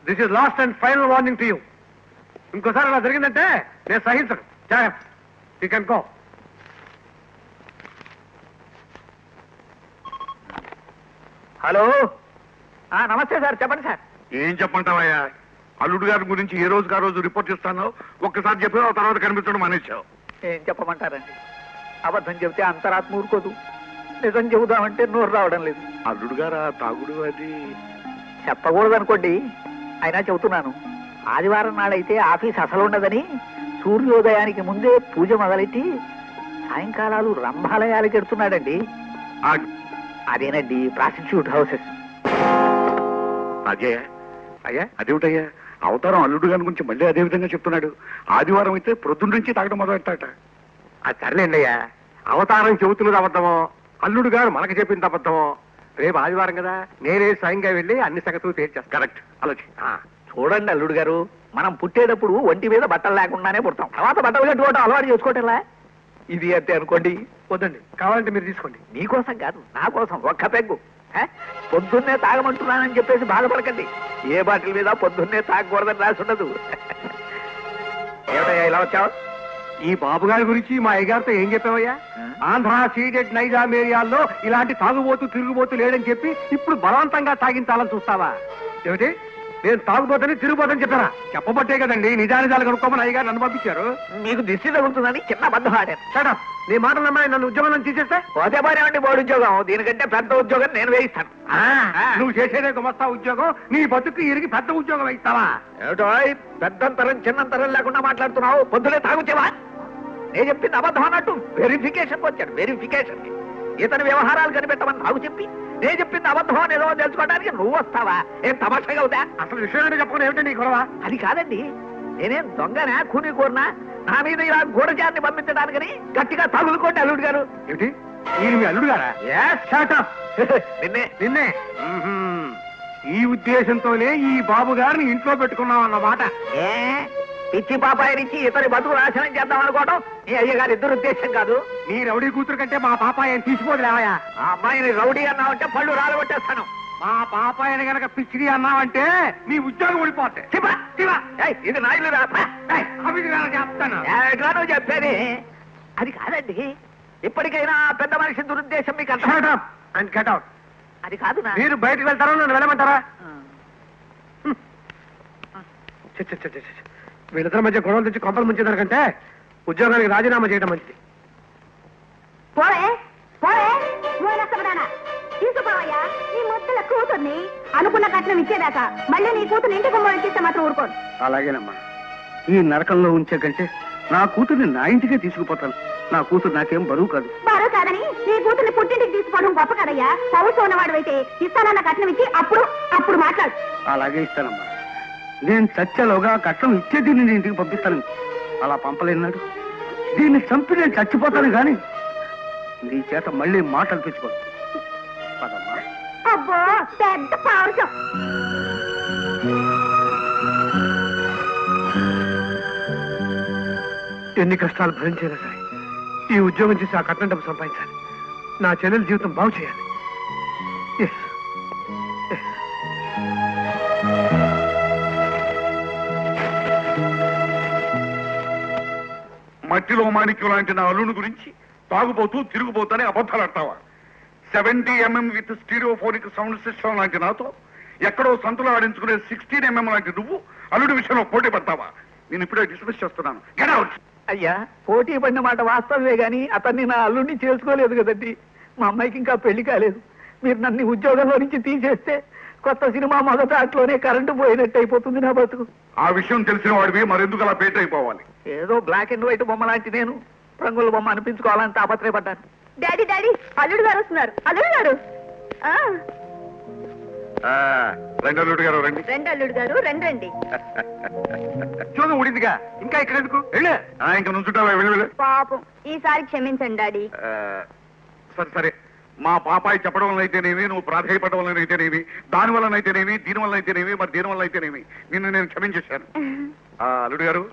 This is last and final warning to you. ఇంకోసారి అలా జరిగిందంటే నేను సహించను. జాగ్రత్త. You can go. హలో నమస్తే సార్, చెప్పండి సార్. ఏం చెప్పంటావయ్యా? అల్లుడు గారి గురించి ఏ రోజుకి ఆ రోజు రిపోర్ట్ ఇస్తాను. ఒక్కసారి చెప్పావు, ఆ తర్వాత కనిపించడం మానేశావు. ఏం చెప్పమంటారండి? అబద్ధం చెబితే అంతరాత్మ ఊరుకోదు, నిజం చెబుదామంటే నోరు రావడం లేదు. అల్లుడు గారు ఆ తాగుడు అది చెప్పకూడదు అనుకోండి, అయినా చెబుతున్నాను. ఆదివారం నాడైతే ఆఫీస్ అసలు ఉండదని సూర్యోదయానికి ముందే పూజ మొదలెట్టి సాయంకాలాలు రంభాలయాలకి ఎడుతున్నాడండి. అదేనండి ప్రాసిక్యూట్ హౌసెస్. అజయ్ అయ్యా, అదేమిటయ్యా అవతారం అల్లుడు గారి గురించి మళ్ళీ అదే విధంగా చెప్తున్నాడు. ఆదివారం అయితే ప్రొద్దున నుంచి తాగడం మొదలెట్టాట. అది సర్లేండి అయ్యా, అవతారం చెబుతున్నది అబద్ధమో, అల్లుడు గారు మనకు చెప్పింది అబద్ధమో. రేపు ఆదివారం కదా, నేనే స్వయంగా వెళ్ళి అన్ని సంగతులు తేల్చేస్తాను. కరెక్ట్, అలాగే. చూడండి అల్లుడు గారు, మనం పుట్టేటప్పుడు ఒంటి మీద బట్టలు లేకుండానే పుడతాం, తర్వాత బట్టలు కట్టుకోవడం అలవాటు చేసుకోవటంలా. ఇది అంతే అనుకోండి. వద్దండి, కావాలంటే మీరు తీసుకోండి. మీకోసం కాదు, నా కోసం ఒక్క పెగ్గు. పొద్దున్నే తాగమంటున్నానని చెప్పేసి బాధపడకండి. ఏ బాటిల్ మీద పొద్దున్నే తాగకూడదని రాసి ఉండదు. ఏమిటయ్యా ఇలా వచ్చావు? ఈ బాబు గారి గురించి మా అయ్యగారితో ఏం చెప్పావయ్యా? ఆంధ్ర, సీడెడ్, నైజాం ఏరియాల్లో ఇలాంటి తాగుబోతు తిరుగుబోతు లేడని చెప్పి ఇప్పుడు బలవంతంగా తాగించాలని చూస్తావా? ఏమిటి, నేను తాగుబోతని తిరుగుబోతని చెప్పారా? చెప్పబట్టే కదండి నిజానిజాలు కనుక్కోమని అయ్యగారు నన్ను పంపించారు. మీకు దిష్టి తగులుతుందని చిన్న అబద్ధం ఆడాను. సరే, నీ మాటలు నమ్మాయి నన్ను ఉద్యోగం తీసేస్తే పోతే పోనేవండి బోర్డు ఉద్యోగం, దీనికంటే పెద్ద ఉద్యోగం నేను వేయిస్తాను. నువ్వు చేసేదే గుమస్తా ఉద్యోగం, నీ బతుకు ఇరిగి పెద్ద ఉద్యోగం ఇస్తావా? ఏమిటో పెద్దంతరం చిన్నంతరం లేకుండా మాట్లాడుతున్నావు. పొద్దునే తాగుచ్చేవా? నేను చెప్పింది అబద్ధం అన్నట్టు వెరిఫికేషన్ వచ్చాడు. వెరిఫికేషన్ ఇతని వ్యవహారాలు కనిపెట్టమని నాకు చెప్పి నేను చెప్పింది అబద్ధం అని ఏదో తెలుసుకోవడానికి నువ్వు వస్తావా? ఏం తమాషగా అవుతా? అసలు విషయం ఏంటో చెప్పకుండా ఏమిటో నీ గొడవ? అది కాదండి, నేనేం దొంగనా కూని కోరినా నా మీద ఇలా గూఢచారిని పంపించడానికని గట్టిగా తగులుకోండి అల్లుడు గారు. ఏమిటి, ఈయన మీ అల్లుడు గారా? నిన్నే ఈ ఉద్దేశంతోనే ఈ బాబు గారిని ఇంట్లో పెట్టుకున్నాం అన్నమాట. ఏ పిచ్చి పాపాయనిచ్చి ఇతని బతుకు నాశనం చేద్దాం అనుకోవడం ఈ అయ్యగారి ఇద్దరు ఉద్దేశం కాదు. నీ రౌడీ కూతురు కంటే మా పాపాయని తీసిపోదు లేవయా. ఆ అమ్మాయిని రౌడీ అన్నావంటే పళ్ళు రాలగొట్టేస్తాను. మా పాపాయని గనక పిచ్చిడి అన్నావంటే నీ ఉద్యోగం ఊడిపోతే. ఇది నా ఇల్లు చెప్తాను. నువ్వు చెప్పేది అది కాదండి. ఇప్పటికైనా పెద్ద మనిషి దురుద్దేశం మీకు అంత అది కాదు. మీరు బయటకు వెళ్తారా, నన్ను వెళ్ళమంటారా? వీళ్ళిద్దరి మధ్య గొడవలు తెచ్చి కొంపలు ముంచేదానికంటే ఉద్యోగానికి రాజీనామా చేయడం మంచిది. తీసుకుపోవయ్యా నీ ముద్దల కూతుర్ని. అనుకున్న కట్నం ఇచ్చేదాకా మళ్ళీ నీ కూతురు ఇంటి గుమ్మం ఇస్తే మాత్రం ఊరుకోను. అలాగేనమ్మా, ఈ నరకంలో ఉంచే కంటే నా కూతుర్ని నా ఇంటికే తీసుకుపోతాను. నా కూతురు నాకేం బరువు కాదు. బరువు కాదని నీ కూతుర్ని పుట్టింటికి తీసుకోవడం గొప్ప కదయ్యా. పౌరుషం ఉన్నవాడు అయితే ఇస్తానన్న కట్నం ఇచ్చి అప్పుడు మాట్లాడు. అలాగే ఇస్తానమ్మా. నేను చచ్చేలోగా కట్నం ఇచ్చేది నేను ఇంటికి పంపిస్తాను. అలా పంపలేనాడు, దీన్ని చంపి నేను చచ్చిపోతాను కానీ నీ చేత మళ్ళీ మాట అనిపించుకో. అబ్బో పెద్ద పౌరుషం. ఎన్ని కష్టాలు భరించైనా సరే ఈ ఉద్యోగం చేసి ఆ కట్నం డబ్బు సంపాదించాలి. నా చెల్లెల జీవితం బాగు చేయాలి. మట్టిలో మాణిక్యం లాంటి నా అల్లుని గురించి తాగుబోతూ తిరుగుబోతూనే అబద్ధాలు ఆడతావా? 70 mm with stereophonic sound system లాంటి నాతో ఎక్కడో సంతలో ఆడించుకునే 16 mm లాంటి నువ్వు అల్లుడి విషయంలో పోటీ పడతావా? నేను ఇప్పుడే డిస్మిస్ చేస్తున్నాను. Get out. అయ్యా, పోటీ పడిన మాట వాస్తవమే గాని అతన్ని నా అల్లుడిని చేసుకోలేదు కదండి. మా అమ్మాయికి ఇంకా పెళ్లి కాలేదు. మీరు నన్ను ఉద్యోగంలో నుంచి తీసేస్తే కొత్త సినిమా మొదట అట్లోనే కరెంటు పోయినట్టు అయిపోతుంది నా బతుకు. ఆ విషయం తెలిసిన వాడివి మరెందుకు అలా పేట అయిపోవాలి? ఏదో బ్లాక్ అండ్ వైట్ బొమ్మ లాంటి నేను రంగుల బొమ్మ అనిపించుకోవాలని తాపత్రయపడ్డాను. డాడీ అల్లుడు గారు వస్తున్నారు. అల్లుడు గారు రండి అల్లుడు గారు, రండి. రెండు అల్లుడు గారు రండి. ఉద్యోగం ఊడిందిగా, ఇంకా ఇక్కడ ఎందుకు? ఇంకా నుంచుంటావా? వెళ్ళి. పాపం ఈసారి క్షమించండి డాడీ. సరే సరే, మా పాపాయి చెప్పడం వల్ల అయితేనేమి, నువ్వు ప్రాధాయపడడం వల్ల అయితేనేమి, దాని వల్ల అయితేనేమి, దీని వల్ల అయితేనేమి, మరి దీని వల్ల అయితేనేమి నిన్ను నేను క్షమించేశాను. అల్లుడు గారు,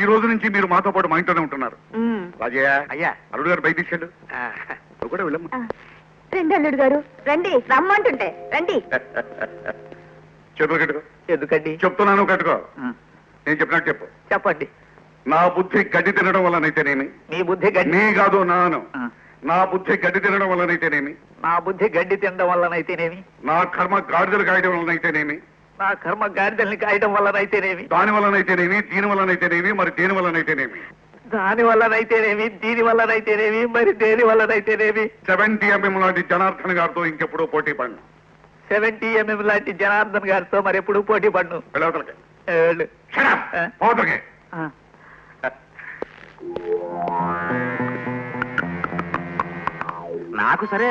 ఈ రోజు నుంచి మీరు మాతో పాటు మా ఇంట్లోనే ఉంటున్నారు. రాజయ్య, అయ్యా, అల్లుడు గారు బయట తీసుకెళ్ళు. నువ్వు కూడా వెళ్ళమ్మా. రండి అల్లుడు గారు రండి. రమ్మంటుంటే రండి. చేతులు కట్టుకో. ఎందుకండి? చెప్తున్నాను, కట్టుకో. నేను చెప్పినట్టు చెప్పు. చెప్పండి. నా బుద్ధి గడ్డి తినడం వల్లనైతేనేమి, మీ బుద్ధి గడ్డి నీ కాదు నాను, నా బుద్ధి గడ్డి తినడం వల్లనైతేనేమి, నా బుద్ధి గడ్డి తినడం వల్లనైతేనేమి, నా కర్మ గాడిదలు కాయడం వల్లనైతేనేమి, నా కర్మ గాడిదల్ని కాయడం వల్లనైతేనేమి, దాని వల్లనైతేనేమి, దీని వల్లనైతేనేమి, మరి దేని వల్లనైతేనేమి, దాని వల్లనైతేనేమి, దీని వల్లనైతేనేమి, మరి దేని వల్లనైతేనేమి 70 mm లాంటి జనార్దన్ గారితో ఇంకెప్పుడు పోటీ పడిన 70 mm లాంటి జనార్దన్ గారితో మరెప్పుడు పోటీ పడ్ను. వెళ్ళవతలకి వెళ్ళు. పోతలకి. ఆ. నాకు సరే,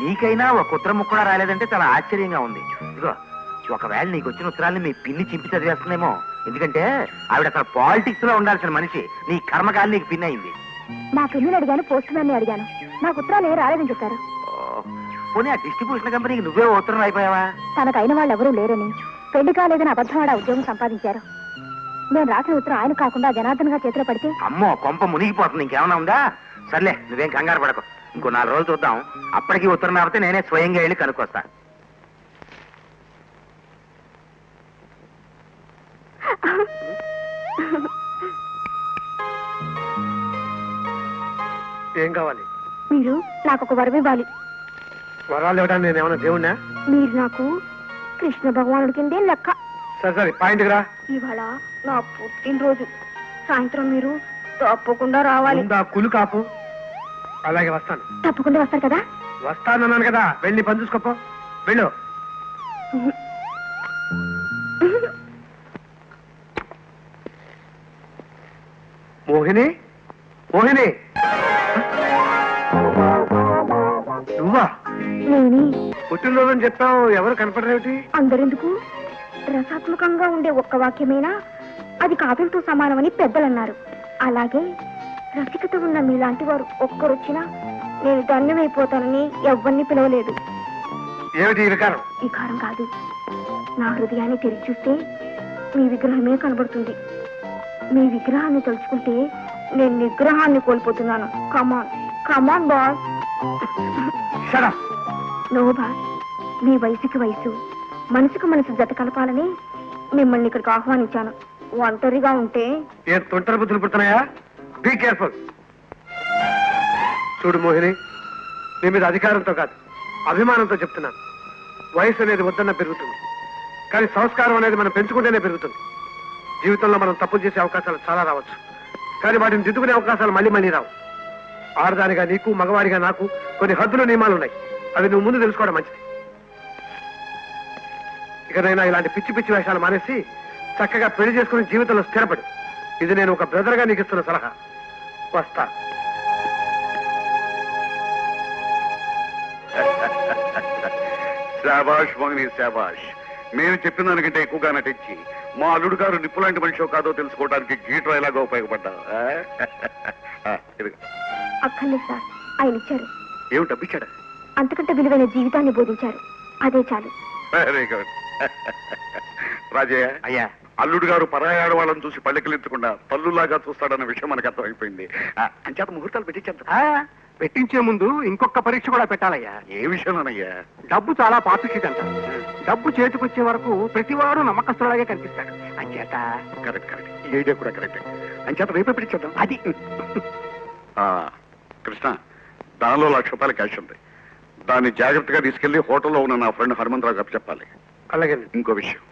నీకైనా ఒక ఉత్తరం ముక్క కూడా రాలేదంటే చాలా ఆశ్చర్యంగా ఉంది. ఇదిగో, ఒకవేళ నీకు వచ్చిన ఉత్తరాన్ని మీ పిన్ని చింపి చదివేస్తుందేమో. ఎందుకంటే ఆవిడ అసలు పాలిటిక్స్ లో ఉండాల్సిన మనిషి. నీ కర్మకాలి నీకు పిన్ అయింది. మా పిల్లని అడిగాను, పోస్ట్ మ్యాన్ అడిగాను, నాకు ఉత్తరాలు ఏ రాలేదని చెప్పారు. పోనీ ఆ డిస్ట్రిబ్యూషన్ కంపెనీకి నువ్వే ఉత్తరం అయిపోయావా? తనకైన వాళ్ళు ఎవరూ లేరని, పెళ్లి కాలేదని అబద్ధమాడ ఉద్యోగం సంపాదించారు. నేను రాసిన ఉత్తరం ఆయన కాకుండా జనార్దన్ గారి చేతిలో పడితే అమ్మో, కొంప మునిగిపోతుంది. ఇంకేమన్నా ఉందా? సర్లే, నువ్వేం కంగారు పడకు. ఇంకో 4 రోజులు చూద్దాం. అప్పటికి ఉత్తరం రాకపోతే నేనే స్వయంగా వెళ్ళి కనుక్కొస్తా. ఏం కావాలి? మీరు నాకు ఒక వరం ఇవ్వాలి. వరాలు ఇవ్వడానికి నేను ఏమన్నా దేవుణ్ణా? మీరు నాకు కృష్ణ భగవానుడి కిందే లెక్క. సరే సరే, పాయింట్కి రా. ఇవాళ నా పుట్టినరోజు. సాయంత్రం మీరు తప్పకుండా రావాలి. ముందు ఆ కులు కాపు. అలాగే వస్తాను. తప్పకుండా వస్తారు కదా? వస్తానన్నాను కదా, వెళ్ళి పని చూసుకోపో. వెళ్ళు. మోహిని, మోహిని, నువ్వా? నేనే. పుట్టినరోజు అని చెప్పావు, ఎవరు కనపడరేమిటి? అందరెందుకు? రసాత్మకంగా ఉండే ఒక్క వాక్యమైనా అది కాపులతో సమానమని పెద్దలన్నారు. అలాగే రసికత ఉన్న మీలాంటి వారు ఒక్కరొచ్చినా నేను ధన్యమైపోతానని ఎవరిని పిలవలేదు. ఏమిటి ఈ వికారం? వికారం కాదు, నా హృదయాన్ని తెరిచి చూస్తే మీ విగ్రహమే కనబడుతుంది. మీ విగ్రహాన్ని తలుచుకుంటే నేను నిగ్రహాన్ని కోల్పోతున్నాను. కమాన్ కమాన్ బాస్. నో బాస్, మీ వయసుకి వయసు, మనసుకు మనసు జత కలపాలని మిమ్మల్ని ఇక్కడికి ఆహ్వానించాను. ఒంటరిగా ఉంటే ఏ తొంటరి బుద్ధులు పుడుతున్నాయా? Be careful. చూడు మోహిని, నీ మీద అధికారంతో కాదు, అభిమానంతో చెప్తున్నాను. వయసు అనేది వద్దన్న పెరుగుతుంది, కానీ సంస్కారం అనేది మనం పెంచుకుంటేనే పెరుగుతుంది. జీవితంలో మనం తప్పులు చేసే అవకాశాలు చాలా రావచ్చు, కానీ వాటిని దిద్దుకునే అవకాశాలు మళ్ళీ మళ్ళీ రావు. ఆడదానిగా నీకు, మగవాడిగా నాకు కొన్ని హద్దులు నియమాలు ఉన్నాయి. అవి నువ్వు ముందు తెలుసుకోవడం మంచిది. ఇకనైనా ఇలాంటి పిచ్చి పిచ్చి వేషాలు మానేసి చక్కగా పెళ్లి చేసుకుని జీవితంలో స్థిరపడు. ఇది నేను ఒక బ్రదర్గా నీకు ఇస్తున్న సలహా. వస్తా. శాబాష్ మోహిని, శాబాష్. నేను చెప్పిన దానికంటే ఎక్కువగా నటించి మా అల్లుడు గారు నిప్పు లాంటి మనిషో కాదో తెలుసుకోవడానికి గీటర్ ఎలాగో ఉపయోగపడ్డా. అక్కర్లేదు సార్, ఆయన ఇచ్చారు. ఏమిటి డబ్బిచ్చాడా? అంతకంటే విలువైన జీవితాన్ని బోధించారు. అదే చాలు. Very good. రాజయ్య, అయ్యా, అల్లుడు గారు పరాయి ఆడవాళ్ళని చూసి పళ్ళెకిలించకుండా తల్లులాగా చూస్తాడన్న విషయం మనకు అర్థమైపోయింది. అంచేత ముహూర్తాలు పెట్టించేద్దాం. పెట్టించే ముందు ఇంకొక పరీక్ష కూడా పెట్టాలయ్యా. ఏ విషయంలోనయ్యా? డబ్బు చాలా పాపిష్టిదంట. డబ్బు చేతికొచ్చే వరకు ప్రతివాడు నమ్మకస్తులాగే కనిపిస్తాడు. అంచేత కరెక్ట్ కరెక్ట్, ఈ ఐడియా కూడా కరెక్ట్. అంచేత రేపే పెట్టించేద్దాం. అది కృష్ణ, దానిలో ₹1,00,000 క్యాష్ ఉంది. దాన్ని జాగ్రత్తగా తీసుకెళ్లి హోటల్లో ఉన్న నా ఫ్రెండ్ హనుమంతరావు గారికి చెప్పాలి. అలాగే. ఇంకో విషయం,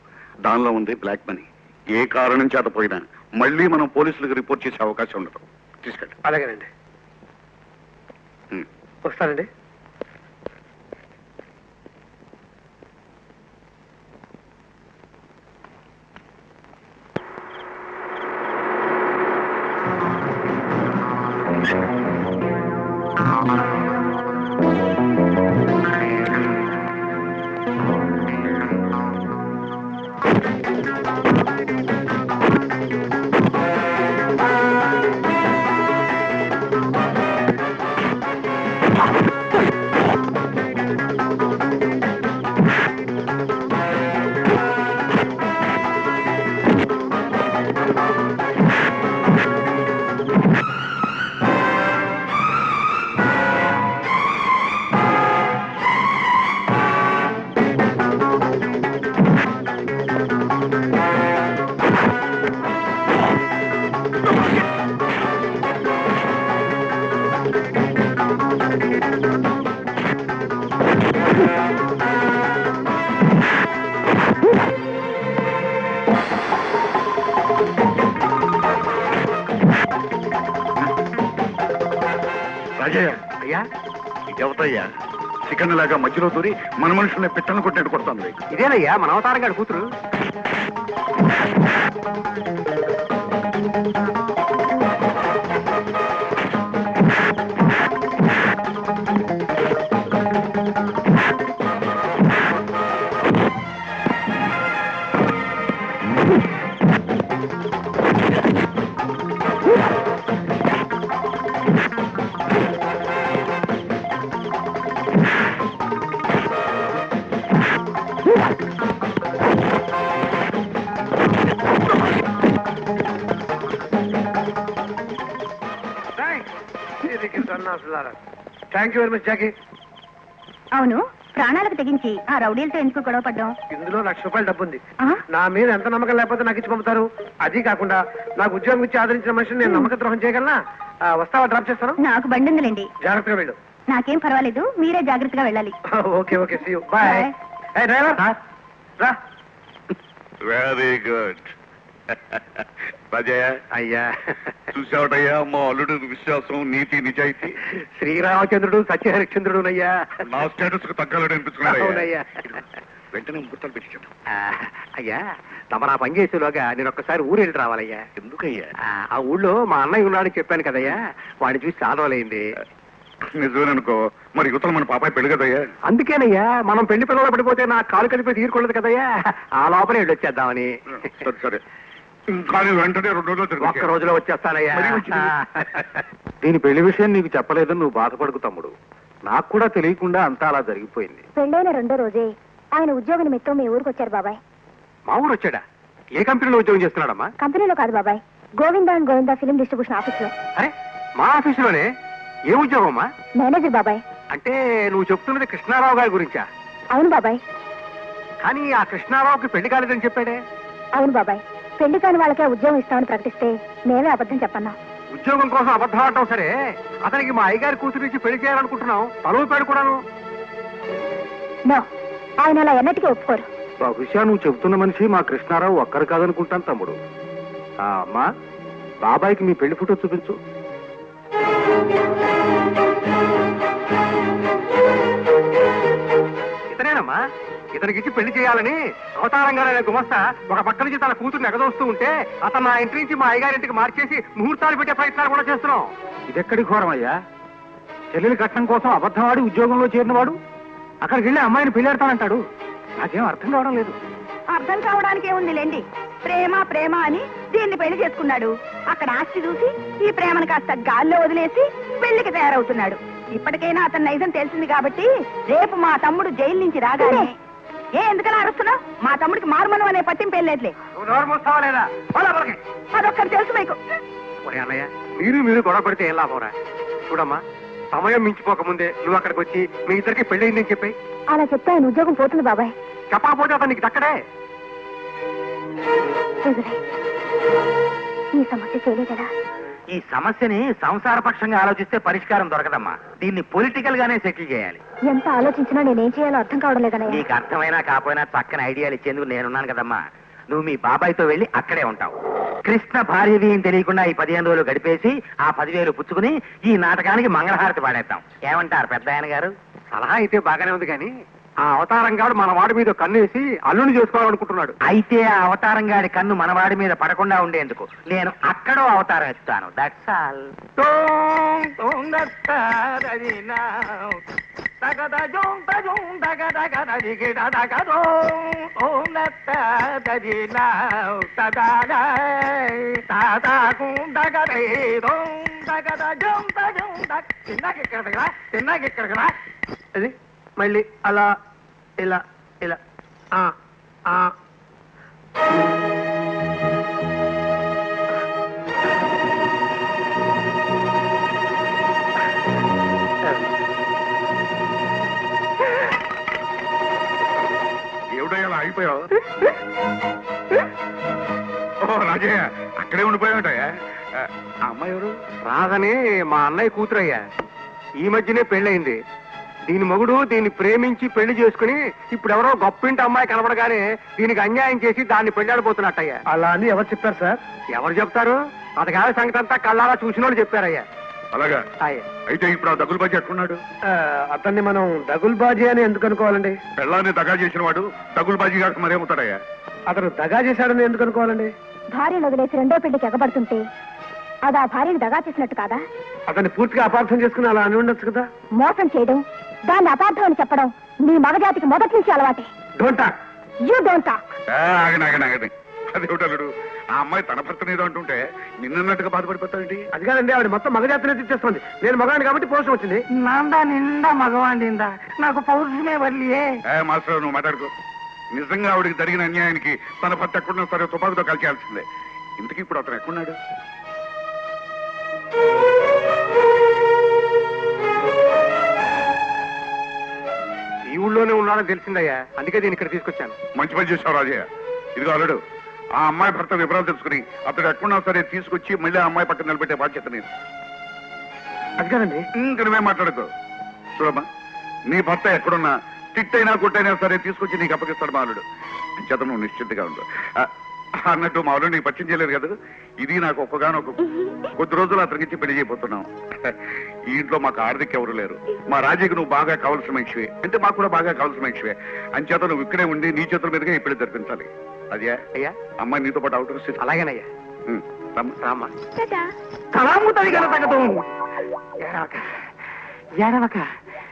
దానిలో ఉంది బ్లాక్ మనీ. ఏ కారణం చేత పోయినా మళ్ళీ మనం పోలీసులకు రిపోర్ట్ చేసే అవకాశం ఉండదు. తీసుకెళ్ళి. అలాగేనండి. వస్తానండి. రాజయ్య, అయ్యా ఇదెవతయ్యా చికెన్ లాగా మధ్యలో దూరి మన మనుషుల్ని పిట్టలను కొట్టినట్టు కొడుతుంది. ఇదేనయ్యా మన అవతారం గారి కూతురు. Thank you very much Jackie. అవును, ప్రాణాలకు తెగించి ఆ రౌడీలతో ఎందుకు గొడవ పడ్డాం? ఇందులో ₹1,00,000 డబ్బు ఉంది. ఆ? నా మీద ఎంత నమ్మకం లేకపోతే నాకు ఇచ్చి పంపుతారు. అది కాకుండా నాకు ఉద్యోగం ఇచ్చి ఆదరించిన మనిషిని నేను నమ్మక ద్రోహం చేయగలనా? వస్తావా? డ్రాప్ చేస్తాను. నాకు బండి ఉందిలేండి. జాగ్రత్తగా వెళ్ళు. నాకేం పర్వాలేదు, మీరే జాగ్రత్తగా వెళ్ళాలి. Okay okay, see you. Bye. Hey driver, రా. Very good. రాజయ్య, అయ్యా చూసావటయ్యా మా అల్లుడు విశ్వాసం, నీతి, నిజాయితీ. శ్రీరామచంద్రుడు సత్యహరిశ్చంద్రుడు అయ్యా. నా స్టేటస్ కు తగ్గాలని అనిపించుకున్నాడు. అవునయ్యా. వెంటనే ముహూర్తాలు పెట్టించాడు. అయ్యా తమ నా పని చేసేలోగా నేను ఒక్కసారి ఊరు వెళ్ళి రావాలయ్యా. ఎందుకయ్యా? ఆ ఊళ్ళో మా అన్నయ్య ఉన్నాడని చెప్పాను కదయ్యా, వాడిని చూసి చాలా రోజులైంది. నిజమేననుకో, మరి యువతలు మన పాపాయి పెళ్లి కదయ్యా. అందుకేనయ్యా మనం పెళ్లి పిల్లలు పడిపోతే నా కాలు కలిపి తీరుకోలేదు కదయ్యా, ఆ లోపలే వెళ్ళొచ్చేద్దామని. సరే సరే, కానీ వెంటనే 2 రోజులు ఒక్క రోజులో వచ్చేస్తానయ్యా. మరీ మంచిది. దీని పెళ్లి విషయం నీకు చెప్పలేదని నువ్వు బాధపడుకు తమ్ముడు. నాకు కూడా తెలియకుండా అంతా అలా జరిగిపోయింది. పెళ్ళైన 2వ రోజే ఆయన ఉద్యోగ నిమిత్తం మీ ఊరికి వచ్చారు బాబాయ్. మా ఊరు వచ్చాడా? ఏ కంపెనీలో ఉద్యోగం చేస్తున్నాడమ్మా? కంపెనీలో కాదు బాబాయ్, Govinda and Govinda film distribution office లో. అరే మా ఆఫీసులోనే? ఏ ఉద్యోగం అమ్మా? మేనేజర్ బాబాయ్. అంటే నువ్వు చెప్తున్నది కృష్ణారావు గారి గురించా? అవును బాబాయ్. కానీ ఆ కృష్ణారావుకి పెళ్లి కాలేదని చెప్పాడే. అవును బాబాయ్, పెళ్లి కాని వాళ్ళకే ఉద్యోగం ఇస్తామని ప్రకటిస్తే మేమే అబద్ధం చెప్పన్నా. ఉద్యోగం కోసం అబద్ధం ఆడటం సరే, అతనికి మా అయ్యగారి కూతురు ఇచ్చి పెళ్లి చేయాలనుకుంటున్నాం. తలువు కూడాను. నో, ఆయన అలా ఎన్నటికీ ఒప్పుకోరు. బహుశా నువ్వు చెబుతున్న మనిషి మా కృష్ణారావు ఒక్కరు కాదనుకుంటాను తమ్ముడు. అమ్మా, బాబాయ్కి మీ పెళ్లి ఫోటో చూపించు. ఇతనేనమ్మా, ఇతనికి ఇచ్చి పెళ్లి చేయాలని అవతారంగా గుమస్తా ఒక పక్క నుంచి తన కూతుర్ని ఎగదోస్తూ ఉంటే అతను నా ఇంటి నుంచి మా అయ్యగారింటికి మార్చేసి ముహూర్తాలు పెట్టే ప్రయత్నాలు కూడా చేస్తున్నాం. ఇదెక్కడి ఘోరం అయ్యా? చెల్లెలి కట్నం కోసం అబద్ధం ఆడి ఉద్యోగంలో చేరినవాడు అక్కడికి వెళ్ళి అమ్మాయిని పెళ్ళాడతానంటాడు. నాకేం అర్థం కావడం లేదు. అర్థం కావడానికి ఏముంది లేండి, ప్రేమ ప్రేమ అని దీన్ని పెళ్లి చేసుకున్నాడు. అక్కడ ఆస్తి చూసి ఈ ప్రేమను కాస్త గాల్లో వదిలేసి పెళ్లికి తయారవుతున్నాడు. ఇప్పటికైనా అతని నైజం తెలిసింది కాబట్టి రేపు మా తమ్ముడు జైలు నుంచి రాగానే ఎందుకలా అరుస్తున్నావు? మా తమ్ముడికి మారుమను అనే పట్టింపు వెళ్ళలేదులే. అదొక్కటి తెలుసు మీకు. అన్నయ్య, మీరు గొడవ పడితే ఏం లాభంరా? చూడమ్మా, సమయం మించిపోకముందే నువ్వు అక్కడికి వచ్చి మీ ఇద్దరికి పెళ్ళయిందని చెప్పి. అలా చెప్తే ఆయన ఉద్యోగం పోతుంది బాబాయ్. చెప్పకపోతే అతను నీకు దక్కడే. ఈ సమస్య చేయలేదా? ఈ సమస్యని సంసారపక్షంగా ఆలోచిస్తే పరిష్కారం దొరకదమ్మా. దీన్ని పొలిటికల్ గానే సెటిల్ చేయాలి. ఎంత ఆలోచించినా నేనేం చేయాలో అర్థం కావడం లేదన్నయ్య. నీకు అర్థమైనా కాకపోయినా చక్కని ఐడియాలు ఇచ్చేందుకు నేనున్నాను కదమ్మా. నువ్వు మీ బాబాయ్తో వెళ్ళి అక్కడే ఉంటావు. కృష్ణ భార్యవి అని తెలియకుండా ఈ 15 రోజులు గడిపేసి ఆ 10,000 పుచ్చుకుని ఈ నాటకానికి మంగళహారతి పాడేద్దాం. ఏమంటారు పెద్ద ఆయన గారు? సలహా అయితే బాగానే ఉంది, కానీ ఆ అవతారం గాడు మన వాడి మీద కన్నేసి అల్లుని చేసుకోవాలనుకుంటున్నాడు. అయితే ఆ అవతారం గాడి కన్ను మనవాడి మీద పడకుండా ఉండేందుకు నేను అక్కడో అవతారం ఎత్తాను. That's all. అది మళ్ళీ అలా ఇలా ఇలా ఏమిటో అయిపోయావు? ఓ రాజయ్య, అక్కడే ఉండిపోయావుంటాయా? ఆ అమ్మాయి ఎవరు? రాదని మా అన్నయ్య కూతురయ్యా. ఈ మధ్యనే పెళ్ళయింది. దీని మొగుడు దీన్ని ప్రేమించి పెళ్లి చేసుకుని ఇప్పుడు ఎవరో గొప్పింటి అమ్మాయి కనబడగానే దీనికి అన్యాయం చేసి దాన్ని పెళ్ళాడిపోతున్నట్టయ్యా. అలా అని ఎవరు చెప్పారు సార్? ఎవరు చెప్తారు? అతగారి సంగతి అంతా కళ్ళారా చూసిన వాళ్ళు చెప్పారయ్యా. అలాగా ఆయ్. అయితే ఇప్పుడు ఆ దగులుబాజీ ఎక్కడున్నాడు? అతన్ని మనం దగుల్బాజీ అని ఎందుకు అనుకోవాలండి? పెళ్ళాన్ని దగా చేసిన వాడు దగులుబాజీ కాక మరేమవుతాడయ్యా? అతను దగా చేశాడని ఎందుకు అనుకోవాలండి? భార్యను వదిలేసి రెండో పెళ్లికి ఎగబడుతుంటే అది ఆ భార్యను దగా చేసినట్టు కాదా? అతన్ని పూర్తిగా అపార్థం చేసుకుని అలా అని ఉండొచ్చు కదా. మోసం చేయడం, దాన్ని అపార్థం అని చెప్పడం నీ మగజాతికి మొదటి నుంచి అలవాటే. Don't talk. You don't talk. ఆగనాగనాగని అదేమిటల్లుడు, ఆ అమ్మాయి తన భర్తను ఏదో అంటుంటే నిన్నట్టుగా బాధపడిపోతావేంటి? అది కాదండి, ఆవిడ మొత్తం మగజాతిని తెచ్చేస్తుంది. నేను మగాడిని కాబట్టి పోషం వచ్చింది. నాందా నిండా మగవాడిందా, నాకు పౌరుషమే వల్లియే. మాస్టర్ నువ్వు మాట్లాడుకో. నిజంగా ఆవిడికి జరిగిన అన్యాయానికి తన భర్త ఎక్కడున్నా సరే తుపాకుతో కలిసేయాల్సిందే. ఇంతకీ ఇప్పుడు అతను ఎక్కడున్నాడు? ఈ ఊళ్ళోనే ఉన్నాడని తెలిసిందయ్యా, అందుకే దీన్ని ఇక్కడ తీసుకొచ్చాను. మంచి పని చేశావు రాజయ్య. ఇదిగో అల్లుడు, ఆ అమ్మాయి భర్త వివరాలు తెలుసుకుని అతడు ఎక్కడున్నా సరే తీసుకొచ్చి మళ్ళీ ఆ అమ్మాయి పక్కన నిలబెట్టే బాధ్యత నేను. అది కాదండి. ఇంకా నువ్వే మాట్లాడుకో. చూడమ్మా, నీ భర్త ఎక్కడున్నా తిట్టైనా కొట్టైనా సరే తీసుకొచ్చి నీకు అప్పగిస్తాడు మా అల్లుడు. చేత నువ్వు నిశ్చింతగా ఉండు. అన్నట్టు మా అల్లుడు నీకు పరిచయం చేయలేదు కదా, ఇది నాకు ఒక్కగానొక్క కొద్ది రోజులు అతనికి పెళ్లి చేయబోతున్నాం. ఈ ఇంట్లో మాకు ఆర్థిక ఎవరు లేరు. మా రాజీకి నువ్వు బాగా కావాల్సిన మనిషివే, అంటే మాకు కూడా బాగా కావాల్సిన మనిషివే. అంచేత నువ్వు ఇక్కడే ఉండి నీ చేతుల మీదుగా ఈ పెళ్లి జరిపించాలి. అదే అయ్యా, అమ్మాయి నీతో పాటు అవుట్ వస్తుంది. అలాగేనయ్యా. రామ్మా. తలాముతది గల తగ్గదు. ఏడవక,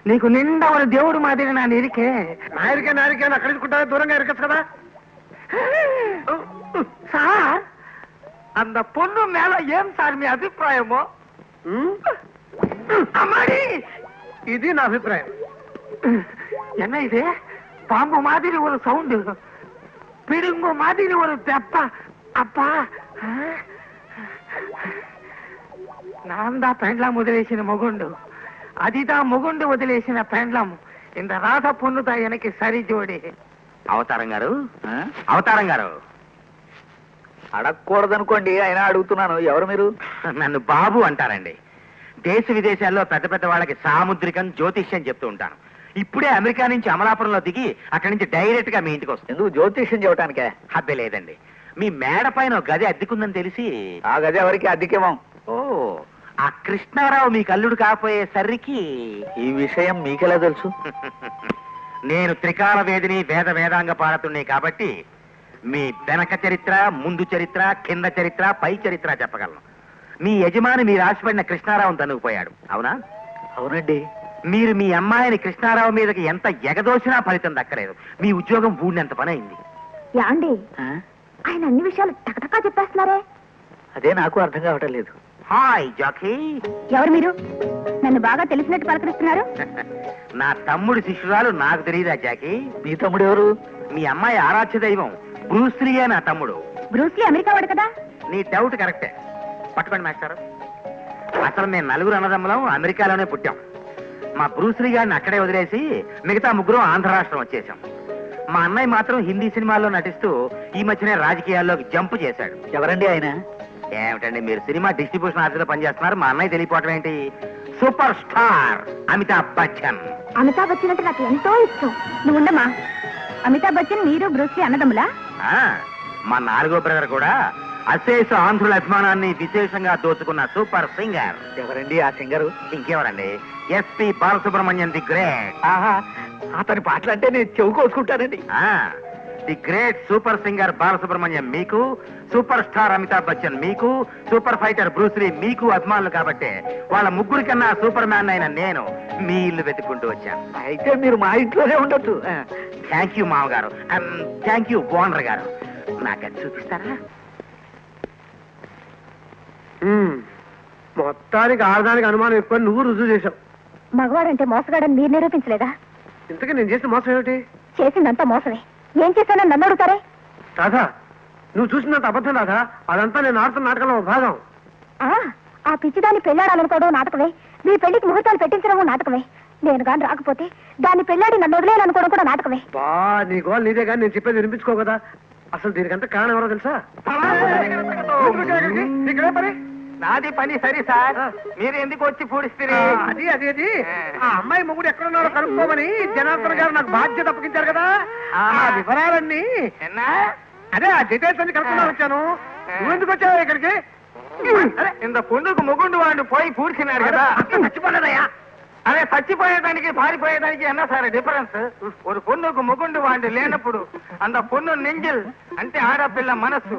నీకు నిండా ఒక దేవుడు మాదిరి నా నిరికే. నాయరికే నాయరికే అని అక్కడ తీసుకుంటారా, దూరంగా ఎరకచ్చు కదా. సార్, అంత పొన్ను మేళ ఏం సార్ మీ అభిప్రాయమో? అమ్మాడి, ఇది నా అభిప్రాయం. என்ன இது? பாம்பு மாதிரி ஒரு சவுண்டு, பிடுங்கு மாதிரி ஒரு தெப்ப. அப்பா, நான் தான் పెండ్లాం వదిలేసిన మొగుండు, అదిదా మొగుండు వదిలేసిన పెండ్లాం. ఇంత రాధ పొన్నుదా ఎనకి సరి జోడి. అవతారం గారు, అవతారం గారు, అడగకూడదనుకోండి, అయినా అడుగుతున్నాను. ఎవరు మీరు? నన్ను బాబు అంటారండి. దేశ విదేశాల్లో పెద్ద పెద్ద వాళ్ళకి సాముద్రికం, జ్యోతిష్యం చెప్తూ ఉంటాను. ఇప్పుడే అమెరికా నుంచి అమలాపురంలో దిగి అక్కడి నుంచి డైరెక్ట్ గా మీ ఇంటికి వస్తాను. ఎందుకు జ్యోతిష్యం చెప్పడానికే? హబ్బే లేదండి, మీ మేడ పైన ఒక గది అద్దెకుందని తెలిసి. ఆ గది ఎవరికి అద్దెకేమం? ఓ, ఆ కృష్ణారావు మీ కల్లుడు కాపోయేసరికి. ఈ విషయం మీకెలా తెలుసు? నేను త్రికాల వేదిని, వేద వేదాంగ పారతుణ్ణి కాబట్టి మీ వెనక చరిత్ర, ముందు చరిత్ర, కింద చరిత్ర, పై చరిత్ర చెప్పగలను. మీ యజమాని మీరు ఆశపడిన కృష్ణారావును తనుకుపోయాడు, అవునా? అవునండి. మీరు మీ అమ్మాయిని కృష్ణారావు మీదకి ఎంత ఎగదోసినా ఫలితం దక్కలేదు. మీ ఉద్యోగం ఊడినంత పని అయింది. యాండి, ఆయన అన్ని విషయాలు టకటకా చెప్పేస్తున్నారే. అదే నాకు అర్థం కావటం లేదు. Hi Jackie. ఎవరు మీరు? నన్ను బాగా తెలిసినట్టు పలకరిస్తున్నారు. నా తమ్ముడి శిష్యురాలు, నాకు తెలియదా జాకీ? మీ తమ్ముడు ఎవరు? మీ అమ్మాయి ఆరాధ్య దైవం బ్రూస్లీయే నా తమ్ముడు. బ్రూస్లీ అమెరికా వాడు కదా. నీ డౌట్ కరెక్టే. పట్టుకోండి మాస్టర్. అసలు మేము నలుగురు అన్నదమ్ములం అమెరికాలోనే పుట్టాం. మా బ్రూస్లీ గారిని అక్కడే వదిలేసి మిగతా ముగ్గురు ఆంధ్ర రాష్ట్రం వచ్చేసాం. మా అన్నయ్య మాత్రం హిందీ సినిమాల్లో నటిస్తూ ఈ మధ్యనే రాజకీయాల్లోకి జంప్ చేశాడు. ఎవరండి ఆయన? ఏమిటండి మీరు సినిమా డిస్ట్రిబ్యూషన్ ఆఫీసులో పనిచేస్తున్నారు, మా అన్నయ్య తెలియపోవటం ఏంటి? Super star Amitabh Bachchan. అమితాబ్ బచ్చన్ అంటే నాకు ఎంతో ఇష్టం. నువ్వు ఉండమ్మా. అమితాబ్ బచ్చన్ మీరు బ్రూస్లీ అన్నదమ్ములా? మా నాలుగో బ్రదర్ కూడా అశేష ఆంధ్రుల అభిమానాన్ని విశేషంగా దోచుకున్న సూపర్ సింగర్. ఎవరండి ఆ సింగరు? ఇంకెవరండి, ఎస్పి బాలసుబ్రహ్మణ్యం ది గ్రేట్. ఆహా, అతని పాటలంటే నేను చెవు కోసుకుంటానండి. The great super singer Balasubrahmanyam మీకు, సూపర్ స్టార్ అమితాబ్ బచ్చన్ మీకు, సూపర్ ఫైటర్ బ్రూస్లీ మీకు అభిమానులు కాబట్టి వాళ్ళ ముగ్గురి కన్నా సూపర్ మ్యాన్ అయిన నేను మీ ఇల్లు వెతుక్కుంటూ వచ్చాను. అయితే మీరు మా ఇంట్లోనే ఉండొచ్చు. థ్యాంక్ యూ మామగారు. థ్యాంక్ యూ ఓనర్ గారు. నాకది చూపిస్తారా? మొత్తానికి ఆడదానికి అనుమానం ఎక్కువ నువ్వు రుజువు చేశావు. మగవాడంటే మోసగాడని మీరు నిరూపించలేదా? ఇంతకీ నేను చేసిన మోసం ఏమిటి? చేసిందంతా మోసమే. ఏం చేశానని నన్ను అడుగుతారే? రాధా, నువ్వు చూసినంత అబద్ధం రాధా. అదంతా నేను ఆడుతున్న నాటకంలో ఒక భాగం. ఆ పిచ్చిదాన్ని పెళ్ళాడాలనుకోవడం నాటకమే. మీ పెళ్లికి ముహూర్తాలు పెట్టించడం నాటకమే. నేను గాని రాకపోతే దాన్ని పెళ్ళాడి నన్ను వదిలేయాలనుకోవడం కూడా నాటకమే. బా, నీ గోల్ నీదే కానీ నేను చెప్పేది వినిపించుకో కదా. అసలు దీనికంతా కారణం ఎవరో తెలుసా? ఇక్కడే పని. నాది పని సరే సార్, మీరు ఎందుకు వచ్చి పూడిస్తే? అది ఆ అమ్మాయి మొగుడు ఎక్కడున్నారో కనుక్కోమని జనార్దన్ గారు నాకు బాధ్యత అప్పగించారు కదా. ఆ వివరాలన్నీ అదే ఆ డీటెయిల్స్ అన్ని కనుక్కుంటా వచ్చాను. నువ్వు ఎందుకు వచ్చావు ఇక్కడికి? ఇంత పొందుకు ముగుండు వాడిని పోయి పూడ్చినారు కదా చచ్చిపోలేదయ్యా. అదే చచ్చిపోయేదానికి పారిపోయేదానికి என்ன సార్ డిఫరెన్స్ ஒரு பொண்ணுக்கு முகுண்டு வாண்டு లేనప్పుడు அந்த பொண்ணு நெஞ்சில் అంటే ఆడపిల్ల మనస్సు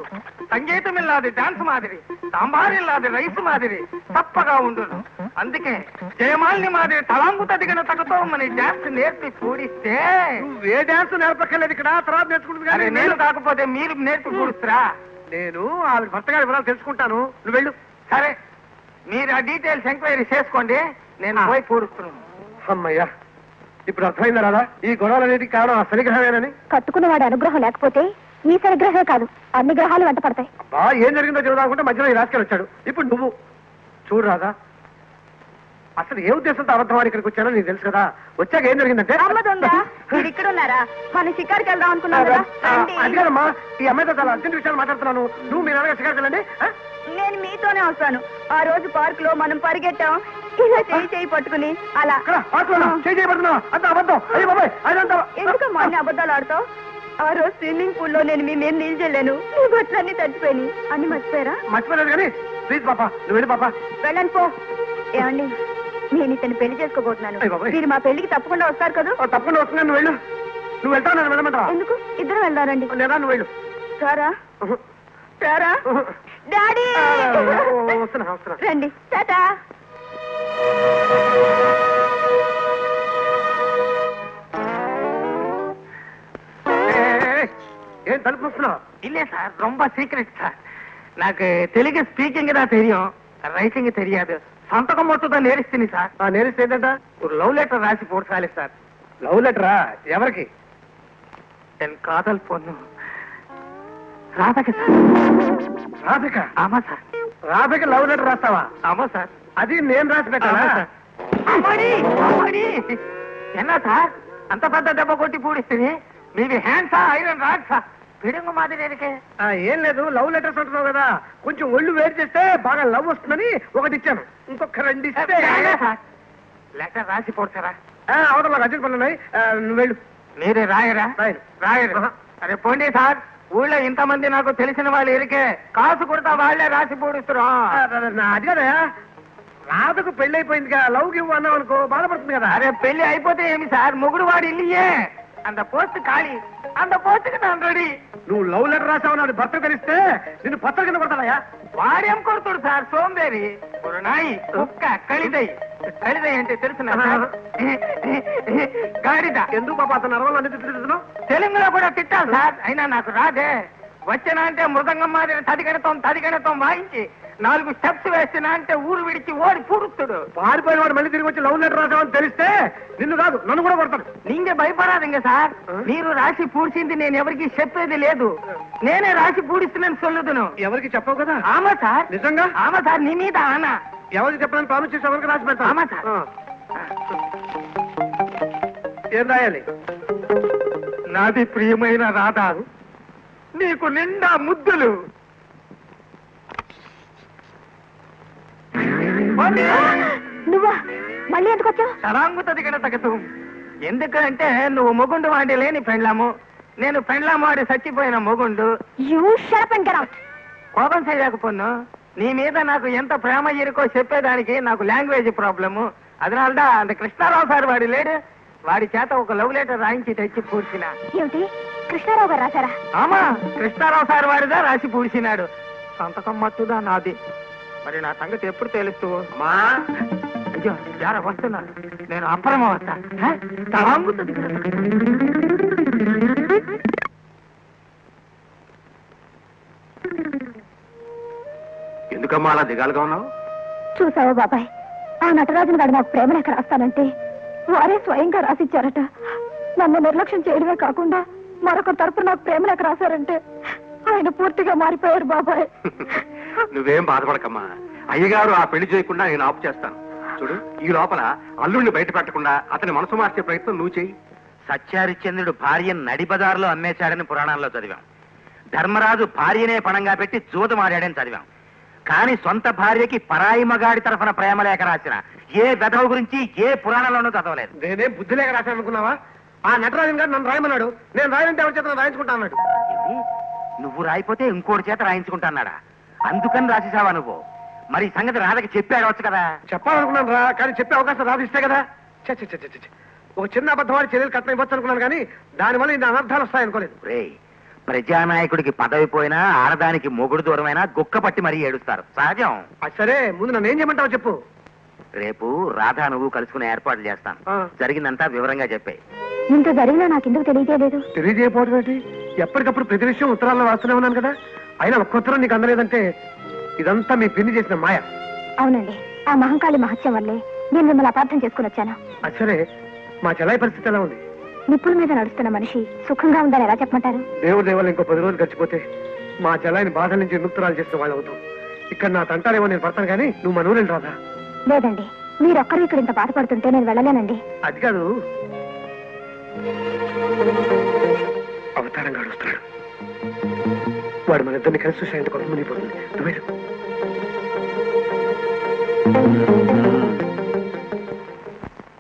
సంగీతం ఇల్లాది డాన్స్ మాదిరి సాంబార్ ఇల్లాది రైస్ మాదిరి తప్పగా ఉండును అందుకే జయమాలిని మాదిరి తలాంగు తదిగిన తగతో మన డాన్స్ నేర్పి పూడిస్తే ఏ డాన్స్ నేర్పక్కర్లేదు ఇక్కడ, తర్వాత నేర్చుకుంటుంది. అరే నేను కాకపోతే మీరు నేర్పి పూడుస్తురా? నేను ఆవిడ భర్త గారి వివరాలు తెలుసుకుంటాను, నువ్వు వెళ్ళు. సరే మీరు ఆ డీటెయిల్స్ ఎంక్వైరీ చేసుకోండి, నేను పోయి పూడుస్తున్నాను. అమ్మయ్యా, ఇప్పుడు అర్థమైందా రాదా ఈ గొడవలన్నిటికి కారణం ఆ శనిగ్రహమేనని? కట్టుకున్నవాడి అనుగ్రహం లేకపోతే ఈ శనిగ్రహమే కాదు అన్ని గ్రహాలు వెంట పడతాయి. ఏం జరిగిందో చూడదాకుంటే మధ్యలో ఈ రాజకీయాలు వచ్చాడు. ఇప్పుడు నువ్వు చూడు రాదా, అసలు ఏ ఉద్దేశంతో అబద్ధం ఇక్కడికి వచ్చానో నీకు తెలుసు కదా. వచ్చాక ఏం జరిగిందంటే మీరు ఇక్కడ ఉన్నారా? మన షికార్కి వెళ్దాం అనుకున్నాను. అది కాదమ్మా, ఈ అమ్మాయితో చాలా అర్జెంట్ విషయాలు మాట్లాడుతున్నాను. నువ్వు మీ నాన్నగా షికార్కి వెళ్ళండి. నేను మీతోనే వస్తాను. ఆ రోజు పార్క్ లో మనం పరిగెట్టాం, ఇలా చేయి పట్టుకుని అలా. చేయబడుతున్నావు అంత అబద్ధం. అయ్యి బాబాయ్, అదంతా ఎందుకమ్మా అన్ని అబద్ధాలు ఆడతావు? ఆ రోజు స్విమ్మింగ్ పూల్ లో నేను మీ మీద నీళ్ళు చెల్లాను, మీ బట్టలన్నీ తడిచిపోయినాయి. అన్ని మర్చిపోయారా? మర్చిపోలేదు కానీ ప్లీజ్ పాపా నువ్వు వెళ్ళి పాపా. వెళ్ళండి పో. ఏమండి, నేను ఇతను పెళ్లి చేసుకోబోతున్నాను. మీరు మా పెళ్లికి తప్పకుండా వస్తారు కదా? తప్పకుండా వస్తున్నాను, నువ్వు వెళ్ళు. నువ్వు వెళ్తావు, నేను వెళ్ళమంటావా? ఎందుకు? ఇద్దరు వెళ్దారండి. లేదా నువ్వు వెళ్ళు. సారా సారా డాడీ వస్తున్నా. రండి. టాటా. ఏం తలుపు వస్తున్నావు? இல்ல சார், ரொம்ப சீக்கிரம் சார். నాకు తెలుగు స్పీకింగ్ தான் தெரியும், ரைட்டிంగ్ தெரியாது. సంతకం మొత్తం నేర్స్తుంది సార్. నేరిస్తే ఏంటంట? ஒரு లవ్ లెటర్ రాసి పోడ్చాలి సార్. లవ్ లెటరా? ఎవరికి? ఎన్ కాదల్ పొన్ను రాధకి సార్. రాధిక? ఆమా సార్. రాధిక లవ్ లెటర్ రాస్తావా? ఆమా సార్. అది నేను రాసి పెట్టాలా? ఎన్నా సార్ అంత పెద్ద దెబ్బ కొట్టి పూడిస్తుంది? మీవి హ్యాండ్సా ఐరన్ రాడ్సా? పిడుగు మాదిరి ఏం లేదు, లవ్ లెటర్స్ అంటున్నావు కదా, కొంచెం ఒళ్ళు వేడి చేస్తే బాగా లవ్ వస్తుందని ఒకటి ఇచ్చాను. ఇంకొక రెండు ఇస్తే లెటర్ రాసి పోడ్చారా? అవతల నాకు అర్జెంట్ పనులు ఉన్నాయి, నువ్వు వెళ్ళు. మీరే రాయరా? రాయరు. అరే పోండి సార్, ఊళ్ళో ఇంతమంది నాకు తెలిసిన వాళ్ళు ఇరికే, కాసు కొడతా వాళ్ళే రాసి పూడిస్తురా. అది కదా, రాధకు పెళ్లి అయిపోయింది, లవ్ గివ్ అన్నావు అనుకో బాధపడుతుంది కదా. అరే పెళ్లి అయిపోతే ఏమి సార్, మొగుడు వాడు ఇల్లియే, అంత పోస్ట్ ఖాళీ, అంత పోస్ట్కి నేను రెడీ. నువ్వు లవ్ లెటర్ రాసావు, నాది భర్త తెలిస్తే నిన్ను పత్ర కింద కొడతానయ్యా. వాడేం కొడుతుడు సార్, సోంబేరి ఒక నాయి కుక్క కలిదై. కలిదై అంటే తెలుసు గాడిద. ఎందుకు పాప అతను అరవలు అన్ని తిట్టుతున్నావు? తెలుగులో కూడా తిట్టాలి సార్, అయినా నాకు రాదే. వచ్చినా అంటే మృదంగం మాదిరి తదిగణతం వాయించి 4 స్టెప్స్ వేసినా అంటే ఊరు విడిచి ఓడి పూడుతుడు. పారిపోయిన వాడు మళ్ళీ తిరిగి వచ్చి లవ్ లెటర్ రాసావని తెలిస్తే నిన్ను కాదు నన్ను కూడా కొడతాను. నీంగే భయపడాదింగ సార్, మీరు రాసి పూడ్చింది నేను ఎవరికి చెప్పేది లేదు, నేనే రాసి పూడిస్తున్నాను సొల్లుదును. ఎవరికి చెప్పవు కదా? ఆమా సార్. నిజంగా? ఆమా సార్, నీ మీద ఆనా. ఎవరికి చెప్పడానికి ప్రామిస్ చేసి ఎవరికి రాసి పెడతా? ఆమా సార్. ఏం రాయాలి? నాది ప్రియమైన రాధా, నీకు నిండా ముద్దులు. నువ్వా మళ్ళీ ఎందుకు వచ్చావు? తరాంగుతది గడ తగదు. ఎందుకంటే నువ్వు మొగుండు వాడి లేని పెండ్లాము, నేను పెండ్లాము వాడి చచ్చిపోయిన మొగుండు. You shut up and get out. కోపం చేయకపోను, నీ మీద నాకు ఎంత ప్రేమ ఇరుకో చెప్పేదానికి నాకు లాంగ్వేజ్ ప్రాబ్లము. అదనాలదా అంత కృష్ణారావు సార్ వాడి లేడు, వాడి చేత ఒక లవ్ లెటర్ రాయించి తెచ్చి పూడ్చిన. ఏమిటి, కృష్ణారావు గారు రాశారా? ఆమా, కృష్ణారావు సార్ వాడిదా రాసి పూడ్చినాడు. సంతకం మత్తుదా నాది. మరి నా సంగతి ఎప్పుడు తెలుస్తూ? మా అయ్యో యారా వస్తున్నారు, నేను అప్రమ వస్తా. తలాంగుతుంది. ఎందుకమ్మా అలా దిగాలుగా ఉన్నావు? చూసావా బాబాయ్, ఆ నటరాజుని గారు నాకు ప్రేమ లేఖ రాస్తానంటే వారే స్వయంగా రాసిచ్చారట. నన్ను నిర్లక్ష్యం చేయడమే కాకుండా మరొక తరపు నాకు ప్రేమ లేఖ రాశారంటే ఆయన పూర్తిగా మారిపోయారు బాబాయ్. నువ్వేం బాధపడకమ్మా, అయ్యగారు ఆ పెళ్లి చేయకుండా నేను ఆపు చేస్తాను. చూడు, ఈ లోపల అల్లుడిని బయట పెట్టకుండా అతని మనసు మార్చే ప్రయత్నం నువ్వు చెయ్యి. సత్యహరిశ్చంద్రుడు భార్యను నడిబజారులో అమ్మేశాడని పురాణాల్లో చదివాం. ధర్మరాజు భార్యనే పణంగా పెట్టి జూదమాడాడని చదివాం. కానీ సొంత భార్యకి పరాయి మగాడి తరఫున ప్రేమ లేఖ రాసిన ఏ వెధవ గురించి ఏ పురాణంలోనూ చదవలేదు. నేనే బుద్ధి లేక రాశాను అనుకున్నావా? ఆ నటరాజన్ గారు నన్ను రాయమన్నాడు, నేను రాయంటే ఎవరి చేత రాయించుకుంటా అన్నాడు. నువ్వు రాయిపోతే ఇంకోటి చేత రాయించుకుంటాన్నాడా? అందుకని రాసేసావా నువ్వు? మరి ఈ సంగతి రాధకి చెప్పి అడవచ్చు కదా. చెప్పాలనుకున్నాను రా, కానీ చెప్పే అవకాశం రాదిస్తే కదా. చ చ చ చ చ. ఒక చిన్న అబద్ధవాడి చర్యలు కట్నం ఇవ్వచ్చు అనుకున్నాను, కానీ దానివల్ల ఇన్ని అనర్థాలు వస్తాయనుకోలేదు. రే, ప్రజానాయకుడికి పదవి పోయినా ఆడదానికి మొగుడు దూరమైనా గుక్క పట్టి మరీ ఏడుస్తారు, సహజం. సరే, ముందు నన్ను ఏం చేయమంటావు చెప్పు. రేపు రాధా నువ్వు కలుసుకునే ఏర్పాట్లు చేస్తాను. జరిగిందంతా వివరంగా చెప్పాయి. ఇంత జరిగినా నాకెందుకు తెలియజేయలేదు? తెలియజేయకపోవడం ఏంటి? ఎప్పటికప్పుడు ప్రతి విషయం ఉత్తరాల్లో రాస్తూనే ఉన్నాను కదా. అయినా ఒక్క ఉత్తరం నీకు అందలేదంటే ఇదంతా మీ పిన్ని చేసిన మాయ. అవునండి, ఆ మహంకాళి మహత్యం వల్లే నేను మిమ్మల్ని అపార్థం చేసుకుని వచ్చాను. సరే, మా చెల్లాయి పరిస్థితి ఎలా ఉంది? నిప్పుల మీద నడుస్తున్న మనిషి సుఖంగా ఉందని ఎలా చెప్పమంటారు? దేవుడి దేవాలు ఇంకో 10 రోజులు గడిచిపోతే మా చెల్లాయిని బాధ నుంచి విముక్తురాలు చేసిన వాళ్ళు అవుతాం. ఇక్కడ నా తంటారేమో నేను పడతాను, కానీ నువ్వు మన ఊరేం రాదా? లేదండి, మీరొక్కరు ఇక్కడ ఇంత బాధపడుతుంటే నేను వెళ్ళలేనండి. అది కాదు, అవతారంగా వస్తున్నాడు. వాడు మన ఇద్దరిని కలిసి చూసాయంత కొంత మునిగిపోతుంది. నువ్వేరు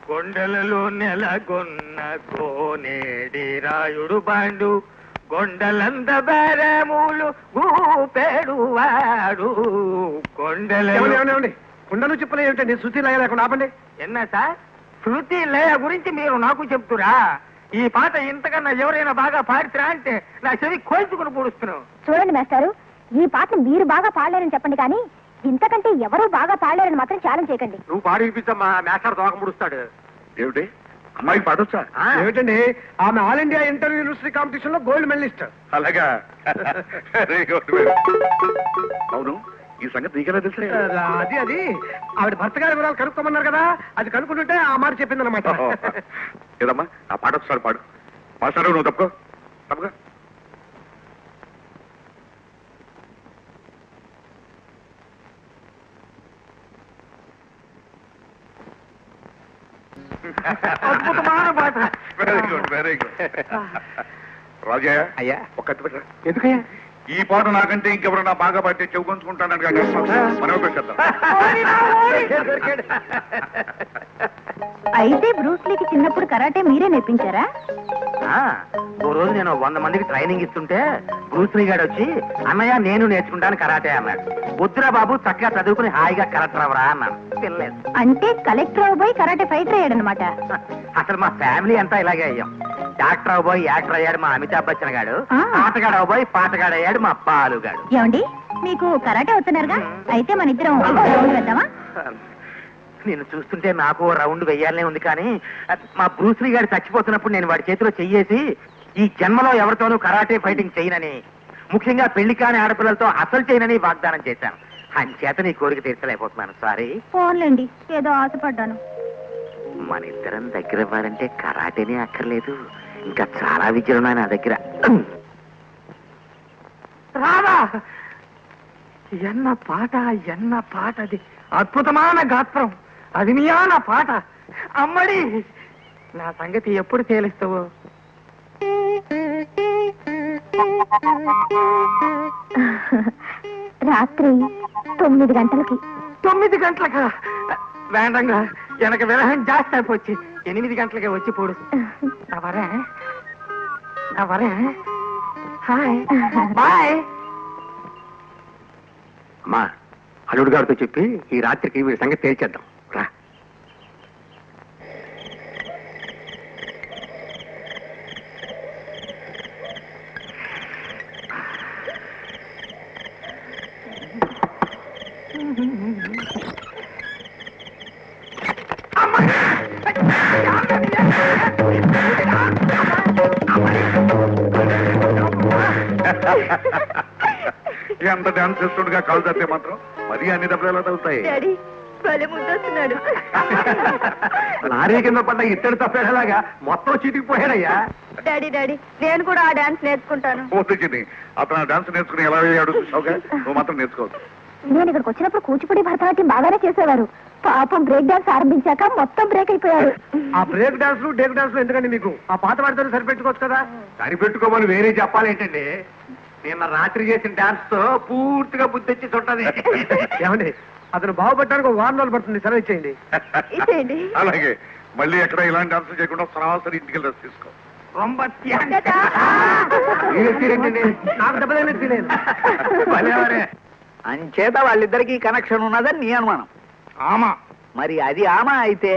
కొండలలో నెలగొన్న కోనేడి రాయుడు బాండు, కొండలంద బేరములు గూపేడు వాడు. కొండలు కుండలు చెప్పలే ఏమిటండి? శృతి లయ లేకుండా ఆపండి. ఎన్నా సార్, శృతి లయ గురించి మీరు నాకు చెప్తురా? ఈ పాట ఇంతకన్నా ఎవరైనా బాగా పాడితే అంటే నా చెవి కోల్చుకుని పూడుస్తున్నావు. చూడండి మేస్టారు, ఈ పాటను మీరు బాగా పాడలేరని చెప్పండి, కానీ ఇంతకంటే ఎవరూ బాగా పాడలేరని మాత్రం ఛాలెంజ్ చేయకండి. నువ్వు పాడి వినిపించమ్మా, మేస్టర్ దోక ముడుస్తాడు. ఏమిటి అమ్మాయి పాడొచ్చా? ఏమిటండి, ఆమె all India inter university competition లో గోల్డ్ మెడలిస్ట్. అలాగా? అవును, ఈ సంగతి నీకెలా తెలుసు? అది ఆవిడ భర్త గారి వివరాలు కనుక్కోమన్నారు కదా, అది కనుక్కుంటుంటే ఆ మాట చెప్పిందన్నమాట. ఏదమ్మా ఆ పాట ఒకసారి పాడు. మాస్టారు నువ్వు తప్పుకో తప్పుకో. అద్భుతమైన పాట. Very good, very good. Rajayya, అయ్యా, ఒక కత్తి పెట్టరా. ఎందుకయ్యా? ఈ పాట నాకంటే ఇంకెవరన్నా బాగా పడితే చెవు కొంచుకుంటానని మనం పెట్టేద్దాం. అయితే బ్రూస్లీకి చిన్నప్పుడు కరాటే మీరే నేర్పించారా? ఓ రోజు నేను 100 మందికి ట్రైనింగ్ ఇస్తుంటే బ్రూస్లీ గారు వచ్చి, అన్నయ్య నేను నేర్చుకుంటాను కరాటే అన్నాడు. వద్దురా బాబు, చక్కగా చదువుకుని హాయిగా కలెక్టర్ అవరా అన్నాను. తెలియదు. అంటే కలెక్టర్ అవబోయి కరాటే ఫైటర్ అయ్యాడనమాట. అసలు మా ఫ్యామిలీ అంతా ఇలాగే అయ్యాం. డాక్టర్ అవబోయి యాక్టర్ అయ్యాడు మా అమితాబ్ బచ్చన్ గాడు, ఆటగాడు అవబోయి పాటగాడు అయ్యాడు మా బాలుగాడు. ఏమండి, మీకు కరాటే అవుతున్నారుగా, అయితే మన ఇద్దరం వెళ్దామా? నేను చూస్తుంటే నాకు రౌండ్ వెయ్యాలనే ఉంది, కానీ మా బ్రూస్లీ గారు చచ్చిపోతున్నప్పుడు నేను వాడి చేతిలో చెయ్యేసి ఈ జన్మలో ఎవరితోనూ కరాటే ఫైటింగ్ చేయనని, ముఖ్యంగా పెళ్లి కాని ఆడపిల్లలతో అసలు చేయనని వాగ్దానం చేశాను. అంచేత నీ కోరిక తీర్చలేకపోతున్నాను. సారీ. ఫోన్లేండి, ఏదో ఆశపడ్డాను. మన ఇద్దరం దగ్గర అవ్వాలంటే కరాటేనే అక్కర్లేదు, ఇంకా చాలా విద్యలున్నాయి నా దగ్గర. రాదా ఎన్న పాట అది అద్భుతమైన గాత్రం, అదిమియాన పాట. అమ్మడి, నా సంగతి ఎప్పుడు తేలిస్తావో? రాత్రి 9 గంటలకి. 9 గంటలకా? వేండంగా, వెనక విరహం జాస్తి అయిపోచ్చి 8 గంటలకే వచ్చి పోడు. నా వరే హాయ్ బాయ్. అమ్మా, అల్లుడు గారితో చెప్పి ఈ రాత్రికి వీడి సంగతి తేల్చేద్దాం రా. ఎంత డాన్స్ చేస్తుండగా కాలు తప్పితే మాత్రం మరీ అన్ని దెబ్బలు ఎలా తగ్గుతాయి? లారీ కింద పడ్డ ఇత్తడి తప్పేలాగా మొత్తం చిటికిపోయాడయ్యా. డాడీ నేను కూడా ఆ డాన్స్ నేర్చుకుంటాను. పోతుంది అతను డాన్స్ నేర్చుకుని ఎలా వేయాడు చూసావుగా, నువ్వు మాత్రం నేర్చుకోవచ్చు. నేను ఇక్కడికి వచ్చినప్పుడు కూచిపూడి భరతనాట్యం బాగానే చేసేవారు. పాపం బ్రేక్ డాన్స్ ఆరంభించాక మొత్తం బ్రేక్ అయిపోయారు. ఆ బ్రేక్ డాన్స్లు డేక్ డాన్స్లు ఎందుకండి మీకు? ఆ పాత వాడితో సరిపెట్టుకోవచ్చు కదా. సరిపెట్టుకోమని వేరే చెప్పాలేంటండి? నిన్న రాత్రి చేసిన డాన్స్ తో పూర్తిగా బుద్ధి వచ్చి చుట్టది. ఏమండి, అతను బాగుపడటానికి 1 వారం రోజులు పడుతుంది. సెలవు ఇచ్చేయండి. అలాగే, మళ్ళీ ఎక్కడ ఇలాంటి డాన్స్ చేయకుండా సరాసరి ఇంటికి డ్రెస్ తీసుకో. నాకు దెబ్బలేని ఫీల్ అంచేత వాళ్ళిద్దరికి కనెక్షన్ ఉన్నదని నీ అనుమానం. ఆమా మరి అది ఆమా అయితే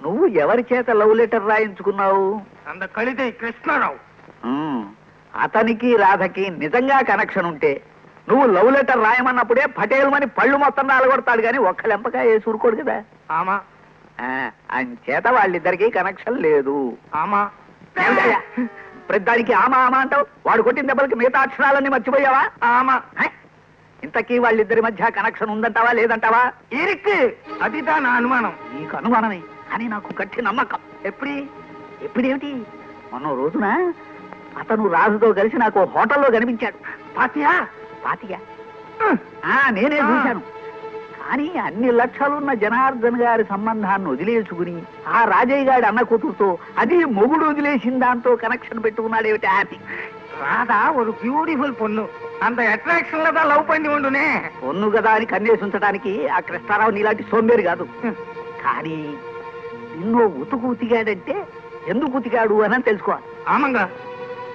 నువ్వు ఎవరి చేత లవ్ లెటర్ రాయించుకున్నావు? అంత కలితే కృష్ణారావు. అతనికి రాధకి నిజంగా కనెక్షన్ ఉంటే నువ్వు లవ్ లెటర్ రాయమన్నప్పుడే పటేల్ మని పళ్ళు మొత్తం నాలగొడతాడు కానీ ఒక్క లెంపగా వేసి ఊరుకోడు కదా. ఆమా అంచేత వాళ్ళిద్దరికి కనెక్షన్ లేదు. ఆమా ప్రతిదానికి ఆమా ఆమా అంటావు. వాడు కొట్టిన దెబ్బలకి మిగతా అక్షరాలన్నీ మర్చిపోయావా? ఆమా ఇంతకీ వాళ్ళిద్దరి మధ్య కనెక్షన్ ఉందంటావా లేదంటావా? ఇరికి అదిదా నా అనుమానం. నీకు అనుమానమే కానీ నాకు గట్టి నమ్మకం. ఎప్పుడేమిటి మొన్న రోజున అతను రాజుతో కలిసి నాకు హోటల్లో కనిపించాడు. పాతియా నేనే చూశాను. కానీ అన్ని లక్షలున్న జనార్దన్ గారి సంబంధాన్ని వదిలేసుకుని ఆ రాజయ్య గారి అన్న కూతురుతో అది మొగుడు వదిలేసిన దాంతో కనెక్షన్ పెట్టుకున్నాడేమిటి? హ్యాపీ రాధా ఒక బ్యూటిఫుల్ పొన్ను. అంత అట్రాక్షన్ లో లవ్ పండి ఉండునే. పొన్ను కదా అని కన్నేసి ఉంచడానికి ఆ కృష్ణారావు నీలాంటి సోంబేరు కాదు. కానీ నిన్నో ఉతుకు ఉతికాడంటే ఎందుకు ఉతికాడు అని తెలుసుకోవాలి. ఆమంగా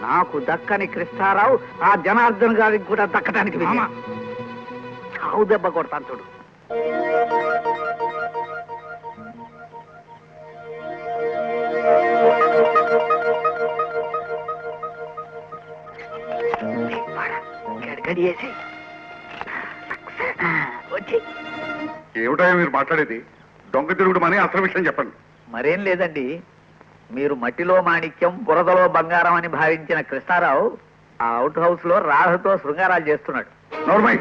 నాకు దక్కని కృష్ణారావు ఆ జనార్దన్ గారికి కూడా దక్కడానికి చావు దెబ్బ కొడతాను చూడు. గడిగేసి వచ్చి ఏమిటో మీరు మాట్లాడేది? దొంగ తిరుగుడు అని అసలు విషయం చెప్పండి. మరేం లేదండి, మీరు మట్టిలో మాణిక్యం బురదలో బంగారం అని భావించిన కృష్ణారావు ఆ అవుట్ హౌస్ లో రాధతో శృంగారాలు చేస్తున్నాడు. నోర్మై,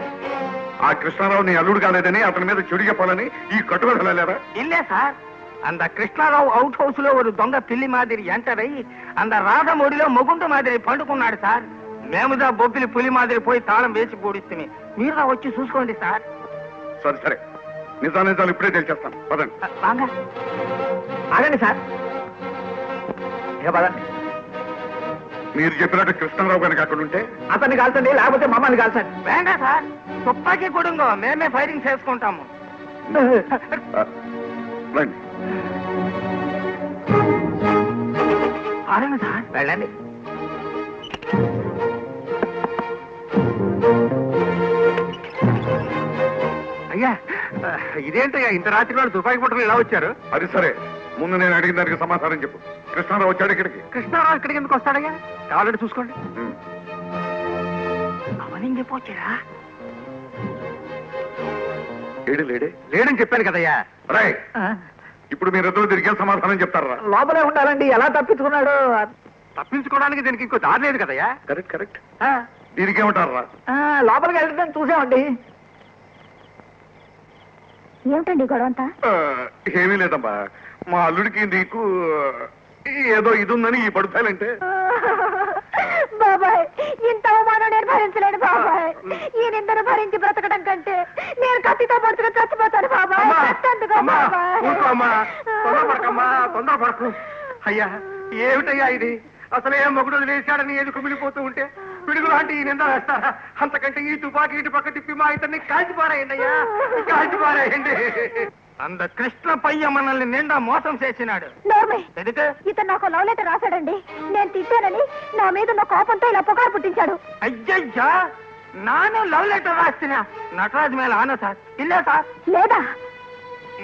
ఆ కృష్ణారావు నీ అల్లుడు కాలేదని అతని మీద చెడు చెప్పాలని ఈ కట్టుబడలేరా? இல்ல சார், அந்த கிருஷ்ணாராவ் அவுட் ஹவுஸ்ல ஒரு దొంగ పిల్లి మాదిరి ఎంటర్ అయ్యి அந்த రాధ మొడిలో మొగుండు మాదిరి పండుకున్నాడు సార్. మేముదా బొబ్బిలి పులి మాదిరి పోయి తాళం వేసి పూడిస్తే మీరు వచ్చి చూసుకోండి సార్. సరే సరే, నిజాలు ఇప్పుడే తెలిచేస్తాను. పదండి. ఆగండి సార్, ఇక పదండి. మీరు చెప్పినట్టు కృష్ణారావు కనుక అక్కడ ఉంటే అతన్ని కాల్చండి, లేకపోతే మమ్మల్ని కాల్చండి. వేండా సార్, తుపాకీ కొడుంగో, మేమే ఫైరింగ్ చేసుకుంటాము. రండి. ఆగండి సార్, వెళ్ళండి. అయ్యా, ఇదేంటయ్యా ఇంత రాత్రి వాళ్ళు తుపాకీ పుట్టలు ఇలా వచ్చారు? అది సరే, ముందు నేను అడిగిన దానికి సమాధానం చెప్పు. కృష్ణారావు వచ్చాడు ఇక్కడికి? కృష్ణారావు ఇక్కడికి ఎందుకు వస్తాడయ్యా? కావాలంటే చూసుకోండి. అవని చెప్పొచ్చారా? లేడని చెప్పాను కదయ్యా. రై, ఇప్పుడు మీరిద్దరు తిరిగే సమాధానం చెప్తారా? లోపలే ఉండాలండి. ఎలా తప్పించుకున్నాడు? తప్పించుకోవడానికి దీనికి ఇంకో దారి లేదు కదయ్యా. Correct correct. దీనికి ఏమంటారా? లోపలికి వెళ్ళడం చూసామండి. ఏమిటండి గొడవ అంతా? ఏమీ లేదమ్మా, మా అల్లుడికి నీకు ఏదో ఇది ఉందని ఈ పడుతాయంటే. బాబాయ్, ఇంత అవమానం నేను భరించలేను బాబాయ్. ఈ నిందను భరించి బ్రతకడం కంటే నేను కత్తితో పడుతున్న చచ్చిపోతాను బాబాయ్. తొందరపడకు. అయ్యా, ఏమిటయ్యా ఇది? అసలే మొగుడు వదిలేశాడని ఏది కుమిలిపోతూ ఉంటే పిడుగు లాంటి ఈ నింద వేస్తారా? అంతకంటే ఈ తుపాకీ ఇటు పక్క తిప్పి మా ఇతన్ని కాల్చిపారాయండి అయ్యా, కాల్చిపారాయండి. అంద కృష్ణ పయ్య మనల్ని నిండా మోసం చేసినాడు. ఇతను నాకు లవ్ లెటర్ రాశాడండి. నేను తిట్టానని నా మీద ఉన్న కోపంతో ఇలా పుకారు పుట్టించాడు. అయ్యయ్యా, నాను లవ్ లెటర్ రాస్తున్నా. నటరాజు మేళ ఆన సార్, ఇల్లే సార్. లేదా?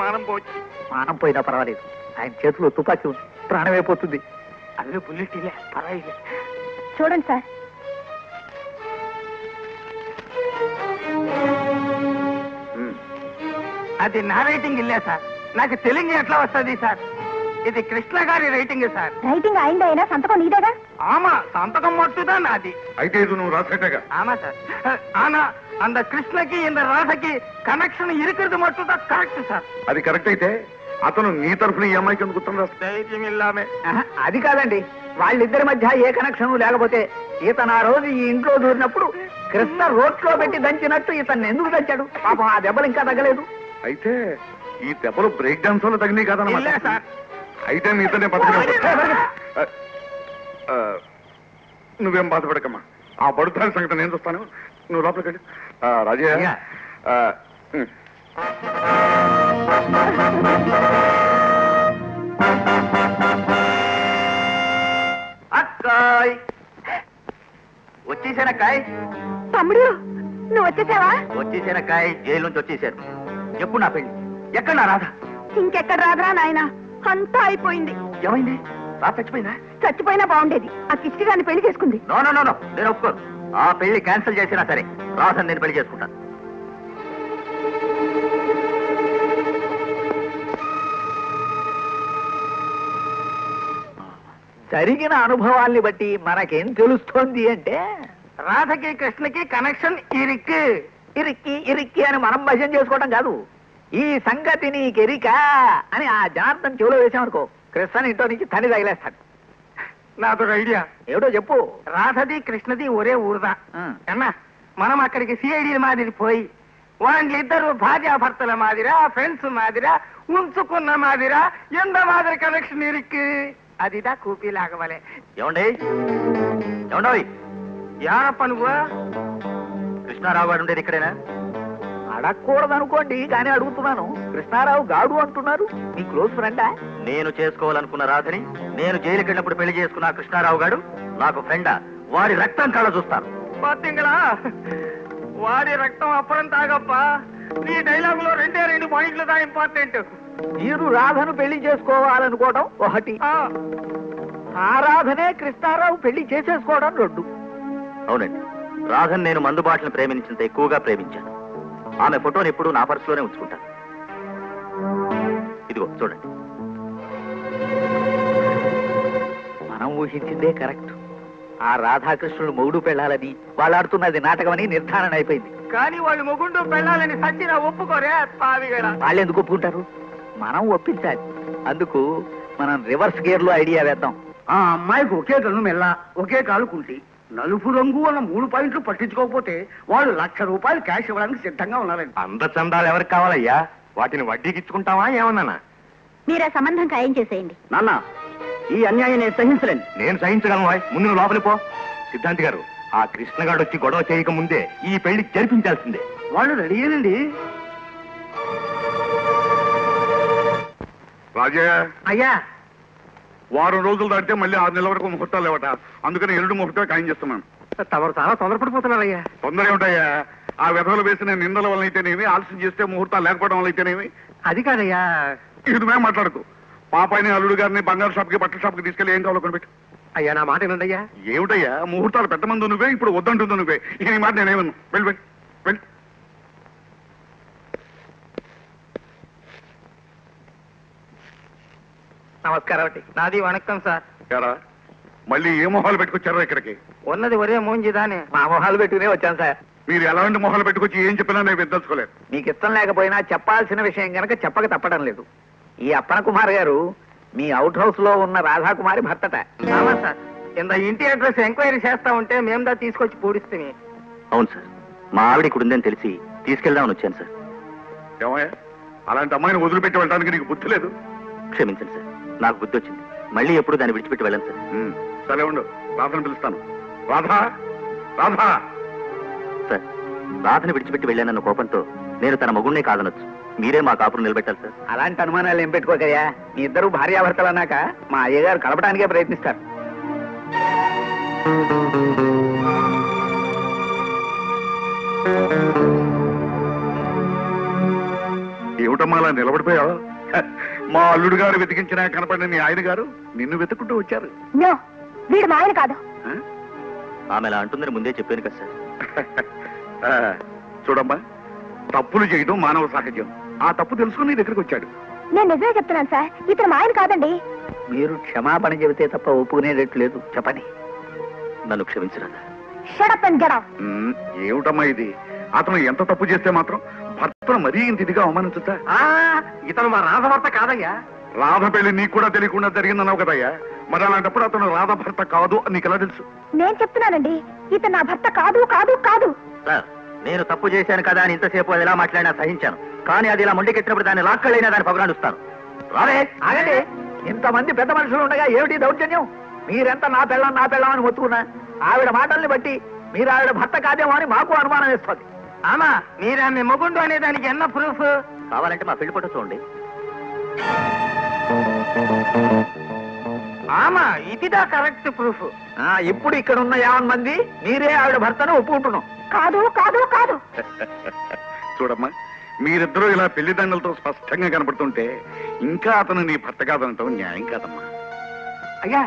మానం పోச்சு. మానం పోయినా పర్వాలేదు, ఆయన చేతిలో తుపాకీ ఉంది, ప్రాణమైపోతుంది. అదే బుల్లెట్ ఇల్లే, పర్వాలేదు. చూడండి సార్. అది నా రైటింగ్ ఇల్లే సార్. నాకు తెలుగు ఎట్లా వస్తుంది సార్? ఇది కృష్ణ గారి రైటింగ్ సార్. రైటింగ్ అయింది అయినా సంతకం నీదేగా? ఆమా, సంతకం మట్టుదా నాది. అయితే ఇది నువ్వు రాసేటగా? ఆమా సార్. ఆనా அந்த కృష్ణకి இந்த రాధకి కనెక్షన్ ఇరుకుది మట్టుదా కరెక్ట్ సార్. అది కరెక్ట్ అయితే అతను నీ తరఫున ఈ అమ్మాయికి ఎందుకు ఉత్తరం రాస్తాడు? ధైర్యం ఇల్లామే. అది కాదండి, వాళ్ళిద్దరి మధ్య ఏ కనెక్షన్ లేకపోతే ఇతను ఆ రోజు ఈ ఇంట్లో దూరినప్పుడు కృష్ణ రోట్లో పెట్టి దంచినట్టు ఇతన్ని ఎందుకు దంచాడు? పాపం ఆ దెబ్బలు ఇంకా తగ్గలేదు. అయితే ఈ దెబ్బలు బ్రేక్ డాన్స్ వల్ల తగినాయి ఇల్లే కాదన్నమాట. సార్. అయితే మీతోనే బతుకునే. నువ్వేం బాధపడకమ్మా, ఆ బడుతాని సంగతి నేను చూస్తాను. నువ్వు లోపలికి వెళ్ళి. రాజయ్య, అక్కాయ్ వచ్చేసానక్కాయ్. తమ్ముడు, నువ్వు వచ్చేసావా? వచ్చేసానక్కాయ్, జైలు నుంచి వచ్చేసాను. ఎప్పుడు నా పెళ్లి? ఎక్కడ నా రాధ? ఇంకెక్కడ రాదురా నాయన, అంతా అయిపోయింది. ఏమైంది? రాధ చచ్చిపోయిందా? చచ్చిపోయినా బాగుండేది. ఆ కిష్టి గారిని పెళ్లి చేసుకుంది. నో నో నో నో, నేను ఒప్పుకోను. ఆ పెళ్లి క్యాన్సిల్ చేసినా సరే రాధని నేను పెళ్లి చేసుకుంటాను. జరిగిన అనుభవాల్ని బట్టి మనకేం తెలుస్తోంది అంటే రాధకి కృష్ణకి కనెక్షన్ ఇరికి ఇరిక్కి ఇరిక్కి అని మనం భజన చేసుకోవడం కాదు. ఈ సంగతి నీకెరికా అని ఆ జనార్దన్ చెవులో వేసామనుకో, కృష్ణ ఇంట్లో నుంచి తని తగిలేస్తాడు. నాదొక ఐడియా. ఏమిటో చెప్పు. రాధది కృష్ణది ఒరే ఊరుదా అన్నా, మనం అక్కడికి సిఐడి మాదిరి పోయి వాళ్ళిద్దరు భార్యాభర్తల మాదిరా, ఫ్రెండ్స్ మాదిరా, ఉంచుకున్న మాదిరా, ఎంత మాదిరి కనెక్షన్ ఇరికి అదిదా కూపీ లాగవలే. ఏమండి ఏమండోయ్, యారప్ప నువ్వు? కృష్ణారావు గారు ఉండేది ఇక్కడేనా? అడగకూడదనుకోండి కానీ అడుగుతున్నాను. కృష్ణారావు గాడు అంటున్నారు, మీ క్లోజ్ ఫ్రెండా? నేను చేసుకోవాలనుకున్న రాధని నేను జైలుకి వెళ్ళినప్పుడు పెళ్లి చేసుకున్న కృష్ణారావు గారు నాకు ఫ్రెండా? వాడి రక్తం కళ్ళ చూస్తాను. పాతింగళా, వాడి రక్తం అప్పుడం తాగప్ప. నీ డైలాగులో 2 పాయింట్లు దా ఇంపార్టెంట్. మీరు రాధను పెళ్లి చేసుకోవాలనుకోవడం ఒకటి, ఆ రాధనే కృష్ణారావు పెళ్లి చేసేసుకోవడం 2. అవునండి, రాధన్ నేను మందు బాటలను ప్రేమించినంత ఎక్కువగా ప్రేమించాను. ఆమె ఫోటోని ఎప్పుడూ నా పర్సులోనే ఉంచుకుంటాను. ఇదిగో చూడండి. మనం ఊహించిందే కరెక్ట్. ఆ రాధాకృష్ణుడు మొగుడు పెళ్ళాలని వాళ్ళాడుతున్నది నాటకమని నిర్ధారణ అయిపోయింది. కానీ వాళ్ళు మొగుండు పెళ్ళాలని సచ్చిన ఒప్పుకోరే పావిగడ. వాళ్ళు ఎందుకు ఒప్పుకుంటారు? మనం ఒప్పించాలి. అందుకు మనం రివర్స్ గేర్ లో ఐడియా వేద్దాం. ఆ అమ్మాయికి ఒకే కన్ను మెల్ల, ఒకే కాలు కుంటి, నలుపు రంగు అన్న 3 పాయింట్లు పట్టించుకోకపోతే వాళ్ళు ₹1,00,000 క్యాష్ ఇవ్వడానికి సిద్ధంగా ఉన్నారండి. అంద చందాలు ఎవరికి కావాలయ్యా? వాటిని వడ్డీకి ఇచ్చుకుంటావా ఏమన్నానా? మీరా సంబంధం ఖాయం చేసేయండి. నాన్న, ఈ అన్యాయం నేను సహించలేను. నేను సహించగలను. ముందు నువ్వు లోపలి పో. సిద్ధాంతి గారు, ఆ కృష్ణగాడు వచ్చి గొడవ చేయక ముందే ఈ పెళ్లి జరిపించాల్సిందే. వాళ్ళు రెడీయేనండి. రాజయ్య, అయ్యా, వారం రోజులు దాటితే మళ్ళీ 6 నెలల వరకు ముహూర్తాలు లేవట. అందుకని ఎల్లుండి ముహూర్తం ఖాయం చేస్తున్నాను. తమరు చాలా తొందరపడిపోతున్నారయ్యా. తొందర ఏమిటయ్యా? ఆ విధవలు వేసిన నిందల వల్ల అయితేనేమి, ఆలస్యం చేస్తే ముహూర్తాలు లేకపోవడం వల్ల అయితేనేమి. అది కాదయ్యా. ఇది మేము మాట్లాడుకో. పాపాయిని అల్లుడు గారిని బంగారు షాప్కి, బట్టల షాప్కి తీసుకెళ్ళి ఏం కావాలో కొనిపెట్టు. అయ్యా, నా మాట ఏనండి అయ్యా. ఏమిటయ్యా? ముహూర్తాలు పెట్టమందు నువ్వే, ఇప్పుడు వద్దంటుంది నువ్వే. ఈ మాట నేనేమన్నా. వెళ్ళి వెళ్ళి వెళ్ళి. నమస్కారం అండి. నాది వణక్కం సార్. ఎరా, మళ్ళీ ఏ మొహాలు పెట్టుకొచ్చారో ఇక్కడికి? ఉన్నది ఒరే మూంజిదానే. మా మొహాలు పెట్టుకునే వచ్చాను సార్. మీరు ఎలాంటి మొహాలు పెట్టుకొచ్చి ఏం చెప్పినా నేను విద్దల్చుకోలేదు. మీకు ఇష్టం లేకపోయినా చెప్పాల్సిన విషయం గనక చెప్పక తప్పడం లేదు. ఈ అప్పన కుమార్ గారు మీ అవుట్ హౌస్ లో ఉన్న రాధాకుమారి భర్తట. అవునా సార్? ఇంత ఇంటి అడ్రస్ ఎంక్వైరీ చేస్తా ఉంటే మేము దా తీసుకొచ్చి పూడిస్తే. అవును సార్, మా ఆవిడ ఇక్కడ ఉందని తెలిసి తీసుకెళ్దామని వచ్చాను సార్. ఏమయ్యా, అలాంటి అమ్మాయిని వదిలిపెట్టి వెళ్ళడానికి నీకు బుద్ధి లేదు? క్షమించండి సార్, నాకు బుద్ధి వచ్చింది. మళ్ళీ ఎప్పుడు దాన్ని విడిచిపెట్టి వెళ్ళను సార్. సరే ఉండు, రాధను పిలుస్తాను. రాధా, రాధా. సార్, రాధను విడిచిపెట్టి వెళ్ళానన్న కోపంతో నేను తన మగుణ్ణే కాదనొచ్చు. మీరే మా కాపురం నిలబెట్టాలి సార్. అలాంటి అనుమానాలు ఏం పెట్టుకోకయ్యా. మీ ఇద్దరు భార్యాభర్తలు అన్నాక మా అయ్యగారు కలపడానికే ప్రయత్నిస్తారు. ఏమిటమ్మా అలా నిలబడిపోయావు? మా అల్లుడు గారు వెతికించినా కనపడిన నీ ఆయన గారు నిన్ను వెతుక్కుంటూ వచ్చారు. నో, వీడు మా ఆయన కాదు. ఆమె అలా అంటుందని ముందే చెప్పాను కదా సార్. చూడమ్మా, తప్పులు చేయడం మానవ సహజం. ఆ తప్పు తెలుసుకుని నీ దగ్గరికి వచ్చాడు. నేను నిజమే చెప్తున్నాను సార్, ఇతను మా ఆయన కాదండి. మీరు క్షమాపణ చెబితే తప్ప ఒప్పుకునేటట్టు లేదు. చెప్పండి. నన్ను క్షమించరాదా? Shut up and get out. ఏమిటమ్మా ఇది? అతను ఎంత తప్పు చేస్తే మాత్రం భర్తను మరీ ఇంత ఇదిగా అవమానించుతా? ఇతను మా రాధభర్త కాదయ్యా. రాధ పెళ్లి నీకు కూడా తెలియకుండా జరిగిందన్నావు కదయ్యా. మరి అలాంటప్పుడు అతను రాధ భర్త కాదు అని నీకు ఎలా తెలుసు? నేను చెప్తున్నానండి, ఇతను నా భర్త కాదు కాదు కాదు. సార్, నేను తప్పు చేశాను కదా అని ఇంతసేపు అది ఎలా మాట్లాడినా సహించాను. కానీ అది ఇలా మొండికెట్టినప్పుడు దాన్ని లాక్కలైనా దాన్ని పగలాడుస్తాను. రాలే, ఆగండి. ఇంతమంది పెద్ద మనుషులు ఉండగా ఏమిటి దౌర్జన్యం? మీరెంత నా పెళ్ళం అని మొత్తుకున్నా ఆవిడ మాటల్ని బట్టి మీరు ఆవిడ భర్త కాదేమో అని మాకు అనుమానం వేస్తుంది. ఆమా, మీరాన్ని మొగుండు అనే దానికి ఎన్న ప్రూఫ్? కావాలంటే మా పెళ్లి ఫోటో చూడండి. ఆమా, ఇదిదా కరెక్ట్ ప్రూఫ్. ఇప్పుడు ఇక్కడ ఉన్న 50 మంది మీరే ఆవిడ భర్తను ఒప్పుకుంటున్నాం. కాదు కాదు కాదు. చూడమ్మా, మీరిద్దరూ ఇలా పెళ్లి దండలతో స్పష్టంగా కనపడుతుంటే ఇంకా అతను నీ భర్త కాదనటం న్యాయం కాదమ్మా. అయ్యా,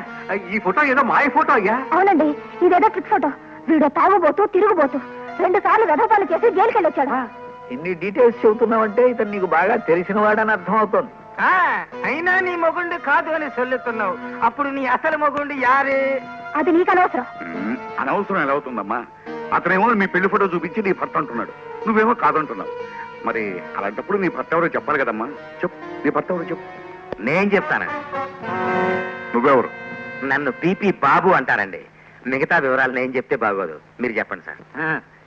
ఈ ఫోటో ఏదో మాయ ఫోటో అయ్యా. అవునండి, ఇదేదో ట్రిక్ ఫోటో. వీడు తాగుబోతూ తిరుగుబోతూ 2 సార్లు గర్భపాలు చేసి జైలుకి వెళ్ళొచ్చాడు. ఇన్ని డీటెయిల్స్ చెబుతున్నావంటే ఇతను నీకు బాగా తెలిసిన వాడని అర్థం అవుతుంది. అయినా నీ మొగుండు కాదు అని చొల్లుతున్నావు. అప్పుడు నీ అసలు మొగుండు యారే? అది నీకు అనవసరం. అనవసరం ఎలా అవుతుందమ్మా? అతనేమో మీ పెళ్లి ఫోటో చూపించి నీ భర్త అంటున్నాడు, నువ్వేమో కాదంటున్నావు. మరి అలాంటప్పుడు నీ భర్త ఎవరో చెప్పాలి కదమ్మా. చెప్పు, నీ భర్త ఎవరో చెప్పు. నేను చెప్తాను. నువ్వెవరు? నన్ను పీపీ బాబు అంటారండి. మిగతా వివరాలు నేను చెప్తే బాగోదు, మీరు చెప్పండి సార్.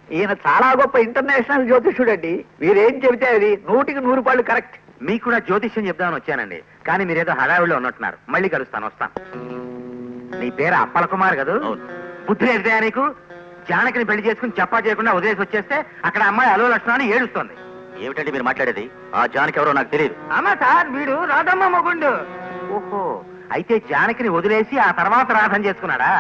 ఈయన చాలా గొప్ప ఇంటర్నేషనల్ జ్యోతిష్యుడండి. మీరేం చెబితే అది 100కి 100 రూపాయలు కరెక్ట్. మీకు కూడా జ్యోతిష్యం చెప్దామని వచ్చానండి, కానీ మీరేదో హడావిడిలో ఉన్నట్టున్నారు. మళ్ళీ కలుస్తాను, వస్తాను. నీ పేరు అప్పల కుమార్ కదా? బుద్ధి లేదుగా నీకు? జానకిని పెళ్లి చేసుకుని చెప్పా చేయకుండా వదిలేసి వచ్చేస్తే అక్కడ అమ్మాయి అలో లక్షణాన్ని ఏడుస్తోంది. ఏమిటండి మీరు మాట్లాడేది? ఆ జానకి ఎవరో నాకు తెలియదు. అమ్మా సార్, వీడు రాధమ్మ మొగుండు. ఓహో, అయితే జానకిని వదిలేసి ఆ తర్వాత రాధం చేసుకున్నాడా?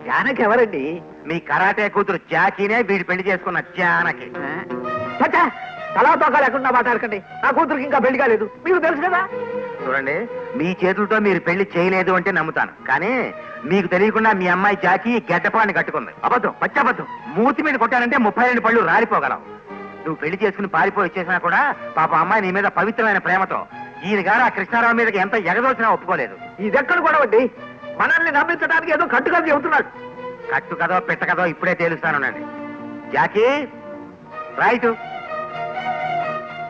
జానకి ఎవరండి? మీ కరాటే కూతురు జాకీనే వీడు పెళ్లి చేసుకున్న జానకి. చచ్చా, తలా తోక లేకుండా మాట్లాడకండి. నా కూతురికి ఇంకా పెళ్లి కాలేదు, మీకు తెలుసు కదా. చూడండి, మీ చేతులతో మీరు పెళ్లి చేయలేదు అంటే నమ్ముతాను, కానీ మీకు తెలియకుండా మీ అమ్మాయి జాకి గడ్డపాన్ని కట్టుకుంది. అబద్ధం, పచ్చబద్ధం. మూతి మీద కొట్టానంటే 32 పళ్ళు రాలిపోగలవు. నువ్వు పెళ్లి చేసుకుని పారిపోయి వచ్చేసినా కూడా పాప అమ్మాయి నీ మీద పవిత్రమైన ప్రేమతో ఈయన గారు ఆ కృష్ణారావు మీదకి ఎంత ఎగదోచినా ఒప్పుకోలేదు. ఇదెక్కడ కూడా అండి, మనల్ని నమ్మించడానికి ఏదో కట్టుగా చెబుతున్నాడు. కట్టు కదో పెట్ట కదో ఇప్పుడే తేలుస్తానునండి. Jackie, right.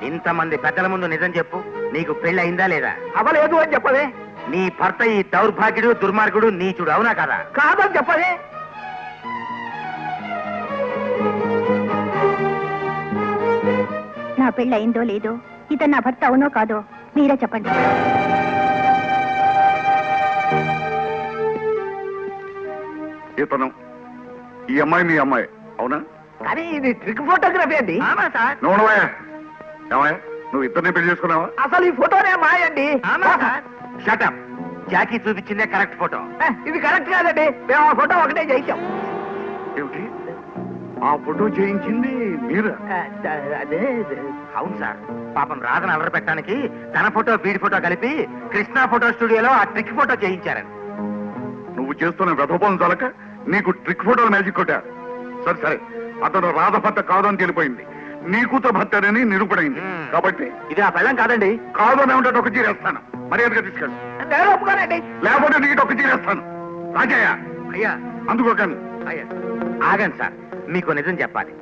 ఇంతమంది పెద్దల ముందు నిజం చెప్పు, నీకు పెళ్లి అయిందా లేదా? అవలేదు అని చెప్పదే. నీ భర్త ఈ దౌర్భాగ్యుడు, దుర్మార్గుడు, నీచుడు, అవునా కదా? కాదని చెప్పదే. నా పెళ్లి అయిందో లేదో, ఇతను నా భర్త అవునో కాదో మీరే చెప్పండి. ఇతను ఈ అమ్మాయి మీ అమ్మాయి అవునా? కానీ ఇది ట్రిక్ ఫోటోగ్రఫీ అండి. నువ్వయా ఏమయ్యా, నువ్వు ఇద్దరిని పెళ్లి చేసుకున్నావా? అసలు ఈ ఫోటోనే మాయండి. షటప్. జాకీ చూపించిందే కరెక్ట్ ఫోటో. ఇది కరెక్ట్ కాదండి, మేము ఆ ఫోటో ఒకటే చేయించాం. ఏమిటి, ఆ ఫోటో చేయించింది మీరా? అదే అవును సార్. పాపం రాధను అలర పెట్టడానికి తన ఫోటో వీడి ఫోటో కలిపి కృష్ణా ఫోటో స్టూడియోలో ఆ ట్రిక్ ఫోటో చేయించారని. నువ్వు చేస్తున్న వ్యధోపం చాలక నీకు ట్రిక్ ఫోటోలు మ్యాజిక్ కొట్టా. సరే సరే, అతను రాధ భర్త కాదని తెలిపోయింది, నీ కూతురు భర్తనని నిరూపణైంది. కాబట్టి ఇది నా పెళ్ళం కాదండి. కాదని ఉంటే ఒక చీరేస్తాను, మర్యాదగా తీసుకెళ్ళి. నేను ఒప్పుకోనండి. లేకపోతే నీకు ఒక చీరేస్తాను. రాజయ్య అయ్యా, అందుకోకండి. అయ్యా ఆగండి సార్, మీకు నిజం చెప్పాలి.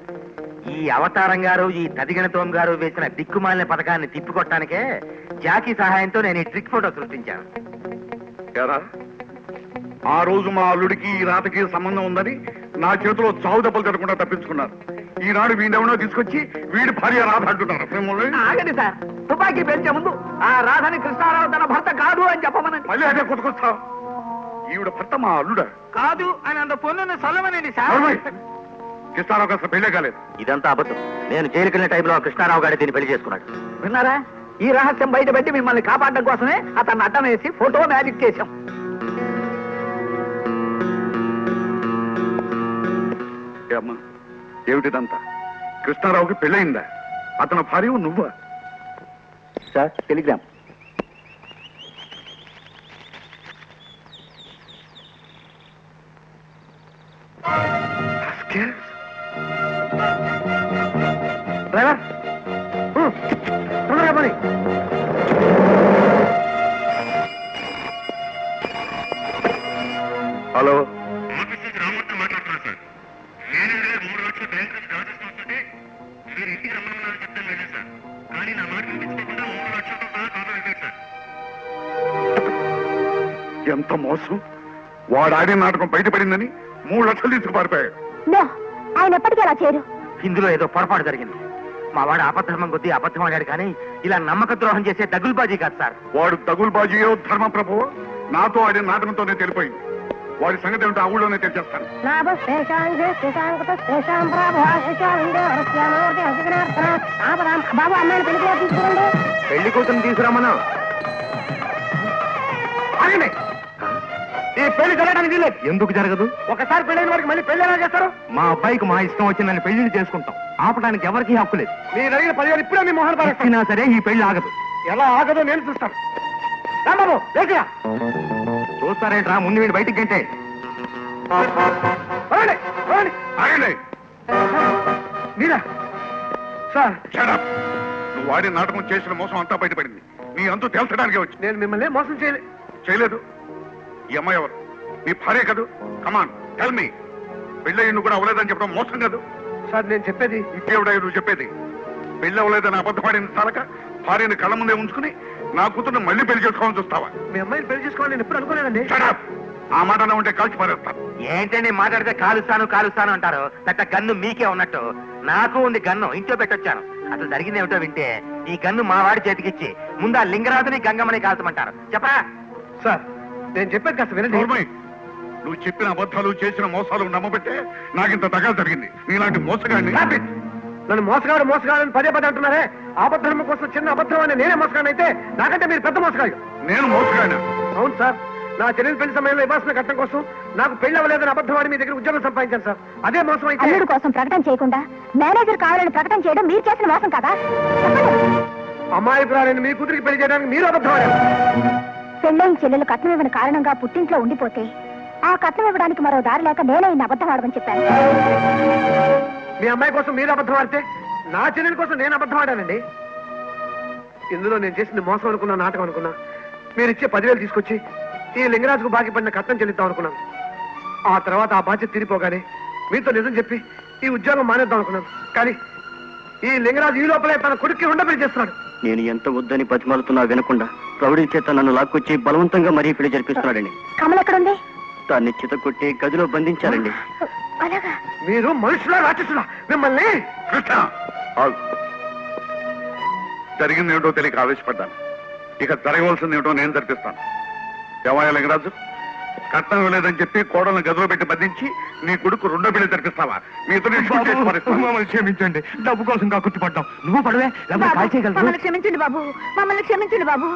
ఈ అవతారం గారు, ఈ తదిగణతోం గారు వేసిన దిక్కుమాలిన పథకాన్ని తిప్పికొట్టడానికే జాకీ సహాయంతో నేను ఈ ట్రిక్ ఫోటో సృష్టించాను. ఎరా, ఆ రోజు మా అల్లుడికి ఈ రాతకి సంబంధం ఉందని నా చేతిలో చావు దెబ్బలు తినకుండా తప్పించుకున్నారు. ఈనాడు వీడెవడో తీసుకొచ్చి వీడి భార్య రాధ అంటున్నారు. ఆగండి సార్, తుపాకీ పెంచే ముందు ఆ రాధని కృష్ణారావు తన భర్త కాదు అని చెప్పమనండి. మళ్ళీ అదే కొట్టుకొస్తావు. ఈవిడ భర్త మా అల్లుడా? కాదు అని అంత పొన్నును చల్లమనండి సార్. కృష్ణారావు అసలు పెళ్ళే కాలేదు. ఇదంతా అబద్ధం. నేను జైలుకి వెళ్ళిన టైంలో కృష్ణారావు గారి దీన్ని పెళ్లి చేసుకున్నాడు. విన్నారా? ఈ రహస్యం బయట పెట్టి మిమ్మల్ని కాపాడడం కోసమే అతన్ని అడ్డం వేసి ఫోటో మ్యాజిక్ చేశాం. అమ్మా, ఏమిటిదంతా? కృష్ణారావుకి పెళ్ళయిందా? అతని భార్య నువ్వా? Sir, Telegram. డ్రైవర్, తొందరగా పని. హలో, ఎంత మోసం! వాడు ఆడిన నాటకం బయటపడిందని 3 లక్షలు తీసుకు పారిపోయాడు. ఆయన ఎప్పటికీ అలా చేయరు. ఇందులో ఏదో పొరపాటు జరిగింది. మా వాడు అబద్ధం కొద్దీ అబద్ధం ఆడాడు, కానీ ఇలా నమ్మక ద్రోహం చేసే దగులుబాజీ కాదు సార్. వాడు తగులుబాజీయో ధర్మ ప్రభువో నాతో ఆడిన నాటకంతోనే తెలిపోయింది. వాడి సంగతి ఏమిటో ఆ ఊళ్ళోనే తెలిచేస్తాను. బాబు, అమ్మాయిని పెళ్లి తీసుకోండి. పెళ్లి కూతురు తీసుకురామన్నా. ఆగండి, ఈ పెళ్లి జరగడానికి వీలేదు. ఎందుకు జరగదు? ఒకసారి పెళ్ళైన వారికి మళ్ళీ పెళ్లి ఎలా చేస్తారు? మా అబ్బాయికి మా ఇష్టం వచ్చిందని పెళ్లిని చేసుకుంటాం. ఆపడానికి ఎవరికి హక్కు లేదు. మీరు అడిగిన 10,000 ఇప్పుడే మీ మొహన్ పారేస్తాను. అయినా సరే ఈ పెళ్లి ఆగదు. ఎలా ఆగదో నేను చూస్తాను. రాంబాబు లేచిరా. చూస్తారేంట్రా, ముందు వీడు బయటికి గంటే. రండి, రండి. ఆగండి. మీరా సార్? Shut up. నువ్వు వాడి నాటకం చేసిన మోసం అంతా బయటపడింది. నీ అంతు తేల్చడానికే వచ్చి. నేను మిమ్మల్ని మోసం చేయలేదు. ఈ అమ్మాయి ఎవరు? నీ భార్య కదూ? Come on tell me. పెళ్ళయ్యి కూడా అవ్వలేదని చెప్పడం మోసం కాదు. సార్ నేను చెప్పేది. ఇంకేవిడా నువ్వు చెప్పేది? పెళ్ళి అవ్వలేదని అబద్ధపడిన చాలక భార్యని కళ్ళ ముందే ఉంచుకుని నా కూతుర్ని మళ్ళీ పెళ్లి చేసుకోవాలని చూస్తావా? మీ అమ్మాయిని పెళ్లి చేసుకోవాలని నేను ఎప్పుడు అనుకోలేదండి. Shut up. ఆ మాట ఉంటే కాల్చి పారేస్తాను. ఏంటండి మాట్లాడితే కాలుస్తాను అంటారు. పెద్ద గన్ను మీకే ఉన్నట్టు నాకు ఉంది గన్ను, ఇంట్లో పెట్టొచ్చాను. అసలు జరిగింది ఏమిటో వింటే ఈ గన్ను మా వాడి చేతికిచ్చి ముందు ఆ లింగరాజుని గంగమ్మని కాల్చమంటారు. చెప్పరా? సార్ నేను చెప్పేది కాస్త వినండి. నోర్మై, నువ్వు చెప్పిన అబద్ధాలు చేసిన మోసాలు నమ్మబట్టే నాకింత దగా జరిగింది. నీలాంటి మోసగాడిని. నన్ను మోసగాడని పదే అంటున్నారే. అబద్ధం కోసం చిన్న అబద్ధం అని నేనే మోసగాడిని అయితే నాకంటే మీరు పెద్ద మోసగాడు. నేను మోసగాడినా? అవును సార్. నా చెల్లెలు పెళ్లి సమయంలో ఇవ్వాల్సిన కట్టం కోసం నాకు పెళ్లి అవ్వలేదని అబద్ధం ఆడి మీ దగ్గర ఉద్యోగం సంపాదించాను సార్. అదే మోసం అయితే. అల్లుడు కోసం ప్రకటన చేయకుండా మేనేజర్ కావాలని ప్రకటన చేయడం మీరు చేసిన మోసం కదా? అమాయకురాలని మీ కూతురికి పెళ్లి చేయడానికి మీరు అబద్ధం ఆడారు. పెళ్ళైన చెల్లెలు కట్నం ఇవ్వని కారణంగా పుట్టింట్లో ఉండిపోతే ఆ కట్నం ఇవ్వడానికి మరో దారి లేక నేనే ఈయన అబద్ధం ఆడమని చెప్పాను. మీ అమ్మాయి కోసం మీరు అబద్ధం ఆడితే నా చెల్లెల కోసం నేను అబద్ధం ఆడానండి. ఇందులో నేను చేసింది మోసం అనుకున్నా, నాటకం అనుకున్నా. మీరు ఇచ్చే 10,000 తీసుకొచ్చి ఈ లింగరాజుకు బాకీ పడిన కట్నం చెల్లిద్దాం అనుకున్నాను. ఆ తర్వాత ఆ బాధ్యత తీరిపోగానే మీతో నిజం చెప్పి ఈ ఉద్యోగం మానేద్దాం అనుకున్నాను. కానీ ఈ లింగరాజు ఈ లోపలే తన కొడుక్కి ఉండ పెళ్లి చేస్తున్నాడు. నేను ఎంత వద్దని బతిమాలుతున్నా వినకుండా రౌడీ చేత నన్ను లాక్కొచ్చి బలవంతంగా మరీ పెళ్లి జరిపిస్తున్నాడండి. కమల్ ఎక్కడుంది? దాన్ని చిత కొట్టి గదిలో బంధించారండి. అలాగా? మీరు మనుషులా రాక్షసులా? మిమ్మల్ని కృష్ణ, ఆగు. జరిగింది ఏమిటో తెలియక ఆవేశపడ్డాను. ఇక జరగవలసింది ఏమిటో నేను జరిపిస్తాను. దేవాయ లింగరాజు, కట్నం ఇవ్వలేదని చెప్పి కోడలను గదిలో పెట్టి బంధించి నీ కొడుకు రెండో పెళ్లి జరిపిస్తావా? మీ మమ్మల్ని క్షమించండి, డబ్బు కోసం కాకుట్టుపడ్డాం. నువ్వు పడవే, క్షమించండి బాబు, మమ్మల్ని క్షమించండి బాబు.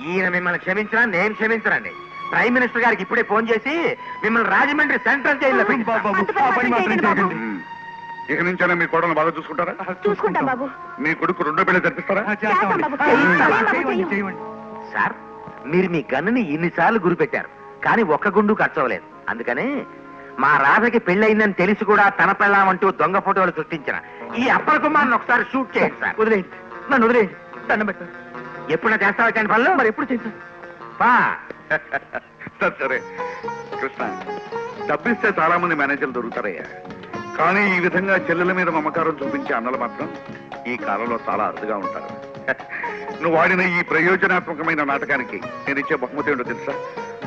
ఈయన మిమ్మల్ని క్షమించరా? నేను క్షమించరండి. ప్రైమ్ మినిస్టర్ గారికి ఇప్పుడే ఫోన్ చేసి మిమ్మల్ని రాజమండ్రి సెంట్రల్ జైల్లో ఇక నుంచైనా మీ కోడలను బాగా చూసుకుంటారా? చూసుకుంటాం బాబు. మీ కొడుకు రెండో పెళ్లి జరిపిస్తారా? సార్, మీరు మీ గన్నుని ఇన్నిసార్లు గురిపెట్టారు, కానీ ఒక్క గుండు ఖర్చవలేదు. అందుకని మా రాధకి పెళ్ళయిందని తెలిసి కూడా తన పెళ్ళామంటూ దొంగ ఫోటోలు సృష్టించిన ఈ అప్పల కుమార్ని ఒకసారి షూట్ చేయండి సార్. వదిలేయండి, నన్ను వదిలేయండి, దండం పెట్టండి. ఎప్పుడైనా చేస్తావా కానీ పనులు? మరి ఎప్పుడు చేశాను? సరే కృష్ణ, డబ్బిస్తే చాలా మంది మేనేజర్లు దొరుకుతారయ్యా. కానీ ఈ విధంగా చెల్లెల మీద మమకారం చూపించే అన్నలు మాత్రం ఈ కాలంలో చాలా అరుదుగా ఉంటారు. నువ్వు వాడిన ఈ ప్రయోజనాత్మకమైన నాటకానికి నేను ఇచ్చే బహుమతి ఏంటో తెలుసా?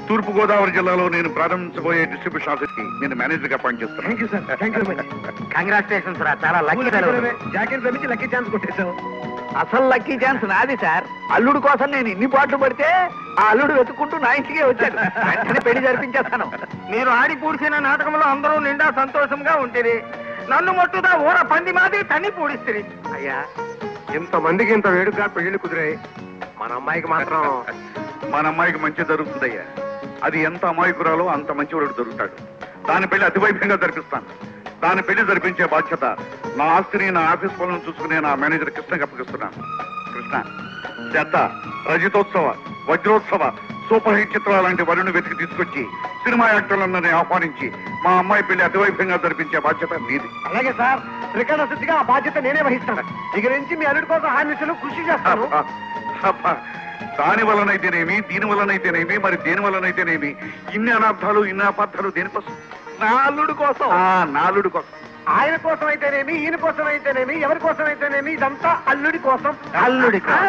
తూర్పు గోదావరి జిల్లాలో నేను ప్రారంభించబోయే డిస్ట్రిబ్యూషన్ ఆఫీస్ కి నేను మేనేజర్ గా అపాయింట్ చేస్తాను. కంగ్రాచులేషన్స్ రా, చాలా లక్కీ. జాకెట్ లభించి లక్కీ ఛాన్స్ కొట్టేశావు. అసలు లక్కీ ఛాన్స్ నాది సార్. అల్లుడు కోసం నేను ఇన్ని పాటలు పడితే ఆ అల్లుడు వెతుక్కుంటూ నా ఇంటికే వచ్చాడు. వెంటనే పెళ్లి జరిపించేస్తాను. మీరు ఆడి పూడ్చిన నాటకంలో అందరూ నిండా సంతోషంగా ఉంటుంది. నన్ను మట్టుదా ఊర పంది మాది తన్ని పూడిస్తుంది. అయ్యా, ఇంతమందికి ఇంత వేడుగా పెళ్లి కుదిరాయి, మన అమ్మాయికి మాత్రం మన అమ్మాయికి మంచి జరుగుతుందయ్యా. అది ఎంత అమాయకురాలో అంత మంచివాడు దొరుకుతాడు. దాని పెళ్లి అతివైభవంగా జరిపిస్తాను. దాని పెళ్లి జరిపించే బాధ్యత నా ఆస్తిని, నా ఆఫీస్ పనులను చూసుకునే నా మేనేజర్ కృష్ణకి అప్పగిస్తున్నాను. కృష్ణ, శ్రద్ధ, రజతోత్సవ, వజ్రోత్సవ, సూపర్ హిట్ చిత్రాల లాంటి వరుణ్ణి వెతికి తీసుకొచ్చి సినిమా యాక్టర్లందరినీ ఆహ్వానించి మా అమ్మాయి పెళ్లి అతివైభవంగా జరిపించే బాధ్యత మీది. అలాగే సార్, త్రికరణ శుద్ధిగా ఆ బాధ్యత నేనే వహిస్తాను. ఇక నుంచి మీ అల్లుడి కోసం హార్నిశలు కృషి చేస్తాను. దాని వలనైతేనేమి, దీని వలనైతేనేమి, మరి దేని వలనైతేనేమి ఇన్ని అనార్థాలు, ఇన్ని అపార్థాలు దేనికోసం? నా అల్లుడు కోసం. నా అల్లుడి కోసం. ఆయన కోసం అయితేనేమి, ఈయన కోసం అయితేనేమి, ఎవరి కోసం అయితేనేమి, ఇదంతా అల్లుడి కోసం. అల్లుడి కోసం.